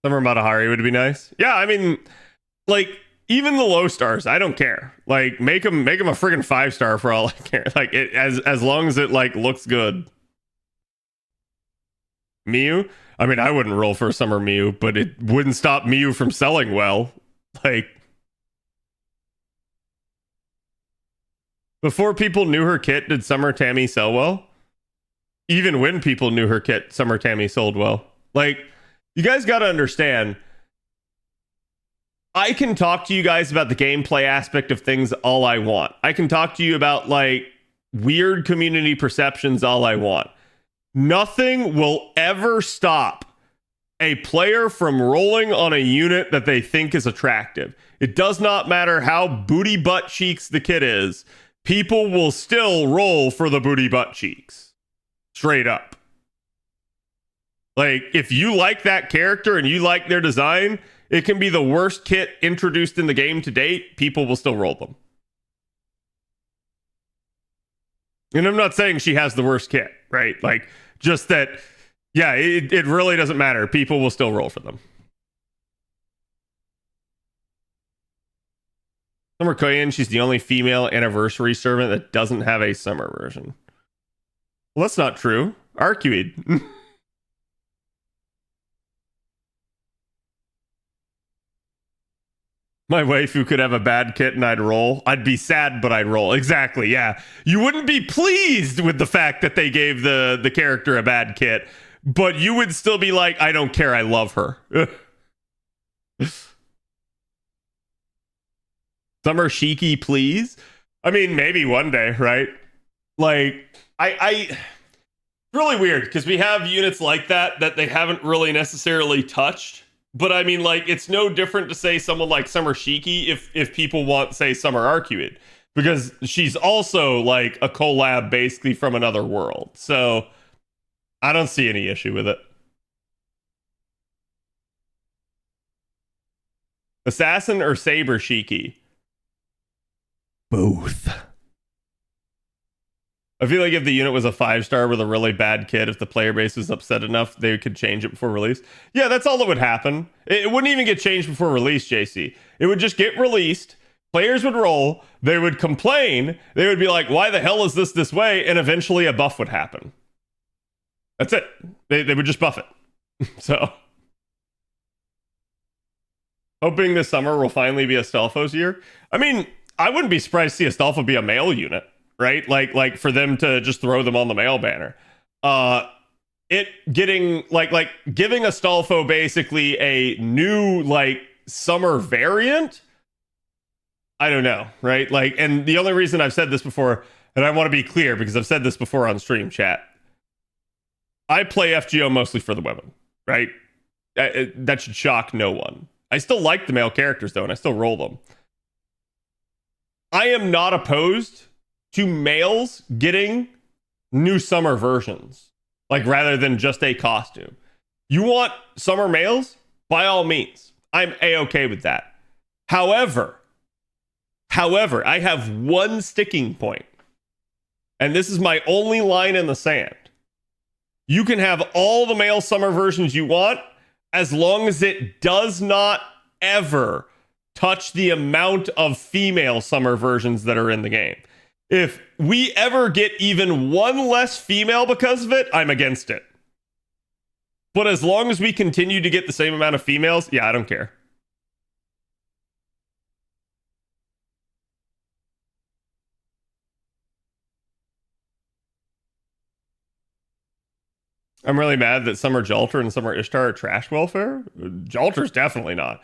Summer Matahari would be nice. Yeah, I mean, like even the low stars, I don't care. Like make them a friggin' 5-star for all I care. Like it as long as it like looks good. Miu. I mean, I wouldn't roll for a summer Miu, but it wouldn't stop Miu from selling well. Like before people knew her kit, did Summer Tammy sell well? Even when people knew her kit, Summer Tammy sold well. Like, you guys got to understand, I can talk to you guys about the gameplay aspect of things all I want. I can talk to you about, like, weird community perceptions all I want. Nothing will ever stop a player from rolling on a unit that they think is attractive. It does not matter how booty butt cheeks the kit is. People will still roll for the booty butt cheeks. Straight up. Like, if you like that character and you like their design, it can be the worst kit introduced in the game to date. People will still roll them. And I'm not saying she has the worst kit, right? Like, just that, yeah, it really doesn't matter. People will still roll for them. Summer Koyan, she's the only female anniversary servant that doesn't have a summer version. Well, that's not true. Arcuid. My waifu could have a bad kit and I'd roll. I'd be sad, but I'd roll. Exactly, yeah. You wouldn't be pleased with the fact that they gave the character a bad kit, but you would still be like, I don't care, I love her. Summer Shiki, please? I mean, maybe one day, right? Like, I really weird, because we have units like that they haven't really necessarily touched. But I mean, like, it's no different to say someone like Summer Shiki if people want, say, Summer Arcuid, because she's also like a collab basically from another world. So I don't see any issue with it. Assassin or Saber Shiki? Both. I feel like if the unit was a 5-star with a really bad kit, if the player base was upset enough, they could change it before release. Yeah, that's all that would happen. It wouldn't even get changed before release, JC. It would just get released. Players would roll. They would complain. They would be like, why the hell is this way? And eventually a buff would happen. That's it. They would just buff it. So, hoping this summer will finally be Astolfo's year. I mean, I wouldn't be surprised to see Astolfo be a male unit. Right? Like for them to just throw them on the male banner. It getting like giving Astolfo basically a new like summer variant. I don't know, right? Like, and the only reason I've said this before, and I want to be clear because I've said this before on stream chat. I play FGO mostly for the women, right? That should shock no one. I still like the male characters though, and I still roll them. I am not opposed to males getting new summer versions, like rather than just a costume. You want summer males? By all means. I'm a-okay with that. However, I have one sticking point, and this is my only line in the sand. You can have all the male summer versions you want, as long as it does not ever touch the amount of female summer versions that are in the game. If we ever get even one less female because of it, I'm against it. But as long as we continue to get the same amount of females, yeah, I don't care. I'm really mad that Summer Jalter and Summer Ishtar are trash welfare. Jalter's definitely not.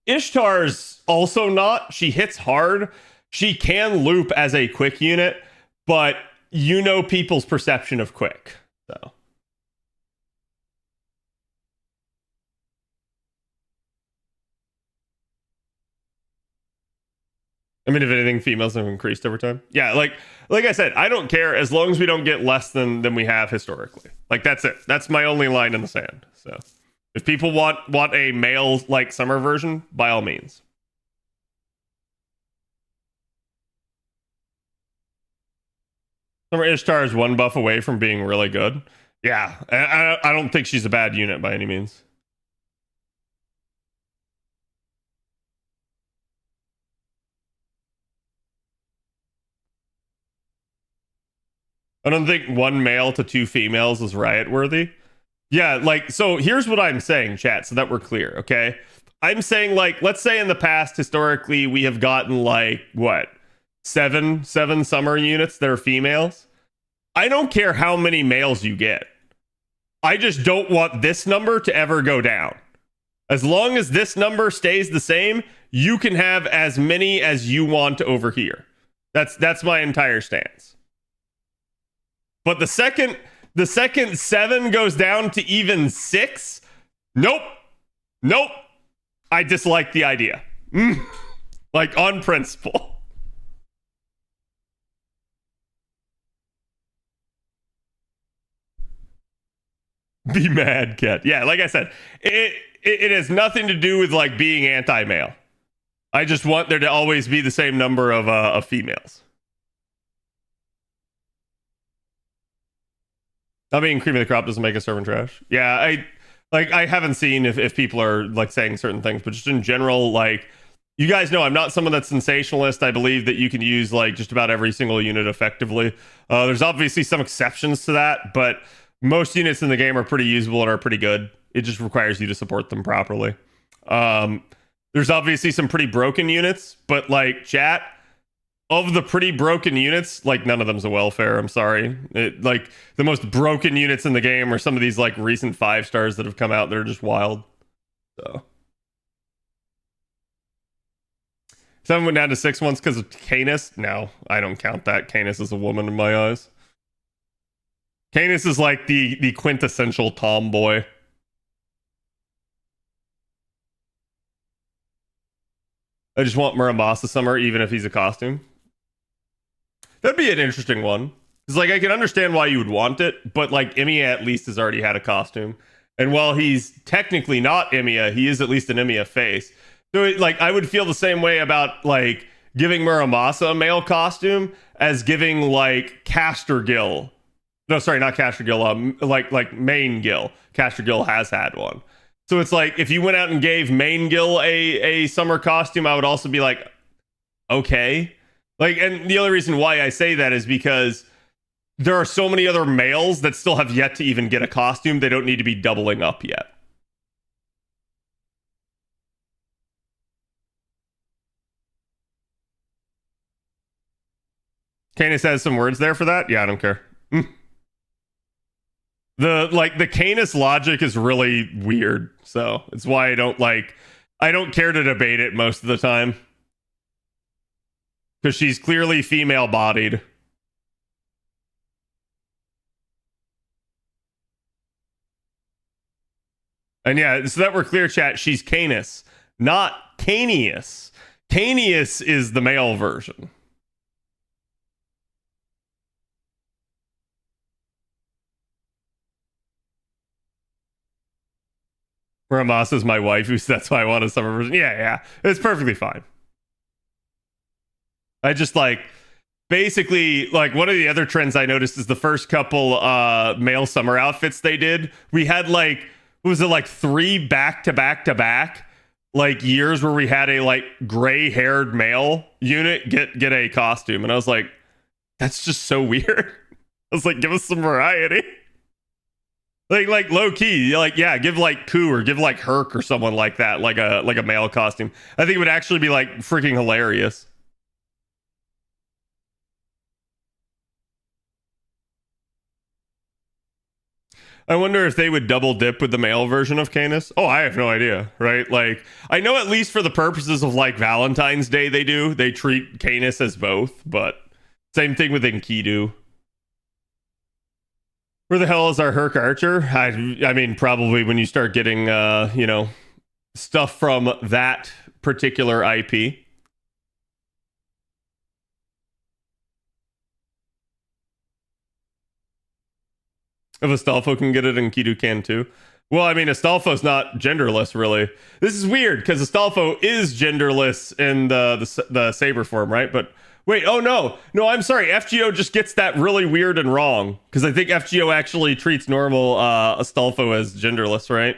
Ishtar's also not. She hits hard. She can loop as a quick unit, but you know people's perception of quick. So I mean, if anything, females have increased over time. Yeah, like I said, I don't care as long as we don't get less than we have historically. Like that's it. That's my only line in the sand. So if people want a male like summer version, by all means. Summer Ishtar is one buff away from being really good. Yeah, I don't think she's a bad unit by any means. I don't think one male to two females is riot worthy. Yeah, like, so here's what I'm saying, chat, so that we're clear, okay? I'm saying, like, let's say in the past, historically, we have gotten, like, what? Seven summer units that are females. I don't care how many males you get. I just don't want this number to ever go down. As long as this number stays the same, you can have as many as you want over here. That's my entire stance. But the second 7 goes down to even 6, nope. I dislike the idea. Like, on principle. Be mad, Cat. Yeah, like I said, it has nothing to do with like being anti-male. I just want there to always be the same number of females. I mean, cream of the crop doesn't make a servant trash. Yeah, I haven't seen if people are like saying certain things, but just in general, like, you guys know I'm not someone that's sensationalist. I believe that you can use like just about every single unit effectively. There's obviously some exceptions to that, but most units in the game are pretty usable and are pretty good. It just requires you to support them properly. There's obviously some pretty broken units, but like, chat, of the pretty broken units, like, none of them's a welfare. I'm sorry. Like, the most broken units in the game are some of these like recent 5 stars that have come out. They're just wild. So 7 went down to 6 once because of Canis. No, I don't count that. Canis is a woman in my eyes. Canis is like the quintessential tomboy. I just want Muramasa Summer, even if he's a costume. That'd be an interesting one. It's like, I can understand why you would want it, but like, Emiya at least has already had a costume. And while he's technically not Emiya, he is at least an Emiya face. So like, I would feel the same way about like giving Muramasa a male costume as giving like Caster Gill. No, sorry, not Caster Gill. Like Main Gill. Caster Gill has had one. So it's like, if you went out and gave Main Gill a summer costume, I would also be like, okay. Like, and the only reason why I say that is because there are so many other males that still have yet to even get a costume. They don't need to be doubling up yet. Canis has some words there for that? Yeah, I don't care. The Canis logic is really weird, so it's why I don't care to debate it most of the time. Because she's clearly female bodied. And yeah, so that we're clear, chat, she's Canis, not Canius. Canius is the male version. Ramasa's my wife, that's why I want a summer version. Yeah, it's perfectly fine. I just like, basically, like, one of the other trends I noticed is the first couple male summer outfits they did, we had like, what was it, like 3 back-to-back like years where we had a like gray-haired male unit get a costume, and I was like, that's just so weird. I was like, give us some variety. Like low key, like, yeah, give like Ku or give like Herc or someone like that, like a male costume. I think it would actually be like freaking hilarious. I wonder if they would double dip with the male version of Canis. Oh, I have no idea, right? Like, I know at least for the purposes of like Valentine's Day, they treat Canis as both, but same thing with Enkidu. Where the hell is our Herc Archer? I mean, probably when you start getting, stuff from that particular IP. If Astolfo can get it, Enkidu can too. Well, I mean, Astolfo's not genderless, really. This is weird, because Astolfo is genderless in the Saber form, right? But wait, oh no, I'm sorry. FGO just gets that really weird and wrong, because I think FGO actually treats normal Astolfo as genderless, right?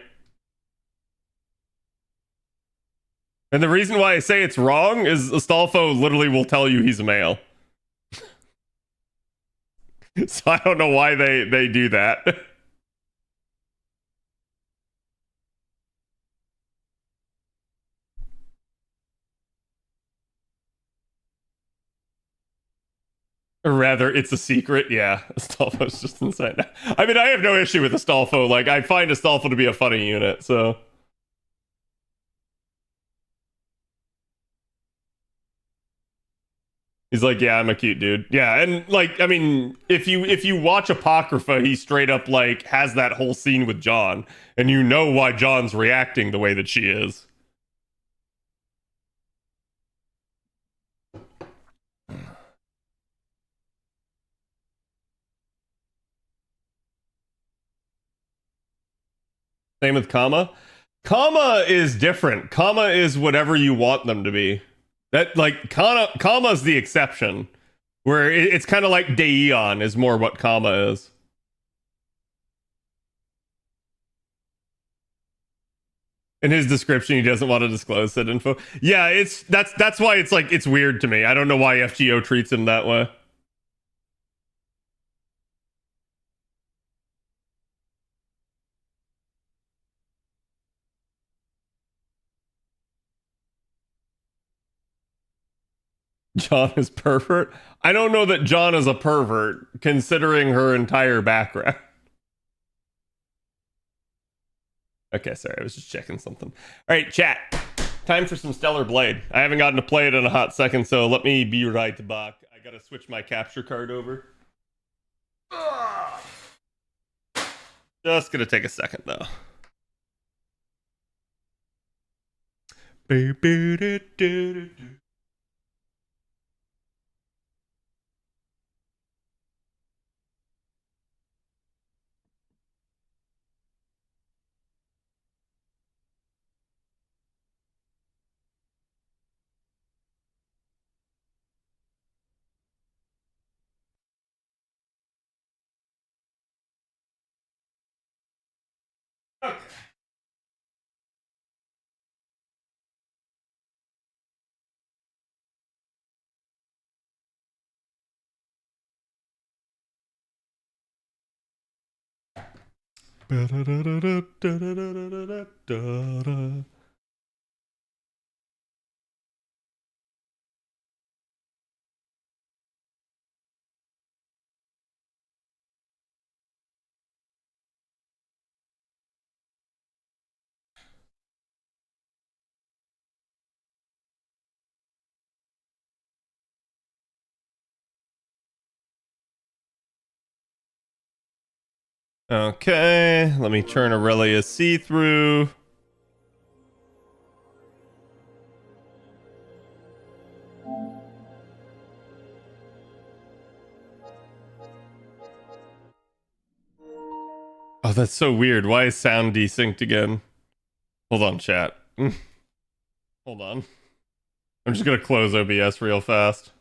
And the reason why I say it's wrong is Astolfo literally will tell you he's a male. So I don't know why they do that. Or rather, it's a secret. Yeah, Astolfo's just insane. I mean, I have no issue with Astolfo. Like, I find Astolfo to be a funny unit, so. He's like, yeah, I'm a cute dude. Yeah, and like, I mean, if you watch Apocrypha, he straight up like has that whole scene with John, and you know why John's reacting the way that she is. Same with Kama. Kama is different. Kama is whatever you want them to be. That like Kama's the exception, where it's kind of like Daeon is more what Kama is. In his description, he doesn't want to disclose that info. Yeah, that's why it's like it's weird to me. I don't know why FGO treats him that way. John is pervert. I don't know that John is a pervert, considering her entire background. Okay, sorry, I was just checking something. All right, chat. Time for some Stellar Blade. I haven't gotten to play it in a hot second, so let me be right back. I gotta switch my capture card over. Just gonna take a second, though. Okay. Okay, let me turn Aurelia see-through. Oh, that's so weird. Why is sound desynced again? Hold on, chat. Hold on. I'm just gonna close OBS real fast.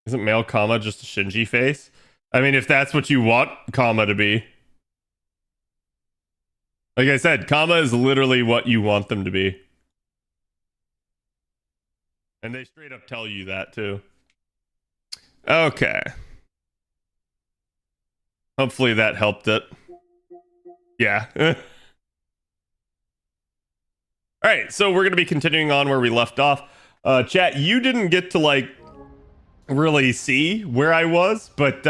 Isn't male Kama just a Shinji face? I mean, if that's what you want Kama to be. Like I said, Kama is literally what you want them to be. And they straight up tell you that too. Okay. Hopefully that helped it. Yeah. All right, so we're going to be continuing on where we left off. Chat, you didn't get to like really see where I was, but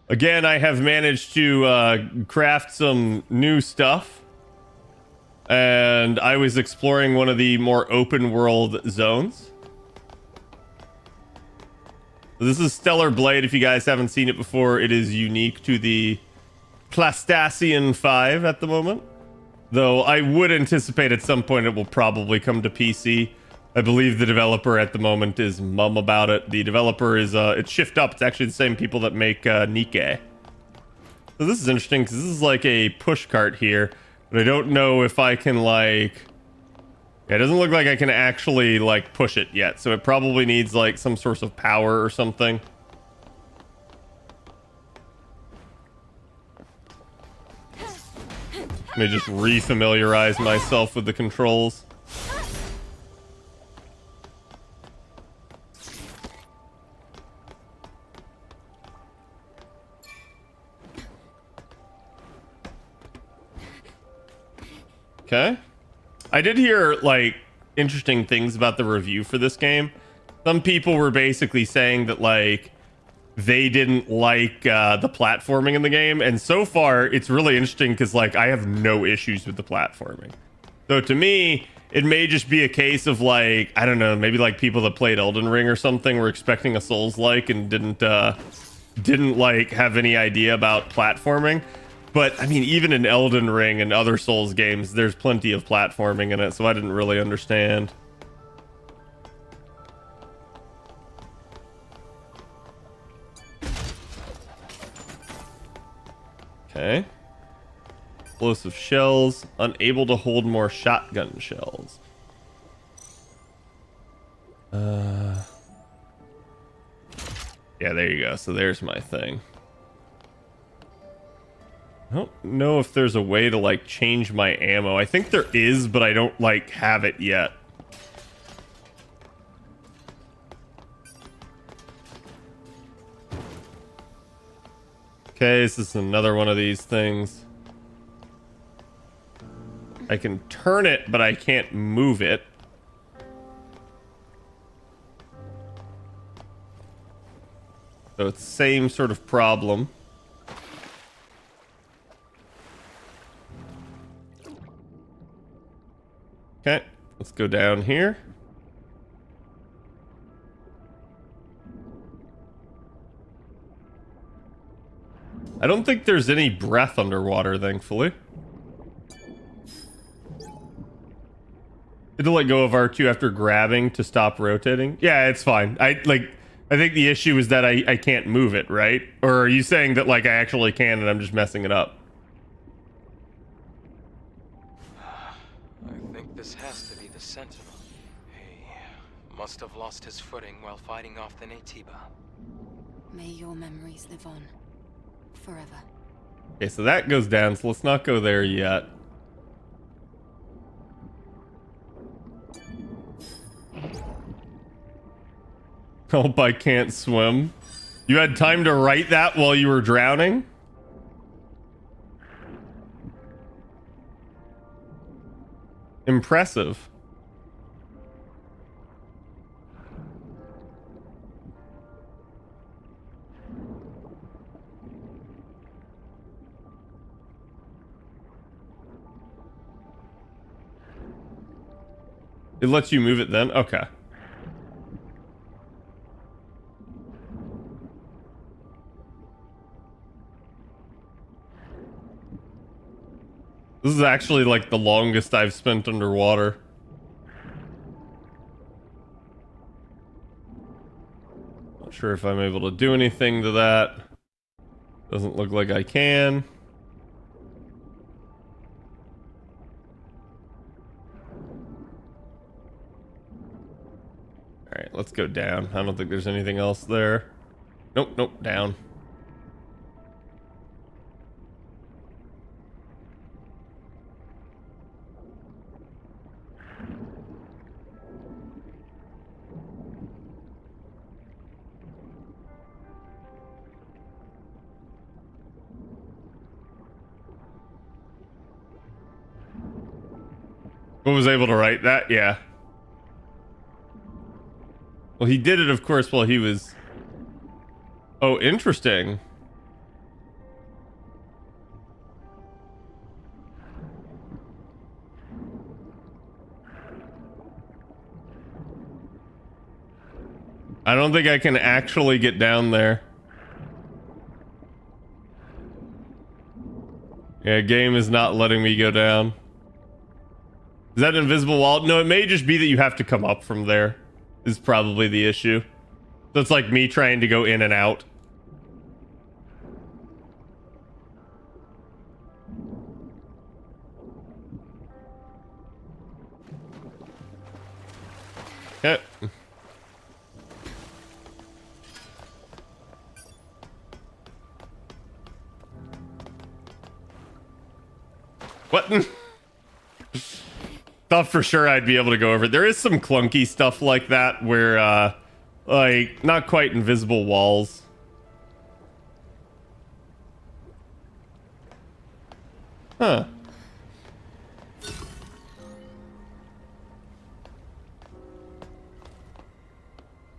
again, I have managed to craft some new stuff. And I was exploring one of the more open world zones. This is Stellar Blade. If you guys haven't seen it before, it is unique to the Plastasian 5 at the moment. Though I would anticipate at some point it will probably come to PC. I believe the developer at the moment is mum about it. The developer is, it's Shift Up. It's actually the same people that make Nikke. So this is interesting because this is like a push cart here. But I don't know if I can like... Yeah, it doesn't look like I can actually like push it yet. So it probably needs like some source of power or something. Let me just re-familiarize myself with the controls. Okay. I did hear like interesting things about the review for this game. Some people were basically saying that like they didn't like the platforming in the game, and so far it's really interesting because like I have no issues with the platforming. So to me, it may just be a case of like, I don't know, maybe like people that played Elden Ring or something were expecting a Souls-like and didn't like have any idea about platforming. But I mean, even in Elden Ring and other Souls games, there's plenty of platforming in it, so I didn't really understand. Okay. Explosive shells, unable to hold more shotgun shells. Yeah, there you go. So there's my thing. I don't know if there's a way to like change my ammo. I think there is, but I don't like have it yet. Okay, this is another one of these things. I can turn it, but I can't move it. So it's the same sort of problem. Okay, let's go down here. I don't think there's any breath underwater, thankfully. Did to let go of R2 after grabbing to stop rotating? Yeah, it's fine. I think the issue is that I can't move it, right? Or are you saying that like I actually can and I'm just messing it up? I think this has to be the Sentinel. He must have lost his footing while fighting off the Natiba. May your memories live on forever. Okay, so that goes down, so let's not go there yet. Hope I can't swim. You had time to write that while you were drowning? Impressive. It lets you move it then? Okay. This is actually like the longest I've spent underwater. Not sure if I'm able to do anything to that. Doesn't look like I can. Alright, let's go down. I don't think there's anything else there. Nope, nope, down. Who was able to write that? Yeah. Well, he did it, of course, while he was... Oh, interesting. I don't think I can actually get down there. Yeah, game is not letting me go down. Is that an invisible wall? No, it may just be that you have to come up from there. Is probably the issue. So it's like me trying to go in and out. Okay. What? Thought for sure I'd be able to go over it. There is some clunky stuff like that where, like, not quite invisible walls. Huh.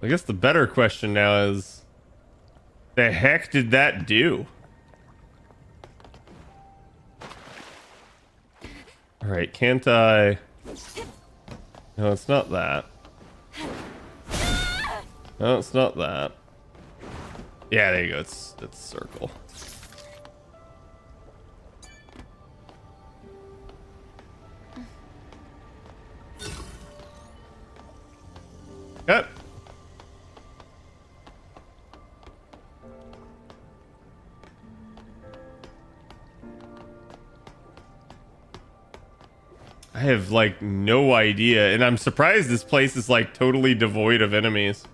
I guess the better question now is, the heck did that do? All right, can't I? No, it's not that. No, it's not that. Yeah, there you go. It's circle. Yep. I have like no idea, and I'm surprised this place is like totally devoid of enemies.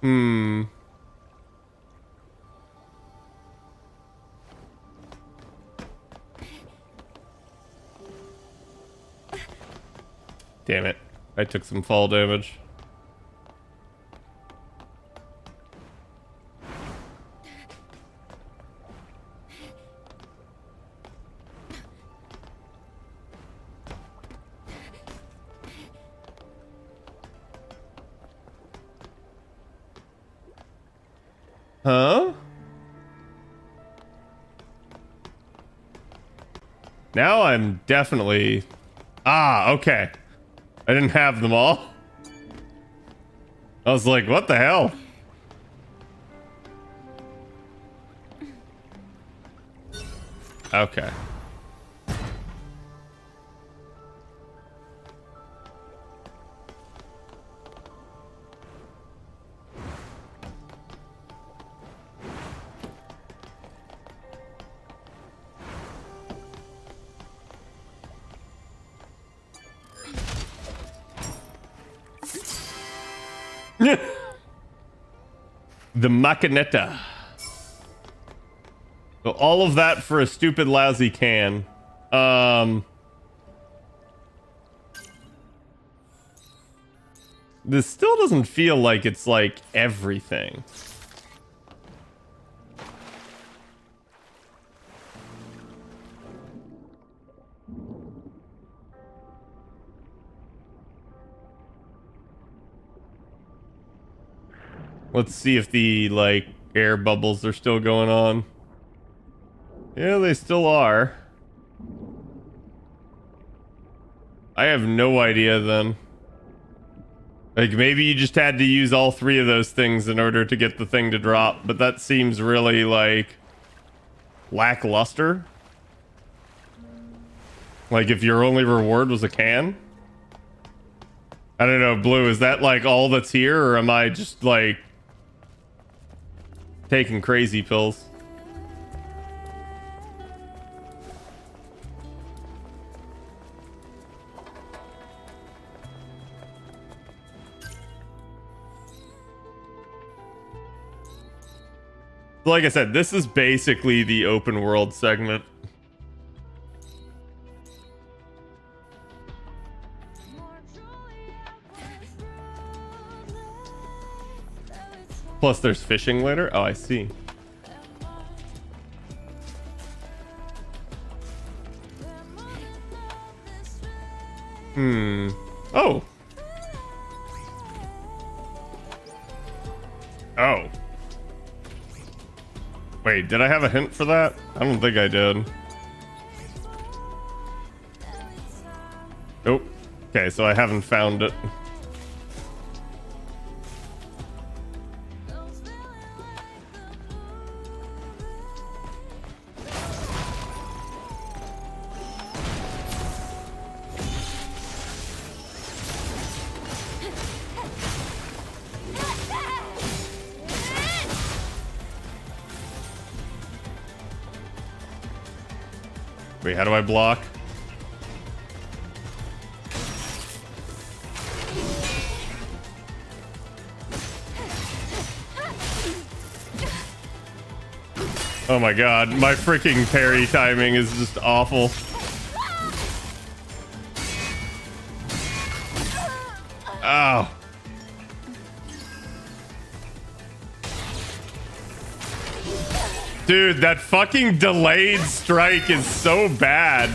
Hmm. Damn it. I took some fall damage. Huh? Now I'm definitely... Ah, okay. I didn't have them all. I was like, what the hell? Okay. The Machinetta. So all of that for a stupid lousy can. This still doesn't feel like it's like everything. Let's see if the like air bubbles are still going on. Yeah, they still are. I have no idea then. Like maybe you just had to use all three of those things in order to get the thing to drop, but that seems really like lackluster. Like if your only reward was a can? I don't know, Blue, is that like all that's here, or am I just like taking crazy pills? Like I said, this is basically the open world segment. Plus there's fishing later. Oh, I see. Oh. Oh. Wait, did I have a hint for that? I don't think I did. Nope. Okay, so I haven't found it. Wait, how do I block? Oh my god, my freaking parry timing is just awful. Ow. Dude, that fucking delayed strike is so bad.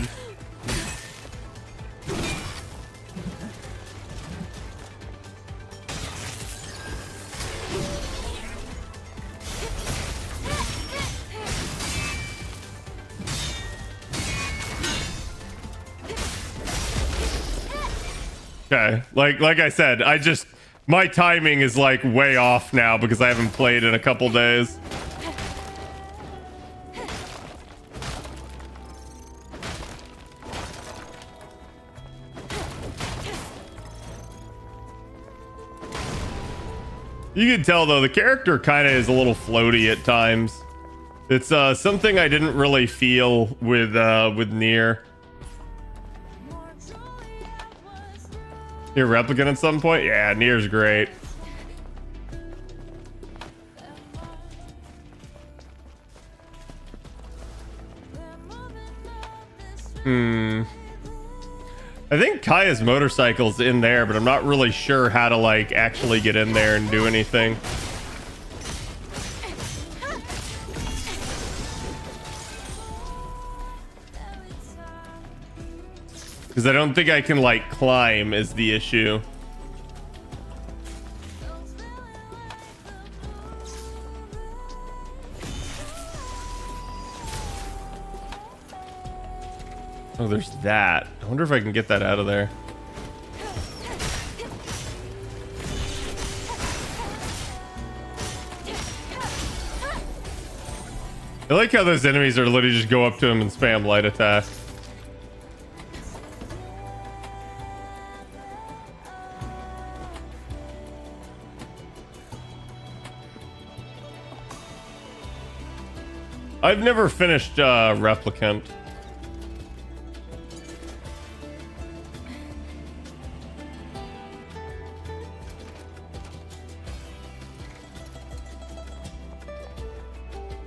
Okay, like I said, my timing is like way off now because I haven't played in a couple days. You can tell though the character kind of is a little floaty at times. It's something I didn't really feel with Nier. Nier Replicant at some point? Yeah, Nier's great. I think Kaya's motorcycle's in there, but I'm not really sure how to like actually get in there and do anything. Because I don't think I can like climb is the issue. Oh, there's that. I wonder if I can get that out of there. I like how those enemies are literally just go up to him and spam light attack. I've never finished Replicant.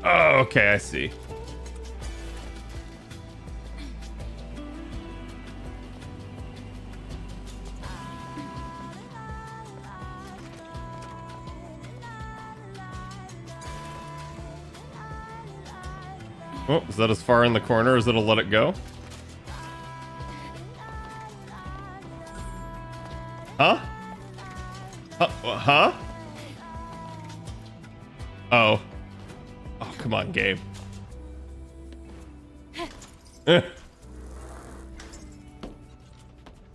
Oh, okay, I see. Oh, is that as far in the corner as it'll let it go? Huh? Huh? Oh. Oh, come on, Gabe.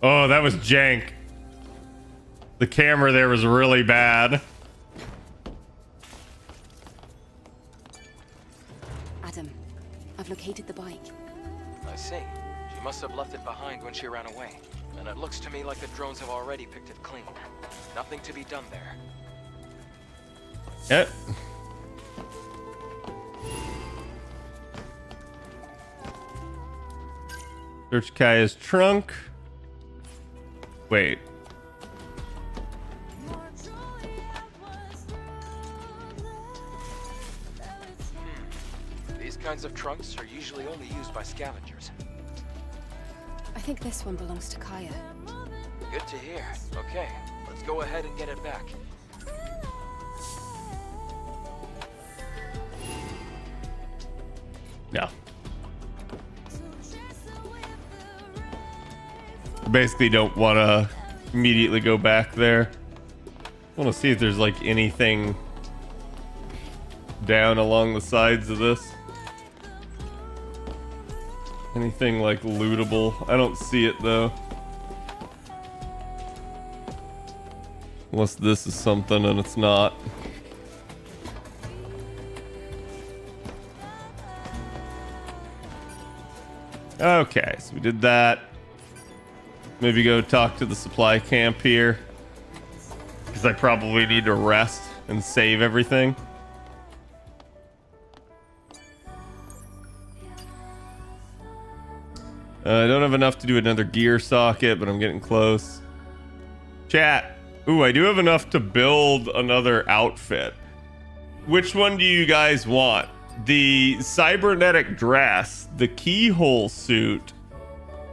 Oh, that was jank. The camera there was really bad. Adam, I've located the bike. I see. She must have left it behind when she ran away. And it looks to me like the drones have already picked it clean. Nothing to be done there. Yep. Search Kaya's trunk. Wait. These kinds of trunks are usually only used by scavengers. I think this one belongs to Kaya. Good to hear. Okay, let's go ahead and get it back. No. Basically don't want to immediately go back there. I want to see if there's like anything down along the sides of this. Anything like lootable. I don't see it though. Unless this is something and it's not. Okay, so we did that. Maybe go talk to the supply camp here. Because I probably need to rest and save everything. I don't have enough to do another gear socket, but I'm getting close. Chat. Ooh, I do have enough to build another outfit. Which one do you guys want? The cybernetic dress, the keyhole suit,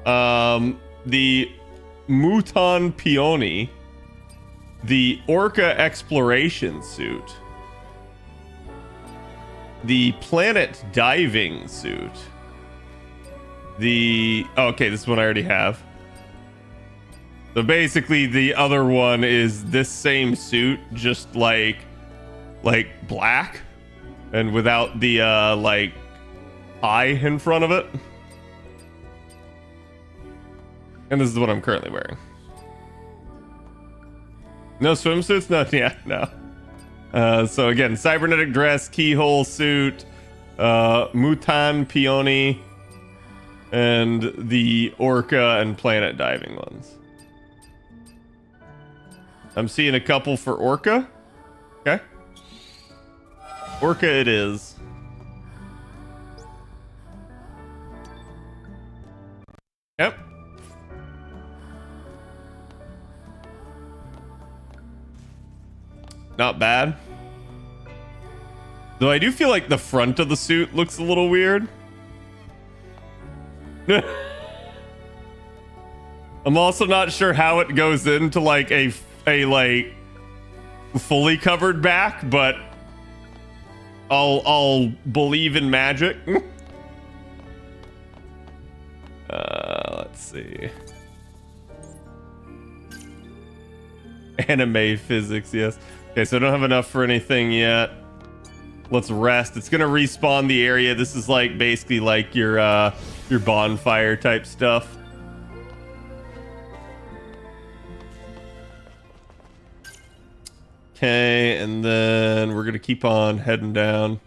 the Muton Peony, the Orca exploration suit. the planet diving suit. Okay, this one I already have. So basically the other one is this same suit, just like black and without the like eye in front of it. And this is what I'm currently wearing. No swimsuits? No, yeah, no. So again, cybernetic dress, keyhole suit, Mutan Peony, and the Orca and planet diving ones. I'm seeing a couple for Orca. Okay. Orca it is. Yep. Not bad. Though I do feel like the front of the suit looks a little weird. I'm also not sure how it goes into like a like fully covered back, but I'll believe in magic. Let's see. Anime physics, yes. Okay, so I don't have enough for anything yet. Let's rest. It's gonna respawn the area. This is like basically like your bonfire type stuff. Okay, and then we're gonna keep on heading down.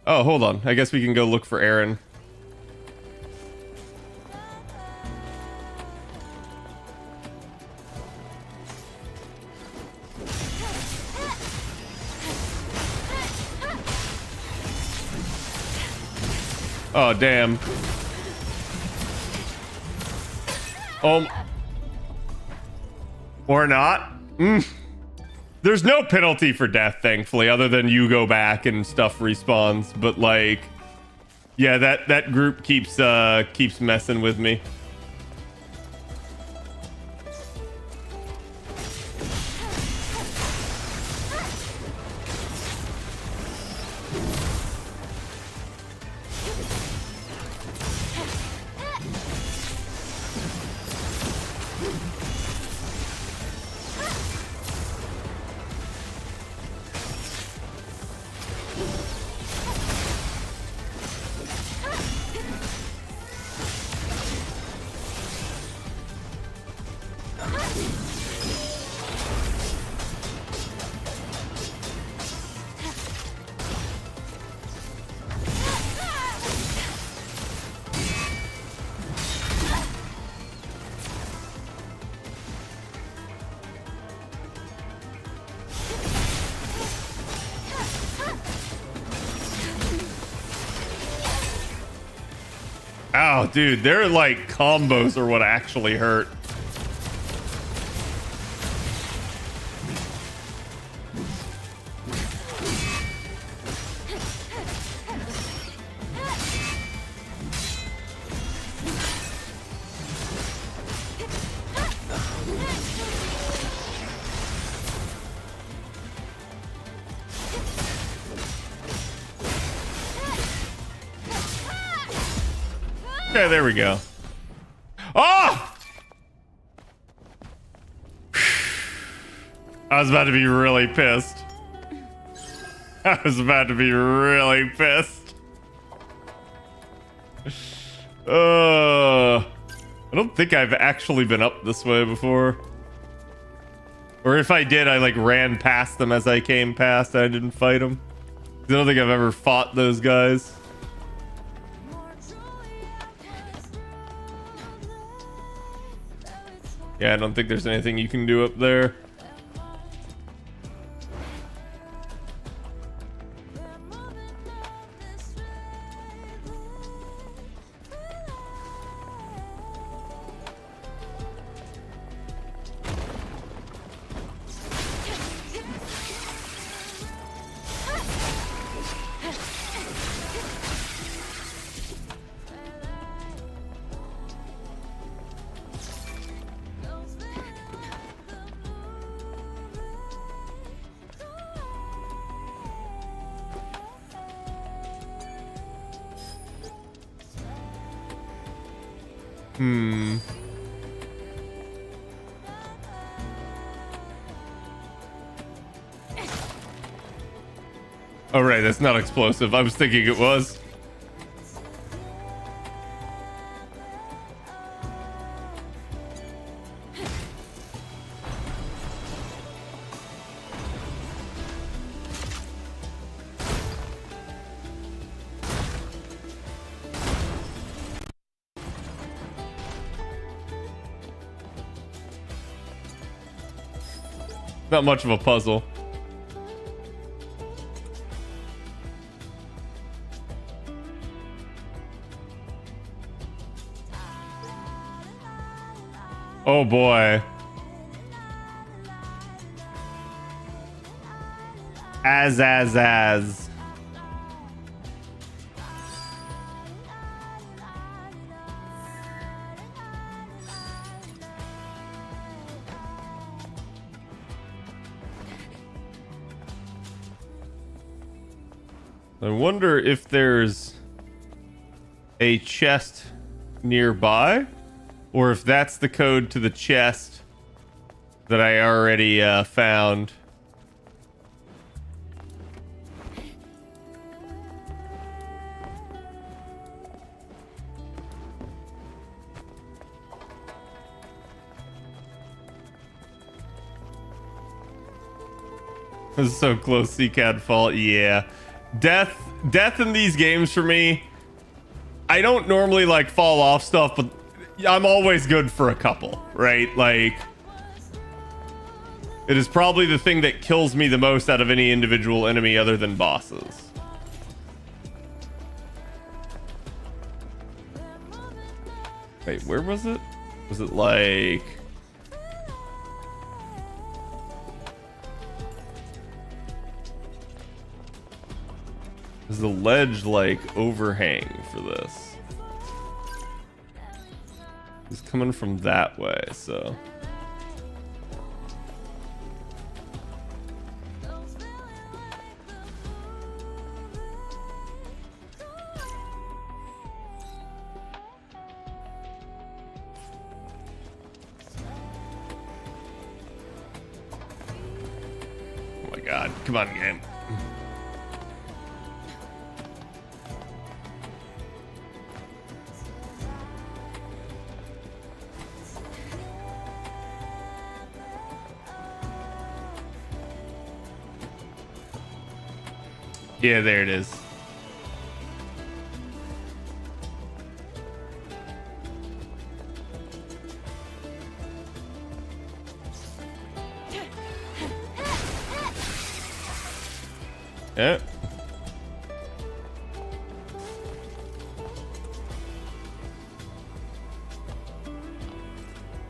Oh, hold on. I guess we can go look for Aaron. Oh, damn. Or not. There's no penalty for death, thankfully, other than you go back and stuff respawns. But like, yeah, that group keeps messing with me. Oh, dude, their like combos are what actually hurt. Okay, there we go. Oh! I was about to be really pissed. I was about to be really pissed. I don't think I've actually been up this way before. Or if I did, I like ran past them as I came past. I didn't fight them. I don't think I've ever fought those guys. Yeah, I don't think there's anything you can do up there. Hmm. Oh, right, that's not explosive. I was thinking it was. Not much of a puzzle. Oh boy. As. I wonder if there's a chest nearby, or if that's the code to the chest that I already found. This is so close, CCAD fault. Yeah. Death in these games for me. I don't normally like fall off stuff, but I'm always good for a couple, right? Like, it is probably the thing that kills me the most out of any individual enemy other than bosses. Wait, where was it? Was it like... Is the ledge like overhang for this? It's coming from that way, so. Oh my god, come on, game. Yeah, there it is. Yeah.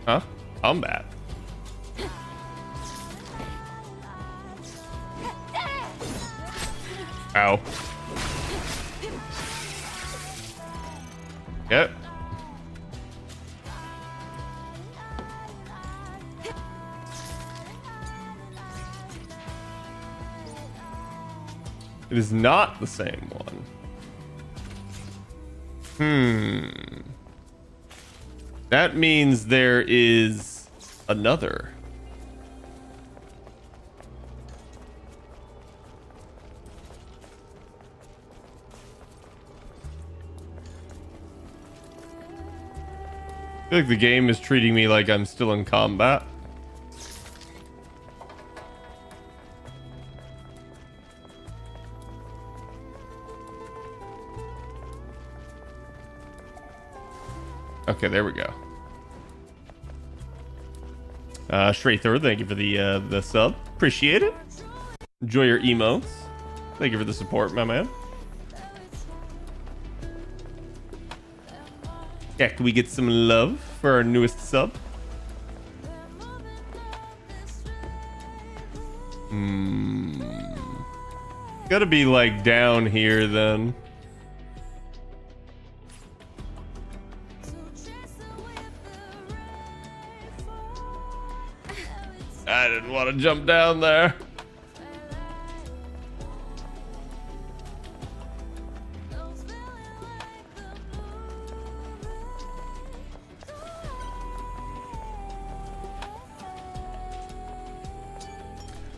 Huh? Combat. Ow. Yep. It is not the same one. That means there is another. I feel like the game is treating me like I'm still in combat. Okay, there we go. Schrather, thank you for the sub. Appreciate it. Enjoy your emotes. Thank you for the support, my man. Yeah, can we get some love for our newest sub? Gotta be like down here then. I didn't want to jump down there.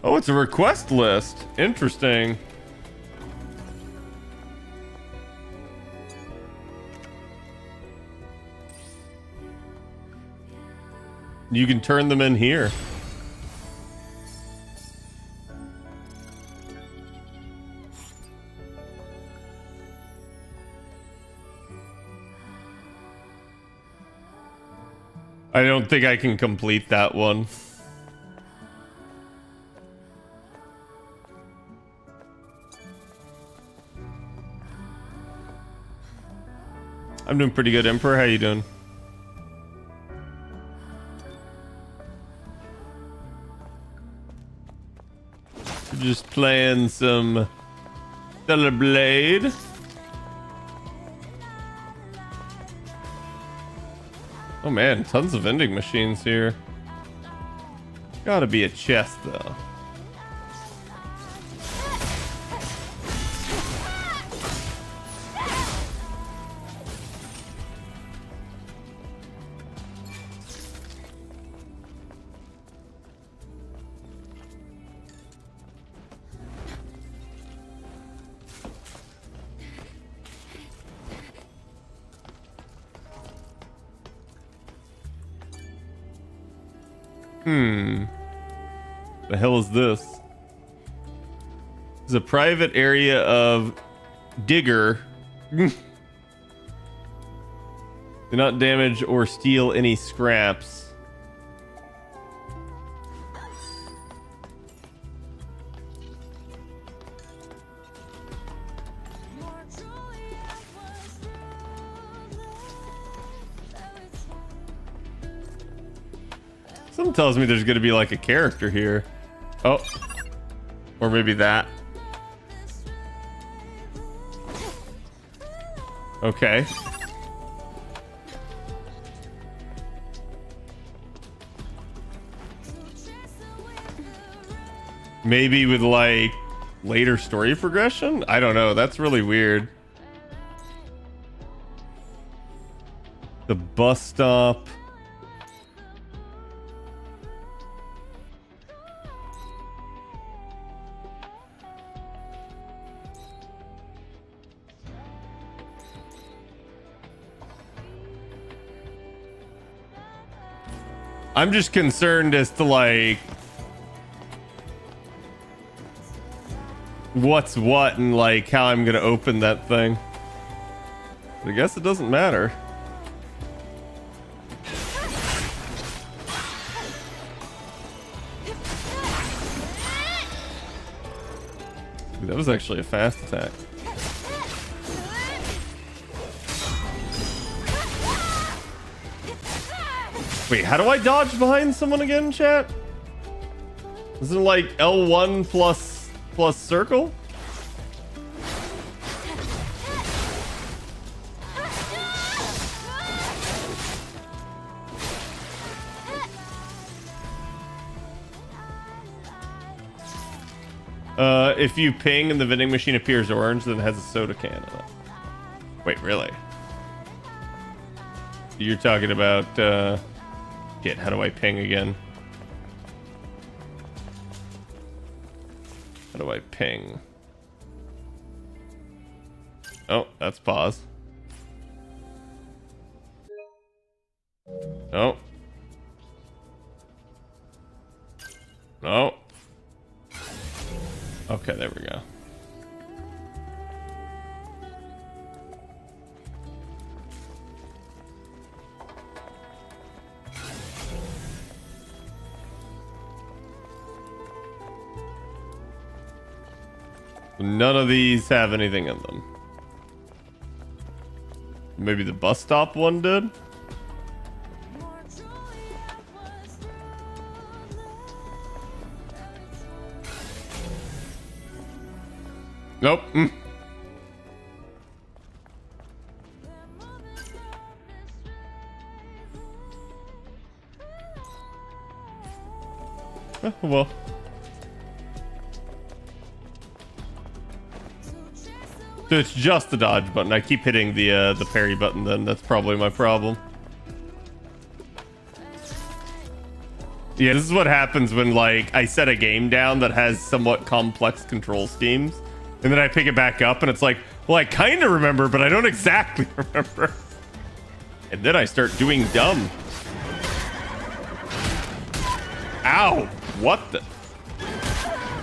Oh, it's a request list. Interesting. You can turn them in here. I don't think I can complete that one. I'm doing pretty good, Emperor. How you doing? Just playing some Stellar Blade. Oh man, tons of vending machines here. Gotta be a chest though. The hell is this? It's a private area of Digger. Do not damage or steal any scraps. Something tells me there's gonna be like a character here. Oh, or maybe that. Okay. Maybe with like later story progression? I don't know. That's really weird. The bus stop. I'm just concerned as to like what's what and like how I'm gonna open that thing. But I guess it doesn't matter. Ooh, that was actually a fast attack. Wait, how do I dodge behind someone again, chat? Isn't it like L1 plus circle? If you ping and the vending machine appears orange, then it has a soda can in it. Wait, really? You're talking about, shit, how do I ping again? How do I ping? Oh, that's pause. Oh. Oh. Okay, there we go. None of these have anything in them. Maybe the bus stop one did? Nope. Well. So it's just the dodge button. I keep hitting the parry button then. That's probably my problem. Yeah, this is what happens when, like, I set a game down that has somewhat complex control schemes, and then I pick it back up, and it's like, well, I kind of remember, but I don't exactly remember. And then I start doing dumb. Ow! What the?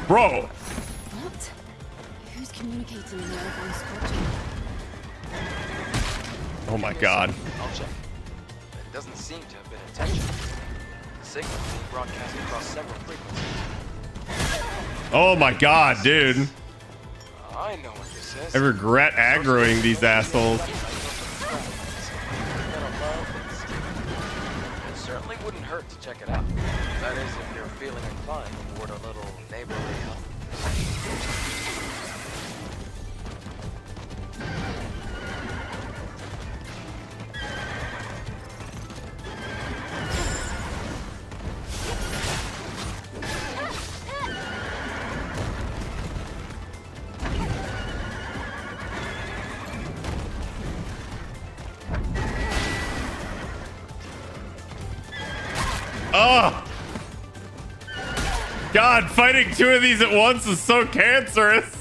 Bro! What? Who's communicating in the airborne scorching? Oh my god. I'll check. It doesn't seem to have been intentional. The signal being broadcast across several frequencies. Oh my god, dude. I know what this is. I regret aggroing these assholes. It certainly wouldn't hurt to check it out. That is, if you're feeling inclined toward a little neighborly help. Oh! God, fighting two of these at once is so cancerous.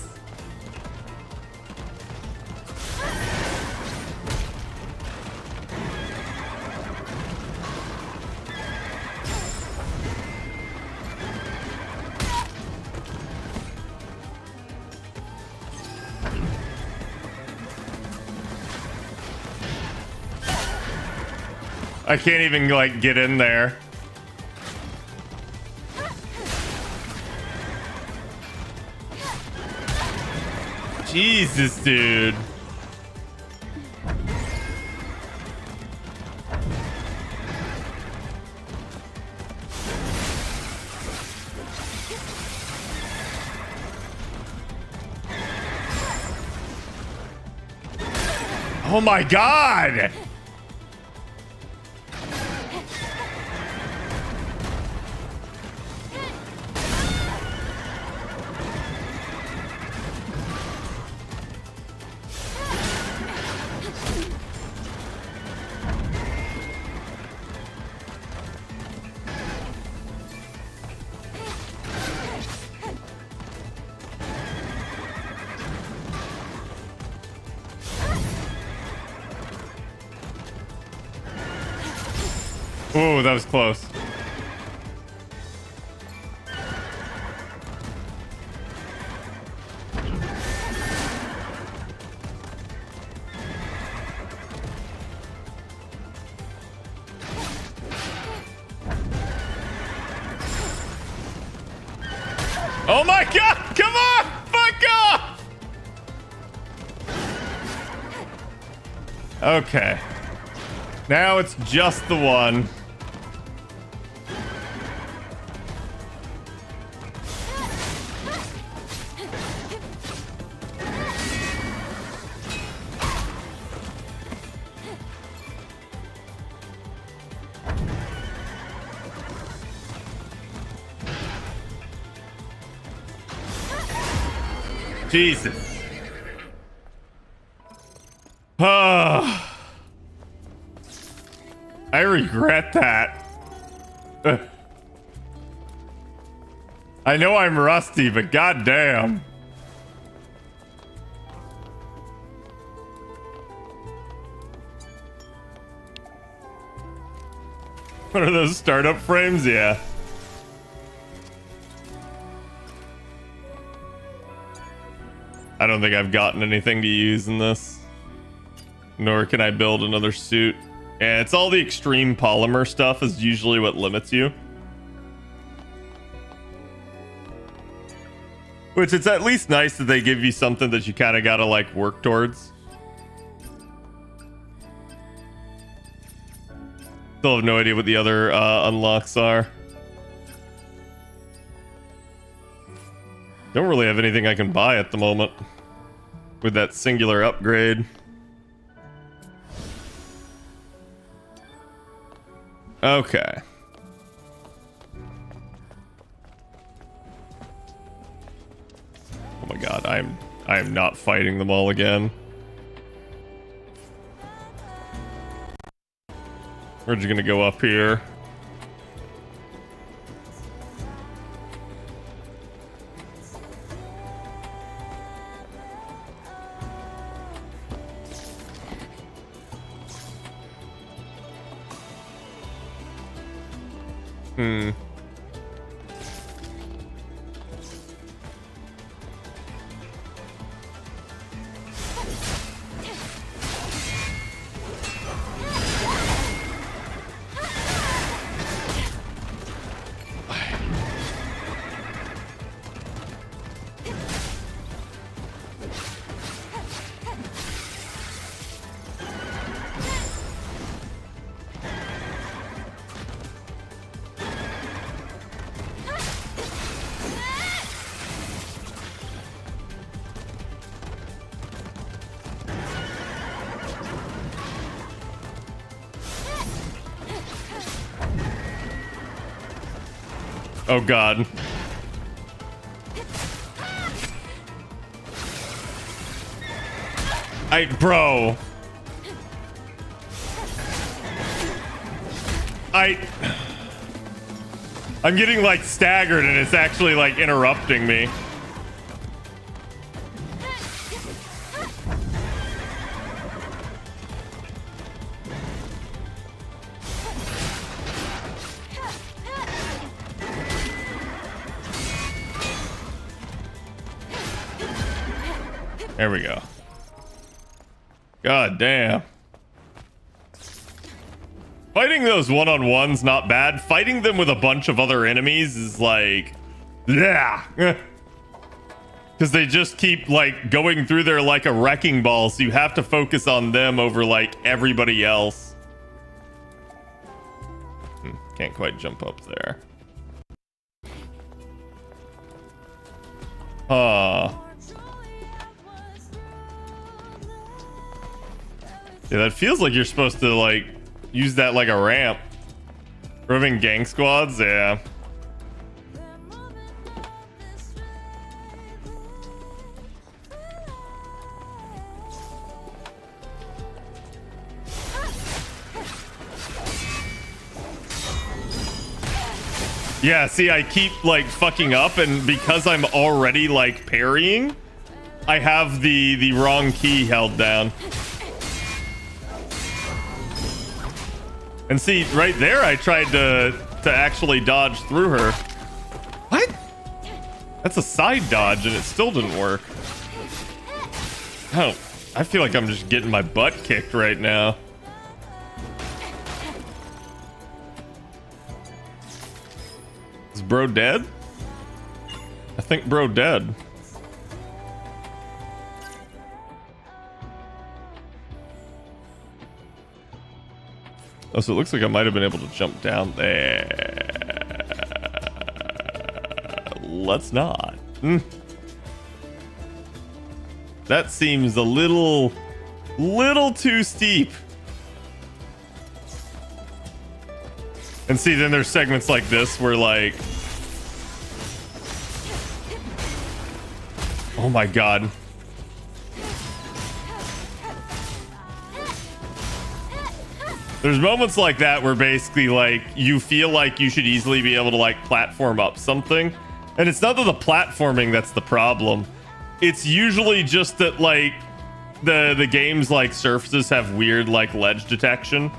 I can't even, like, get in there. Jesus, dude. Oh my god! Oh, that was close. Oh my god! Come on! Fuck off! Okay. Now it's just the one. Jesus. I regret that. I know I'm rusty, but goddamn. What are those startup frames? Yeah. I don't think I've gotten anything to use in this. Nor can I build another suit. Yeah, it's all the extreme polymer stuff is usually what limits you. Which it's at least nice that they give you something that you kind of gotta like work towards. Still have no idea what the other unlocks are. Don't really have anything I can buy at the moment with that singular upgrade. Okay. Oh my god, I am not fighting them all again. We're just gonna go up here. Hmm. Oh god. Bro. I'm getting like staggered and it's actually like interrupting me. There we go. God damn. Fighting those one-on-ones, not bad. Fighting them with a bunch of other enemies is like... Yeah. Because they just keep like going through there like a wrecking ball, so you have to focus on them over like everybody else. Can't quite jump up there. Yeah, that feels like you're supposed to like use that like a ramp. Roving gang squads, yeah. Yeah, see, I keep like fucking up, and because I'm already like parrying, I have the wrong key held down. And see, right there, I tried to actually dodge through her. What? That's a side dodge, and it still didn't work. I feel like I'm just getting my butt kicked right now. Is bro dead? I think bro dead. Oh, so it looks like I might have been able to jump down there. Let's not. That seems a little too steep. And see, then there's segments like this where like... Oh my god. There's moments like that where basically like you feel like you should easily be able to like platform up something. And it's not that the platforming that's the problem. It's usually just that like the game's like surfaces have weird like ledge detection.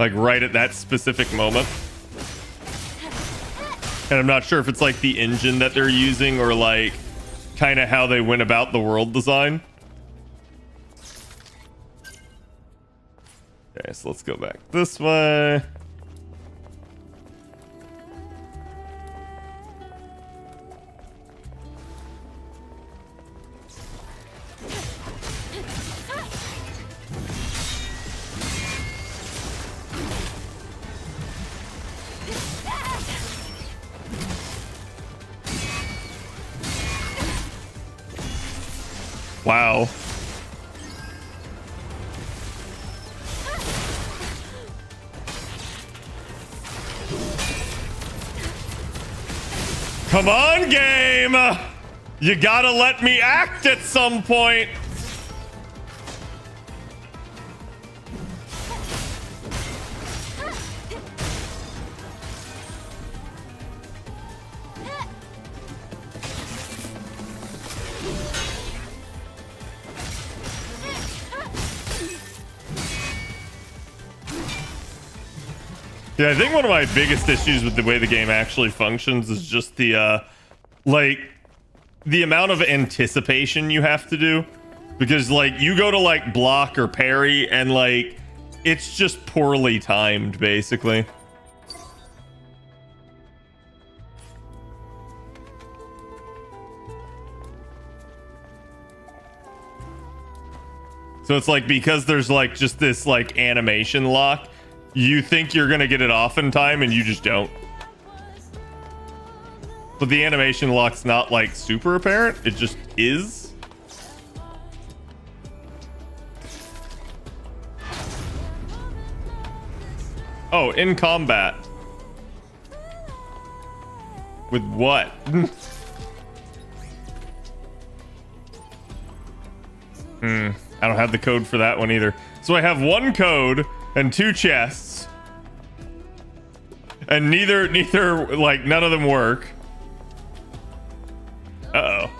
Like right at that specific moment. And I'm not sure if it's like the engine that they're using or like kind of how they went about the world design. Okay, so let's go back this way. Wow. Come on, game! You gotta let me act at some point! Yeah, I think one of my biggest issues with the way the game actually functions is just the like the amount of anticipation you have to do, because like you go to like block or parry and like it's just poorly timed basically. So it's like, because there's like just this like animation lock, you think you're gonna get it off in time and you just don't. But the animation lock's not like super apparent, it just is. Oh, in combat. With what? I don't have the code for that one either. So I have one code and two chests. And neither, like, none of them work. Uh-oh.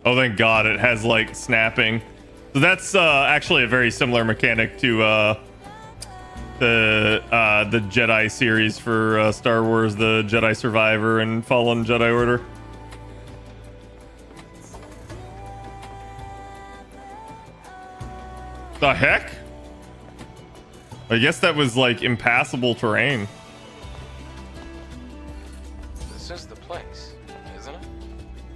Oh, thank God, it has, like, snapping. So that's actually a very similar mechanic to the Jedi series for Star Wars, the Jedi Survivor and Fallen Jedi Order. The heck? I guess that was like impassable terrain. This is the place, isn't it?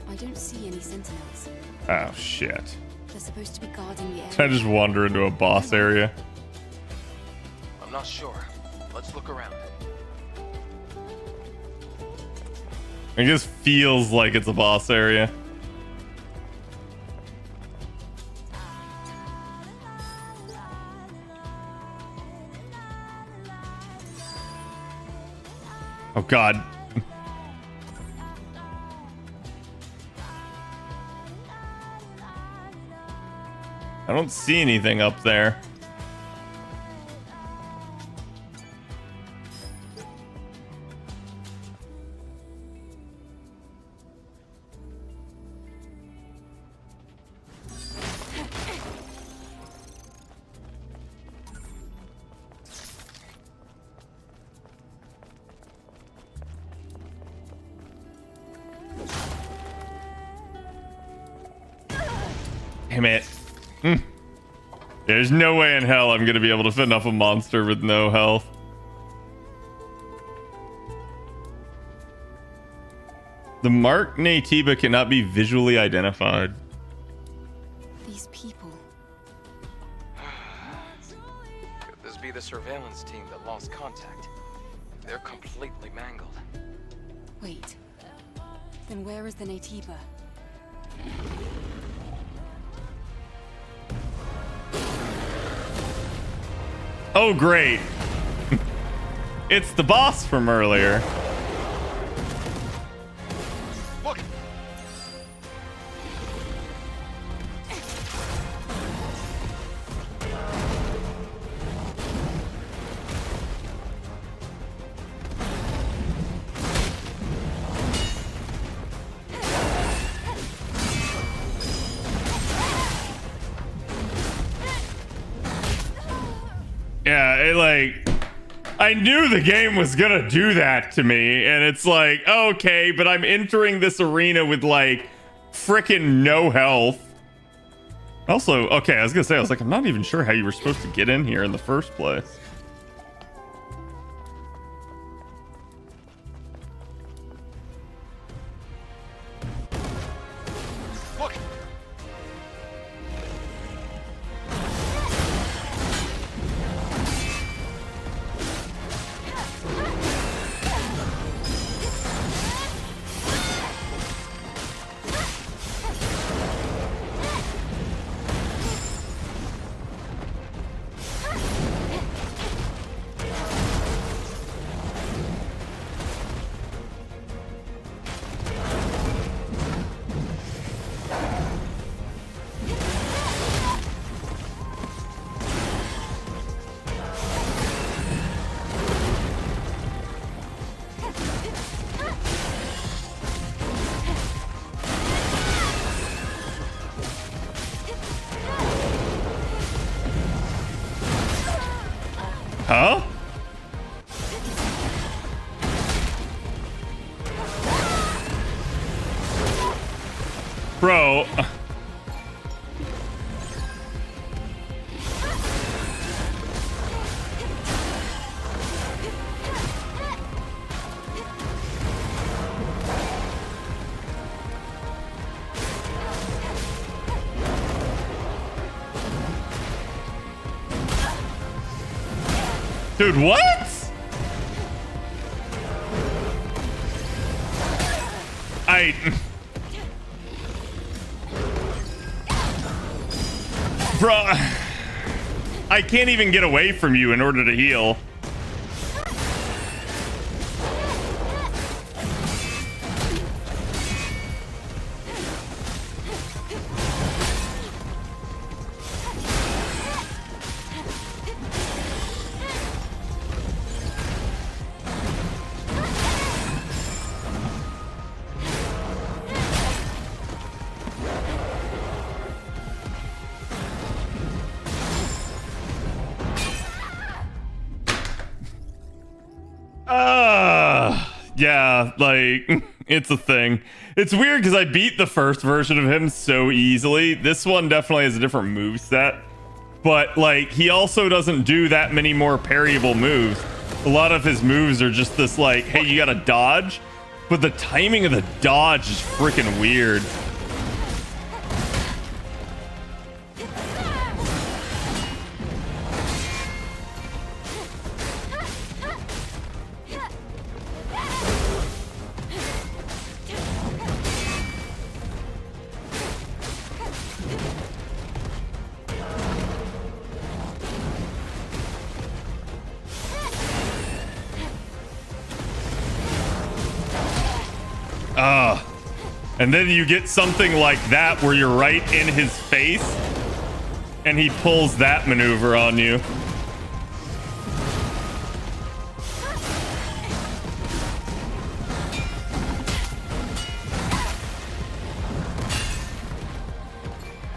I don't see any sentinels. Oh shit. They're supposed to be guarding the Can I area. just wander into a boss area? I'm not sure. Let's look around. It just feels like it's a boss area. Oh God. I don't see anything up there. Damn it. There's no way in hell I'm gonna be able to fend off a monster with no health. The mark Natiba cannot be visually identified. These people. Could this be the surveillance team that lost contact? They're completely mangled. Wait. Then where is the Natiba? Oh, great. It's the boss from earlier. Look! Yeah, it like, I knew the game was gonna do that to me, and it's like, okay, but I'm entering this arena with like freaking no health. Also, okay, I was gonna say, I was like, I'm not even sure how you were supposed to get in here in the first place. Look! Huh? Bro. Dude, what? Bro, I can't even get away from you in order to heal. Yeah, like, it's a thing. It's weird because I beat the first version of him so easily. This one definitely has a different moveset. But, like, he also doesn't do that many more parryable moves. A lot of his moves are just this, like, hey, you gotta dodge. But the timing of the dodge is freaking weird. And then you get something like that where you're right in his face and he pulls that maneuver on you.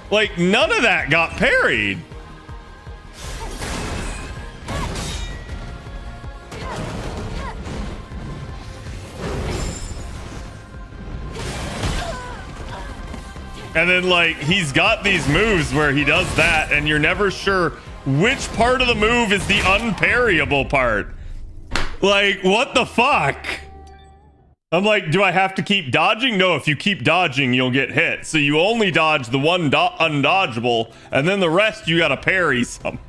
Like, none of that got parried. And then, like, he's got these moves where he does that, and you're never sure which part of the move is the unparryable part. Like, what the fuck? I'm like, do I have to keep dodging? No, if you keep dodging, you'll get hit. So you only dodge the one undodgeable, and then the rest you gotta parry somehow.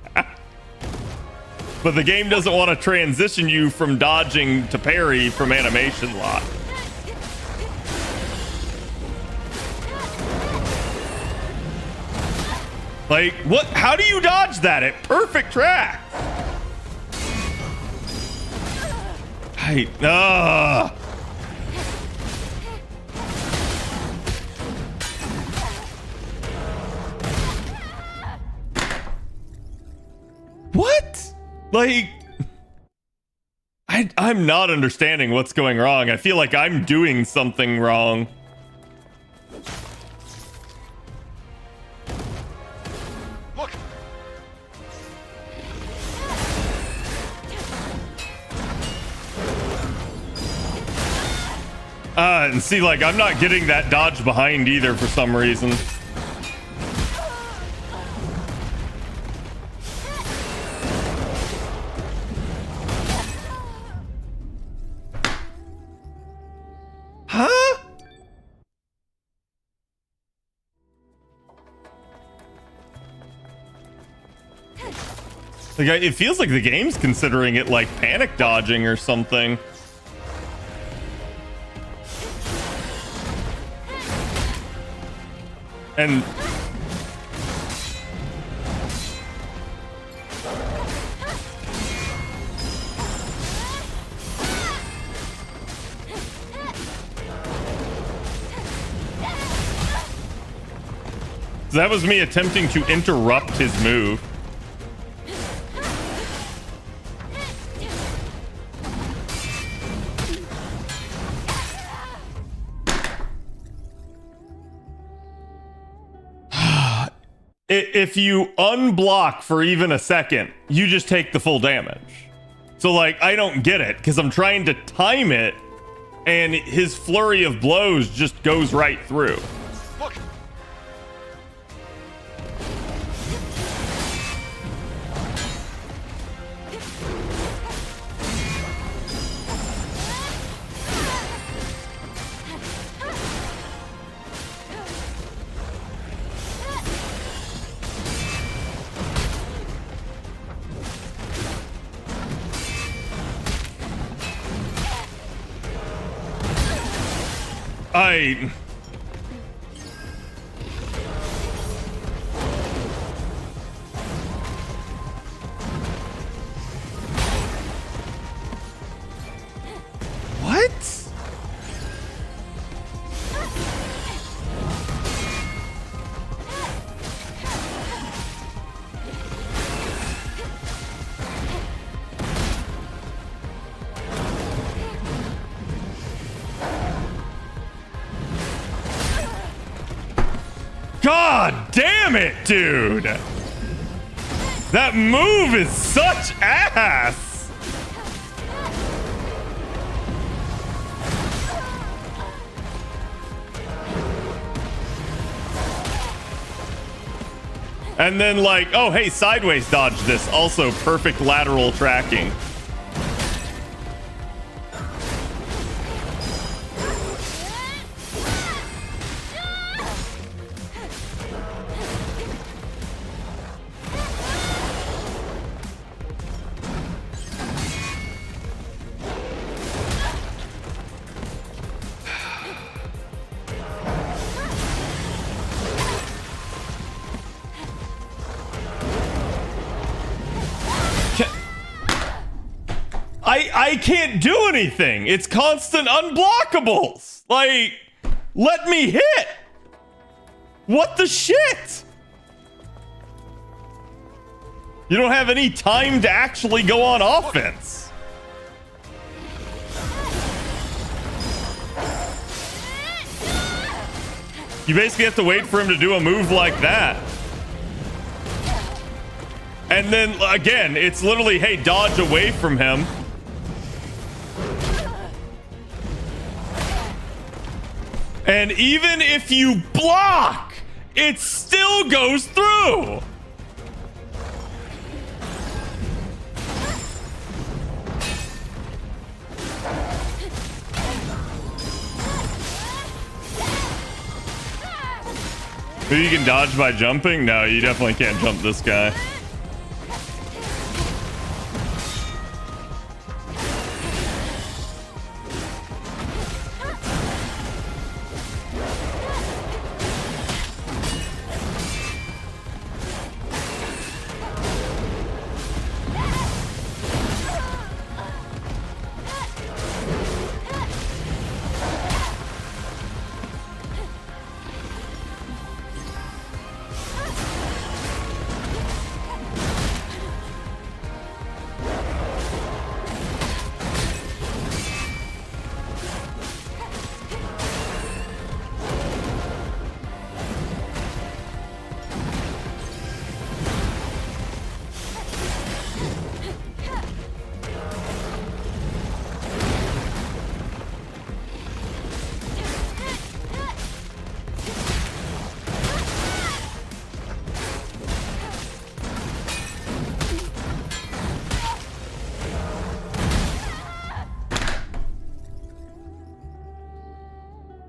But the game doesn't want to transition you from dodging to parry from animation lock. Like, what? How do you dodge that at perfect track? What? Like, I'm not understanding what's going wrong. I feel like I'm doing something wrong. And see, like, I'm not getting that dodge behind either for some reason. Huh? Like, it feels like the game's considering it like panic dodging or something. And so that was me attempting to interrupt his move. if you unblock for even a second, you just take the full damage. So like, I don't get it because I'm trying to time it, and his flurry of blows just goes right through. Look! What? God damn it, dude! That move is such ass! And then like, oh hey, sideways dodge this. Also perfect lateral tracking. I can't do anything. It's constant unblockables. Like, let me hit. What the shit? You don't have any time to actually go on offense. You basically have to wait for him to do a move like that. And then again, it's literally, hey, dodge away from him. And even if you block, it still goes through. Maybe you can dodge by jumping? No, you definitely can't jump this guy.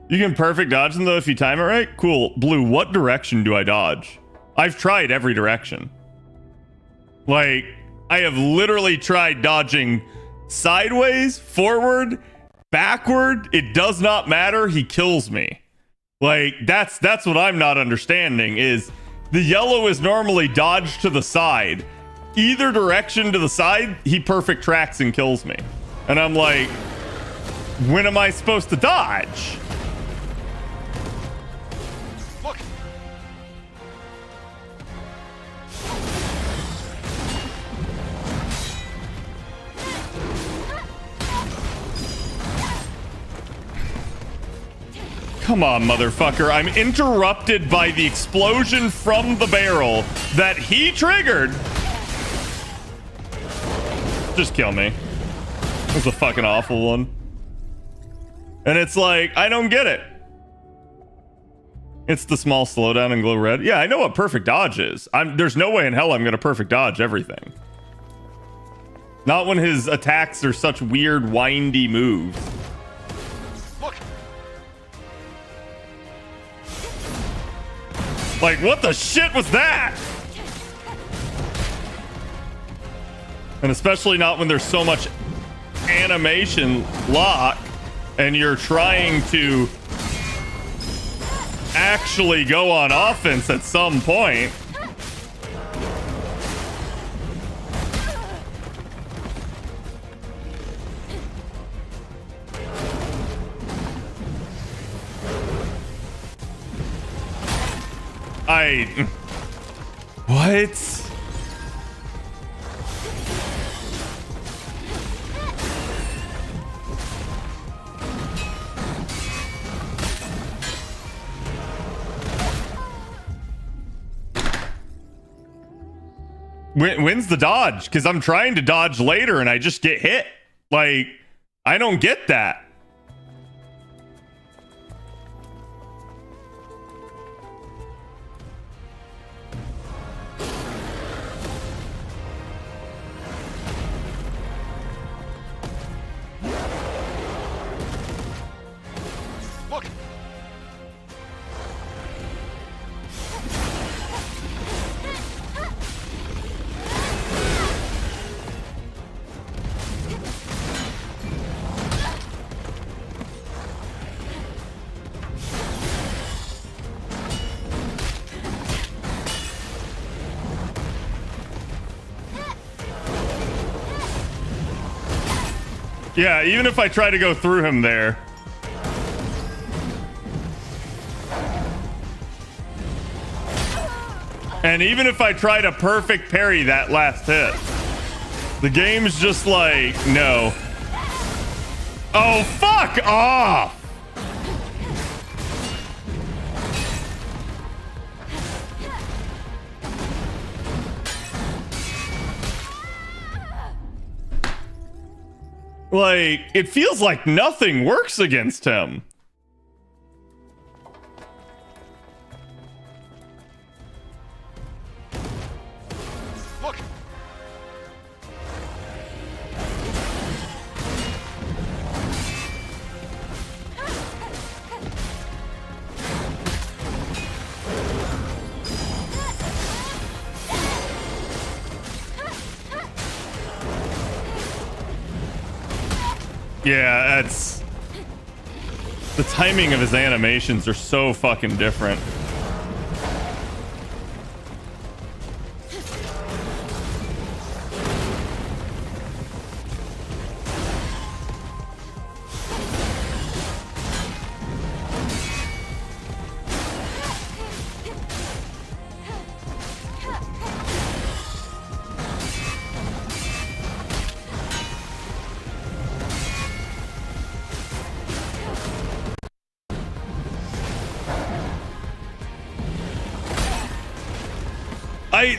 You can perfect dodge them though if you time it right? Cool. Blue, what direction do I dodge? I've tried every direction. Like, I have literally tried dodging sideways, forward, backward. It does not matter. He kills me. Like, that's what I'm not understanding is the yellow is normally dodge to the side. Either direction to the side, he perfect tracks and kills me. And I'm like, when am I supposed to dodge? Look! Come on, motherfucker. I'm interrupted by the explosion from the barrel that he triggered. Just kill me. It was a fucking awful one. And it's like, I don't get it. It's the small slowdown and glow red. Yeah, I know what perfect dodge is. There's no way in hell I'm going to perfect dodge everything. Not when his attacks are such weird, windy moves. Look! Like, what the shit was that? And especially not when there's so much animation lock and you're trying to actually go on offense at some point. What? When's the dodge? Because I'm trying to dodge later and I just get hit. Like, I don't get that. Look! Yeah, even if I try to go through him there. And even if I try to perfect parry that last hit, the game's just like, no. Oh, fuck off! Like, it feels like nothing works against him. Look! Yeah, that's... The timing of his animations are so fucking different.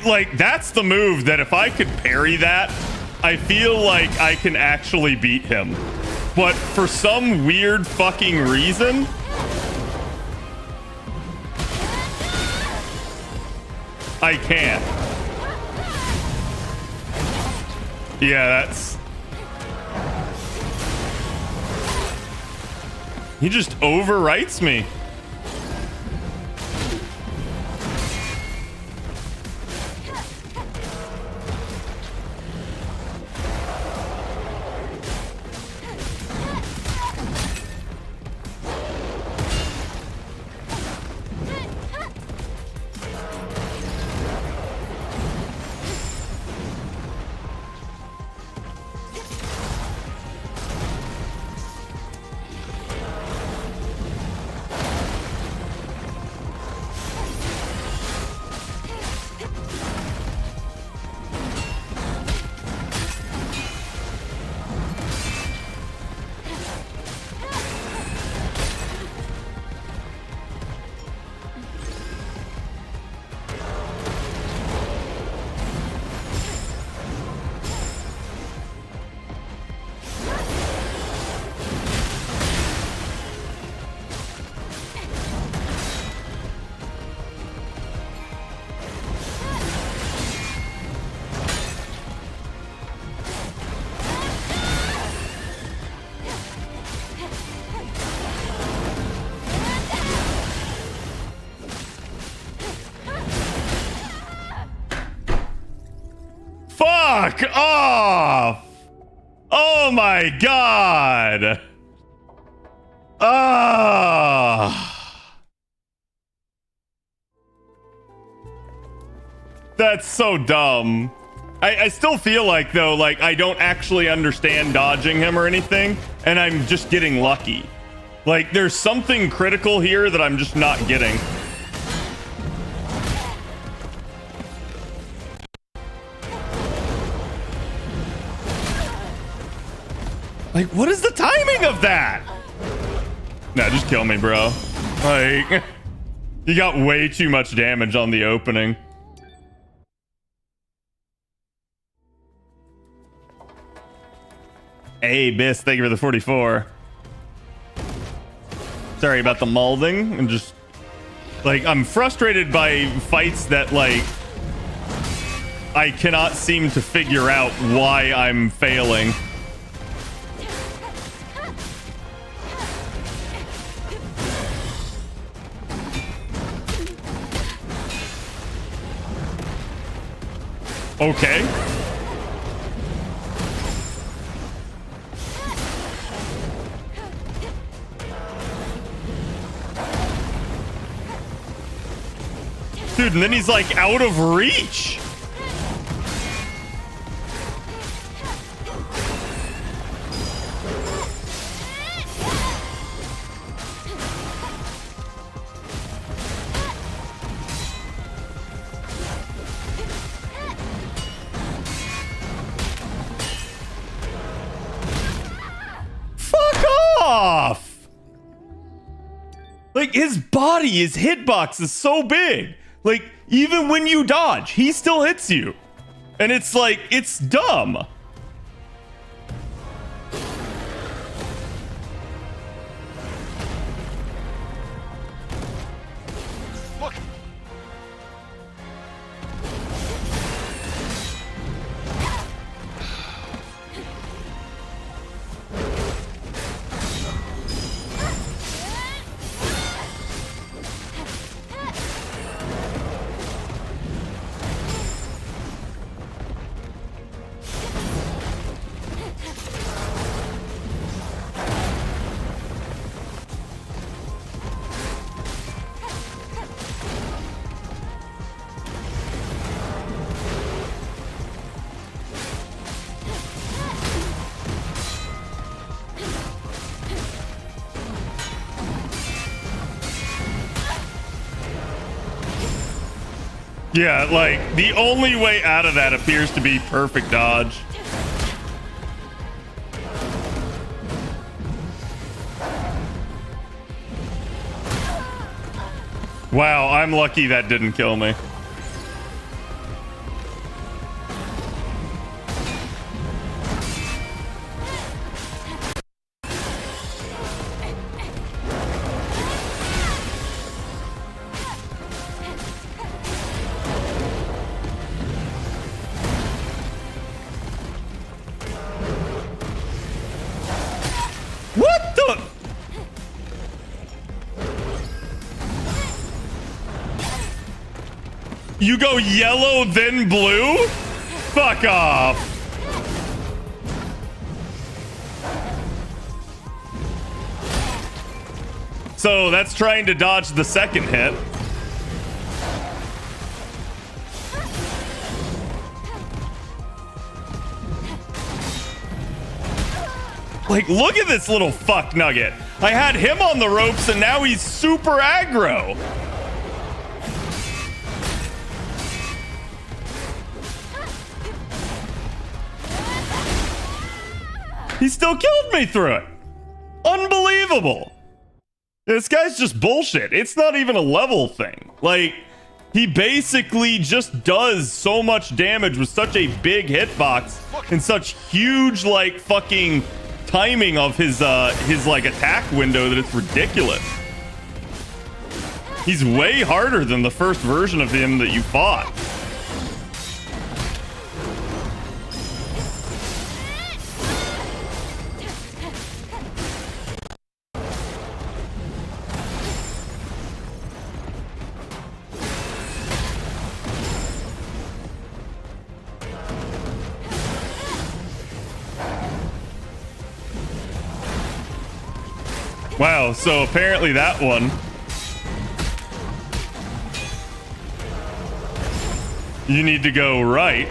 Like, that's the move that if I could parry that, I feel like I can actually beat him. But for some weird fucking reason, I can't. Yeah, that's... He just overwrites me. Fuck off! Oh my god! Ah! That's so dumb. I still feel like, though, like, I don't actually understand dodging him or anything, and I'm just getting lucky. Like, there's something critical here that I'm just not getting. Like, what is the timing of that? No, just kill me, bro. Like, you got way too much damage on the opening. Hey, Biss, thank you for the 44. Sorry about the molding. And just, like, I'm frustrated by fights that, like, I cannot seem to figure out why I'm failing. Okay. Dude, and then he's like out of reach. Fuck off! Like, his body, his hitbox is so big. Like, even when you dodge, he still hits you. And it's like, it's dumb. Look. Yeah, like, the only way out of that appears to be perfect dodge. Wow, I'm lucky that didn't kill me. What the? You go yellow, then blue? Fuck off. So that's trying to dodge the second hit. Like, look at this little fuck nugget. I had him on the ropes and now he's super aggro. He still killed me through it. Unbelievable. This guy's just bullshit. It's not even a level thing. Like, he basically just does so much damage with such a big hitbox and such huge, like, fucking timing of his like attack window that it's ridiculous. He's way harder than the first version of him that you fought. Wow, so apparently that one. You need to go right.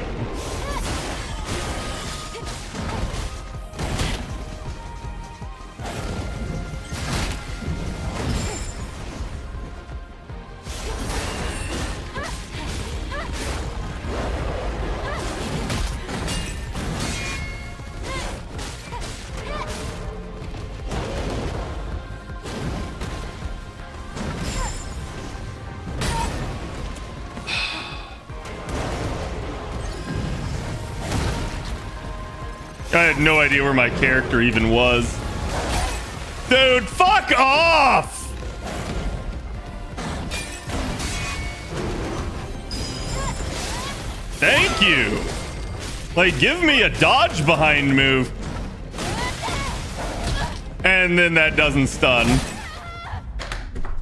I had no idea where my character even was. Dude, fuck off! Thank you! Like, give me a dodge behind move. And then that doesn't stun.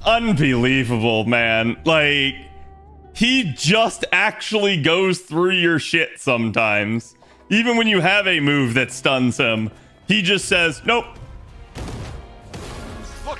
Unbelievable, man. Like, he just actually goes through your shit sometimes. Even when you have a move that stuns him, he just says, nope. Look!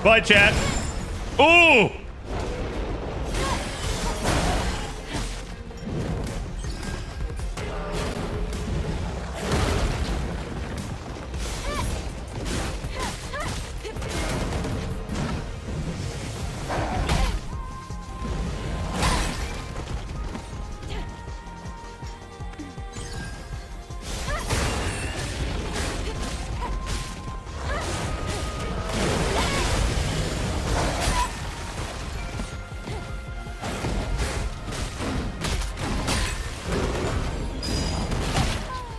Bye, chat. Ooh!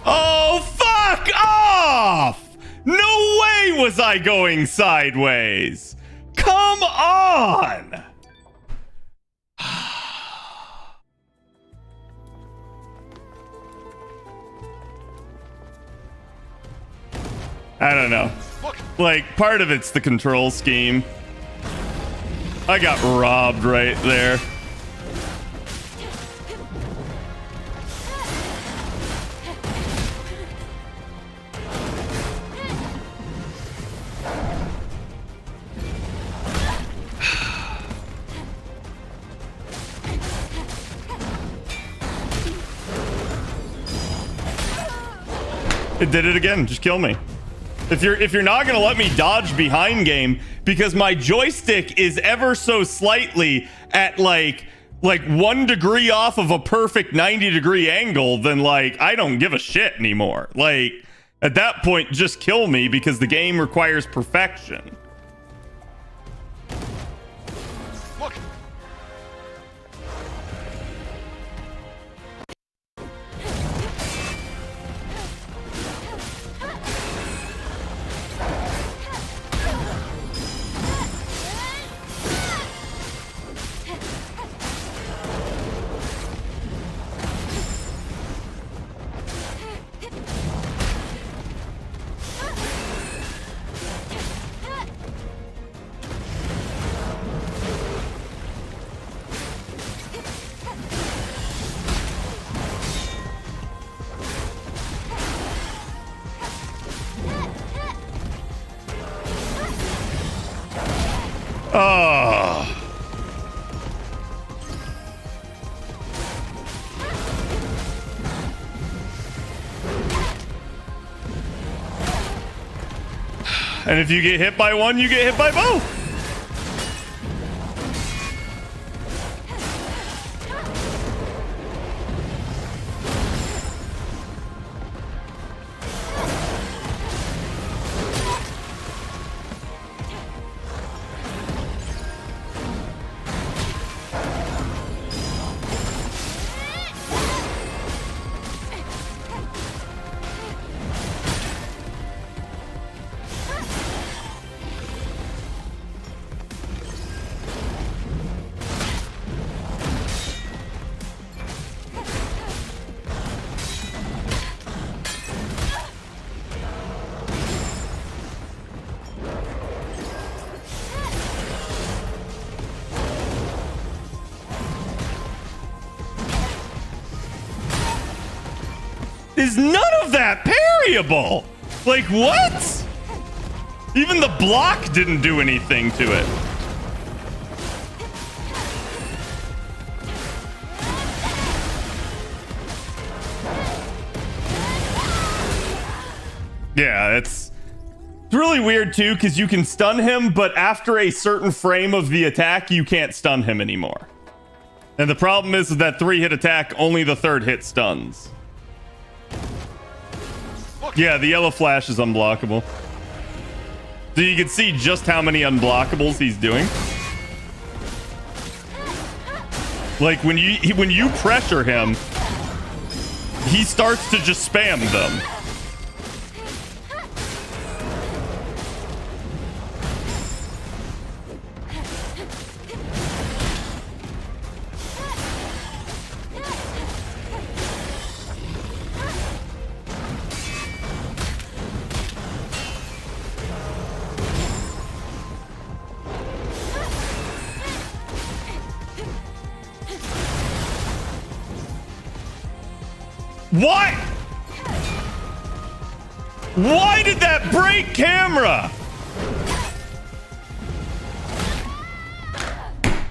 Oh, fuck off! No way was I going sideways! Come on! I don't know. Like, part of it's the control scheme. I got robbed right there. It did it again. Just kill me. If you're not gonna let me dodge behind game because my joystick is ever so slightly at like 1 degree off of a perfect 90-degree angle, then like I don't give a shit anymore. Like at that point, just kill me because the game requires perfection. Look! Oh. And if you get hit by one, you get hit by both. Is none of that parryable? Like, what? Even the block didn't do anything to it. Yeah, it's really weird too, because you can stun him, but after a certain frame of the attack, you can't stun him anymore. And the problem is that 3-hit attack, only the 3rd hit stuns. Yeah, the yellow flash is unblockable. So you can see just how many unblockables he's doing. Like when you pressure him, he starts to just spam them. What? Why did that break camera?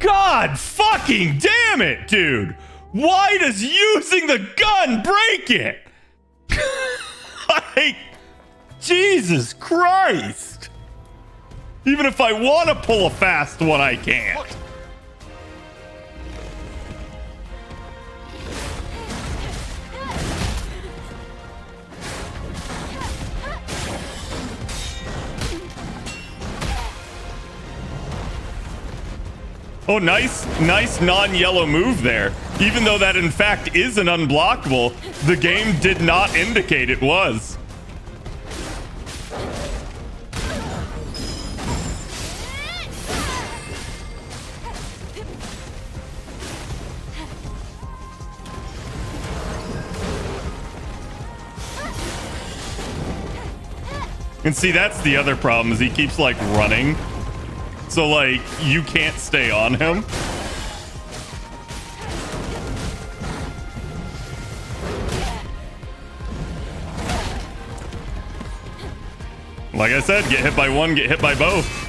God fucking damn it, dude. Why does using the gun break it? Like, Jesus Christ. Even if I want to pull a fast one, I can't. Oh, nice non-yellow move there. Even though that in fact is an unblockable, the game did not indicate it was. And see, that's the other problem, is he keeps like running. So, like, you can't stay on him. Like I said, get hit by one, get hit by both.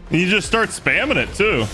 You just start spamming it too.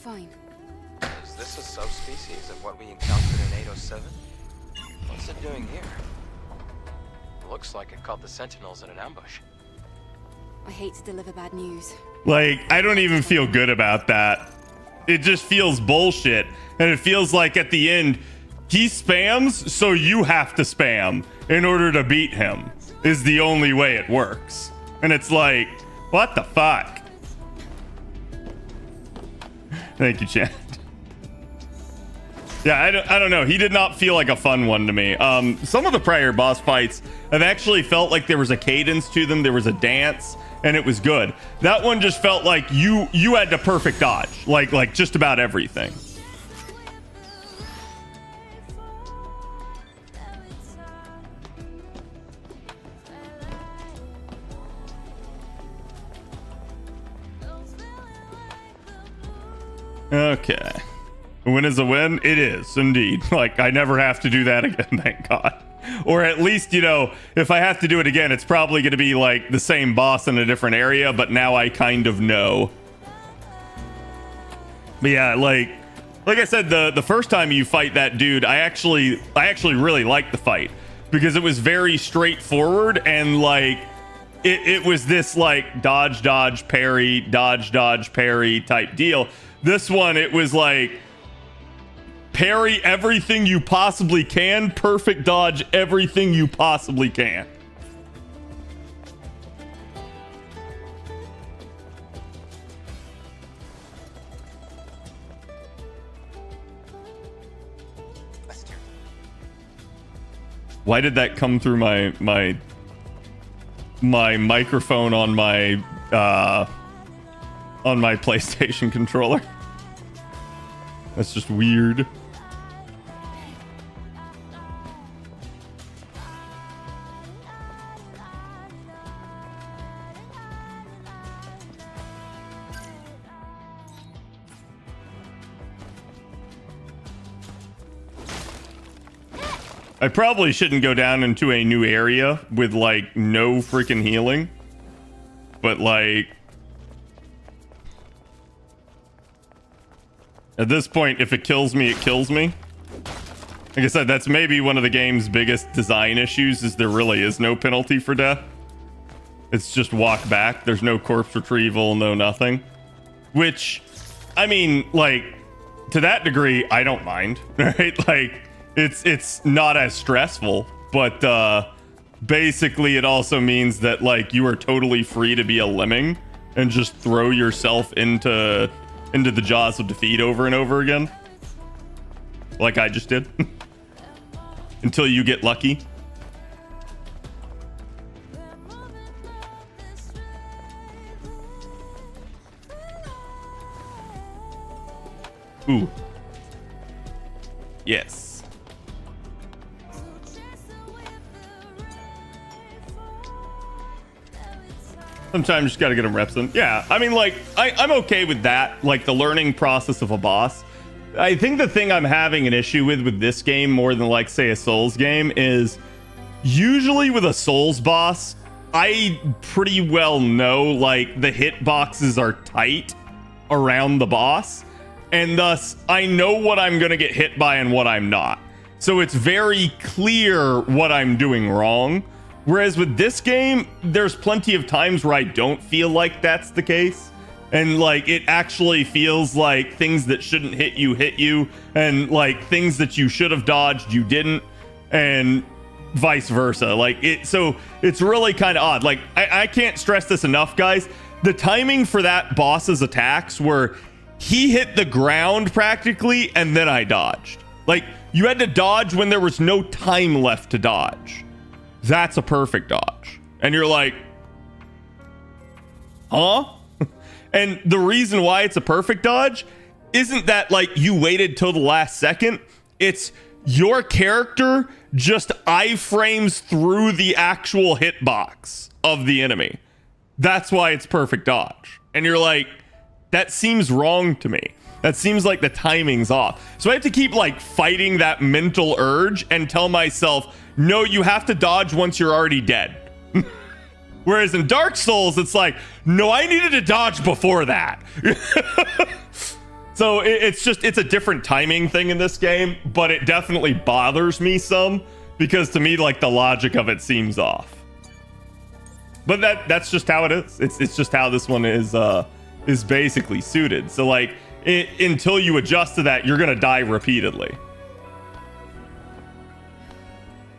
fine. Is this a subspecies of what we encountered in 807? What's it doing here? Looks like it caught the Sentinels in an ambush. I hate to deliver bad news. Like, I don't even feel good about that. It just feels bullshit. And it feels like at the end, he spams, so you have to spam in order to beat him, is the only way it works. And it's like, what the fuck? Thank you, Chad. Yeah, I don't know. He did not feel like a fun one to me. Some of the prior boss fights have actually felt like there was a cadence to them. There was a dance, and it was good. That one just felt like you had to perfect dodge, like just about everything. Okay. A win is a win. It is indeed. Like, I never have to do that again, thank God. Or at least, you know, if I have to do it again, it's probably going to be like the same boss in a different area, but now I kind of know. But yeah, like I said, the first time you fight that dude, I actually really liked the fight because it was very straightforward, and like it was this like dodge, parry, dodge, parry type deal. This one, it was like parry everything you possibly can, perfect dodge everything you possibly can. Why did that come through my microphone on my PlayStation controller? That's just weird. I probably shouldn't go down into a new area with like no freaking healing, but like at this point, if it kills me, it kills me. Like I said, that's maybe one of the game's biggest design issues, is there really is no penalty for death. It's just walk back. There's no corpse retrieval, no nothing. Which, I mean, like, to that degree, I don't mind, right? Like, it's not as stressful, but basically it also means that like you are totally free to be a lemming and just throw yourself into the jaws of defeat over and over again, like I just did. Until you get lucky. Ooh. Yes. Sometimes you just gotta get them reps in. Yeah, I mean, like, I'm okay with that, like the learning process of a boss. I think the thing I'm having an issue with this game more than, like, say, a Souls game is usually with a Souls boss, I pretty well know, like, the hitboxes are tight around the boss, and thus I know what I'm gonna get hit by and what I'm not. So it's very clear what I'm doing wrong. Whereas with this game, there's plenty of times where I don't feel like that's the case. And like, it actually feels like things that shouldn't hit you, and like things that you should have dodged, you didn't, and vice versa. Like so it's really kind of odd. Like, I can't stress this enough, guys. The timing for that boss's attacks where he hit the ground practically, and then I dodged. Like, you had to dodge when there was no time left to dodge. That's a perfect dodge. And you're like, huh? And the reason why it's a perfect dodge isn't that like you waited till the last second. It's your character just iframes through the actual hitbox of the enemy. That's why it's perfect dodge. And you're like, that seems wrong to me. That seems like the timing's off. So I have to keep like fighting that mental urge and tell myself, no, you have to dodge once you're already dead. Whereas in Dark Souls, it's like, no, I needed to dodge before that. So it's a different timing thing in this game, but it definitely bothers me some because to me, like, the logic of it seems off. But that's just how it is. It's just how this one is basically suited. So like until you adjust to that, you're gonna die repeatedly.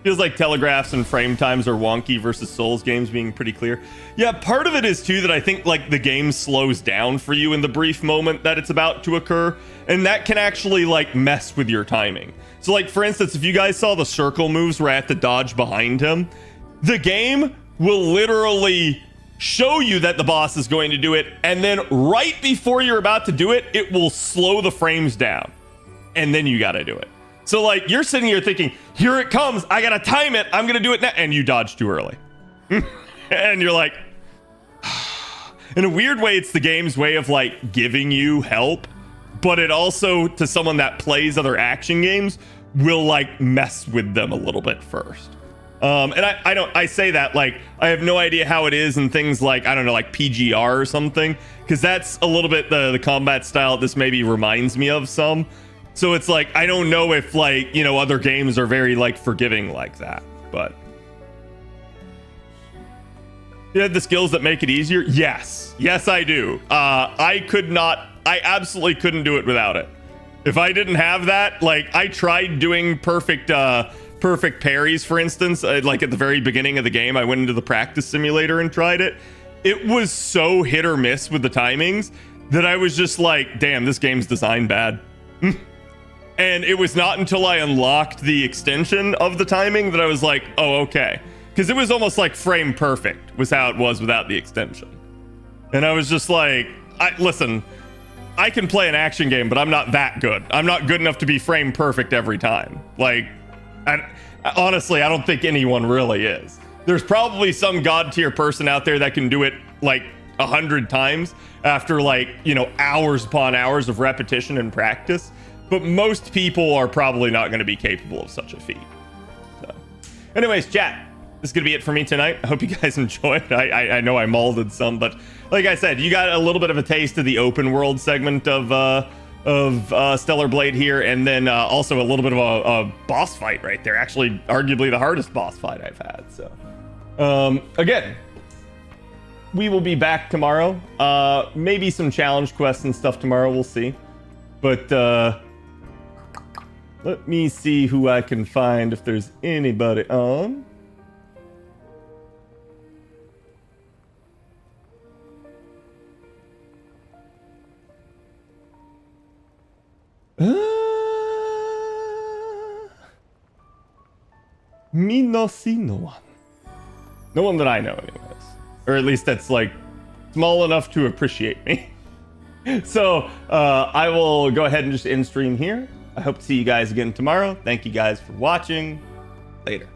Feels like telegraphs and frame times are wonky versus Souls games being pretty clear. Yeah, part of it is too that I think like the game slows down for you in the brief moment that it's about to occur, and that can actually like mess with your timing. So like for instance, if you guys saw the circle moves where I have to dodge behind him, the game will literally show you that the boss is going to do it, and then right before you're about to do it, it will slow the frames down, and then you got to do it. So like you're sitting here thinking, here it comes, I gotta time it, I'm gonna do it now, and you dodge too early. And you're like, in a weird way, it's the game's way of like giving you help, but it also, to someone that plays other action games, will like mess with them a little bit first. And I say that like I have no idea how it is in things like, I don't know, like PGR or something, because that's a little bit the combat style this maybe reminds me of some. So it's like, I don't know if like, you know, other games are very like forgiving like that, but you have the skills that make it easier. Yes, I do. I absolutely couldn't do it without it. If I didn't have that, like I tried doing perfect parries, for instance, like at the very beginning of the game, I went into the practice simulator and tried it. It was so hit or miss with the timings that I was just like, damn, this game's designed bad. And it was not until I unlocked the extension of the timing that I was like, oh, okay. Because it was almost like frame perfect was how it was without the extension. And I was just like, listen, I can play an action game, but I'm not that good. I'm not good enough to be frame perfect every time. Like, honestly, I don't think anyone really is. There's probably some god tier person out there that can do it like 100 times after like, you know, hours upon hours of repetition and practice. But most people are probably not going to be capable of such a feat. So, anyways, chat, this is going to be it for me tonight. I hope you guys enjoyed. I know I molded some, but like I said, you got a little bit of a taste of the open world segment of Stellar Blade here, and then also a little bit of a boss fight right there. Actually, arguably the hardest boss fight I've had. So, again, we will be back tomorrow. Maybe some challenge quests and stuff tomorrow. We'll see. But let me see who I can find if there's anybody on. Me no see no one. No one that I know, anyways. Or at least that's like small enough to appreciate me. So I will go ahead and just end stream here. I hope to see you guys again tomorrow. Thank you guys for watching. Later.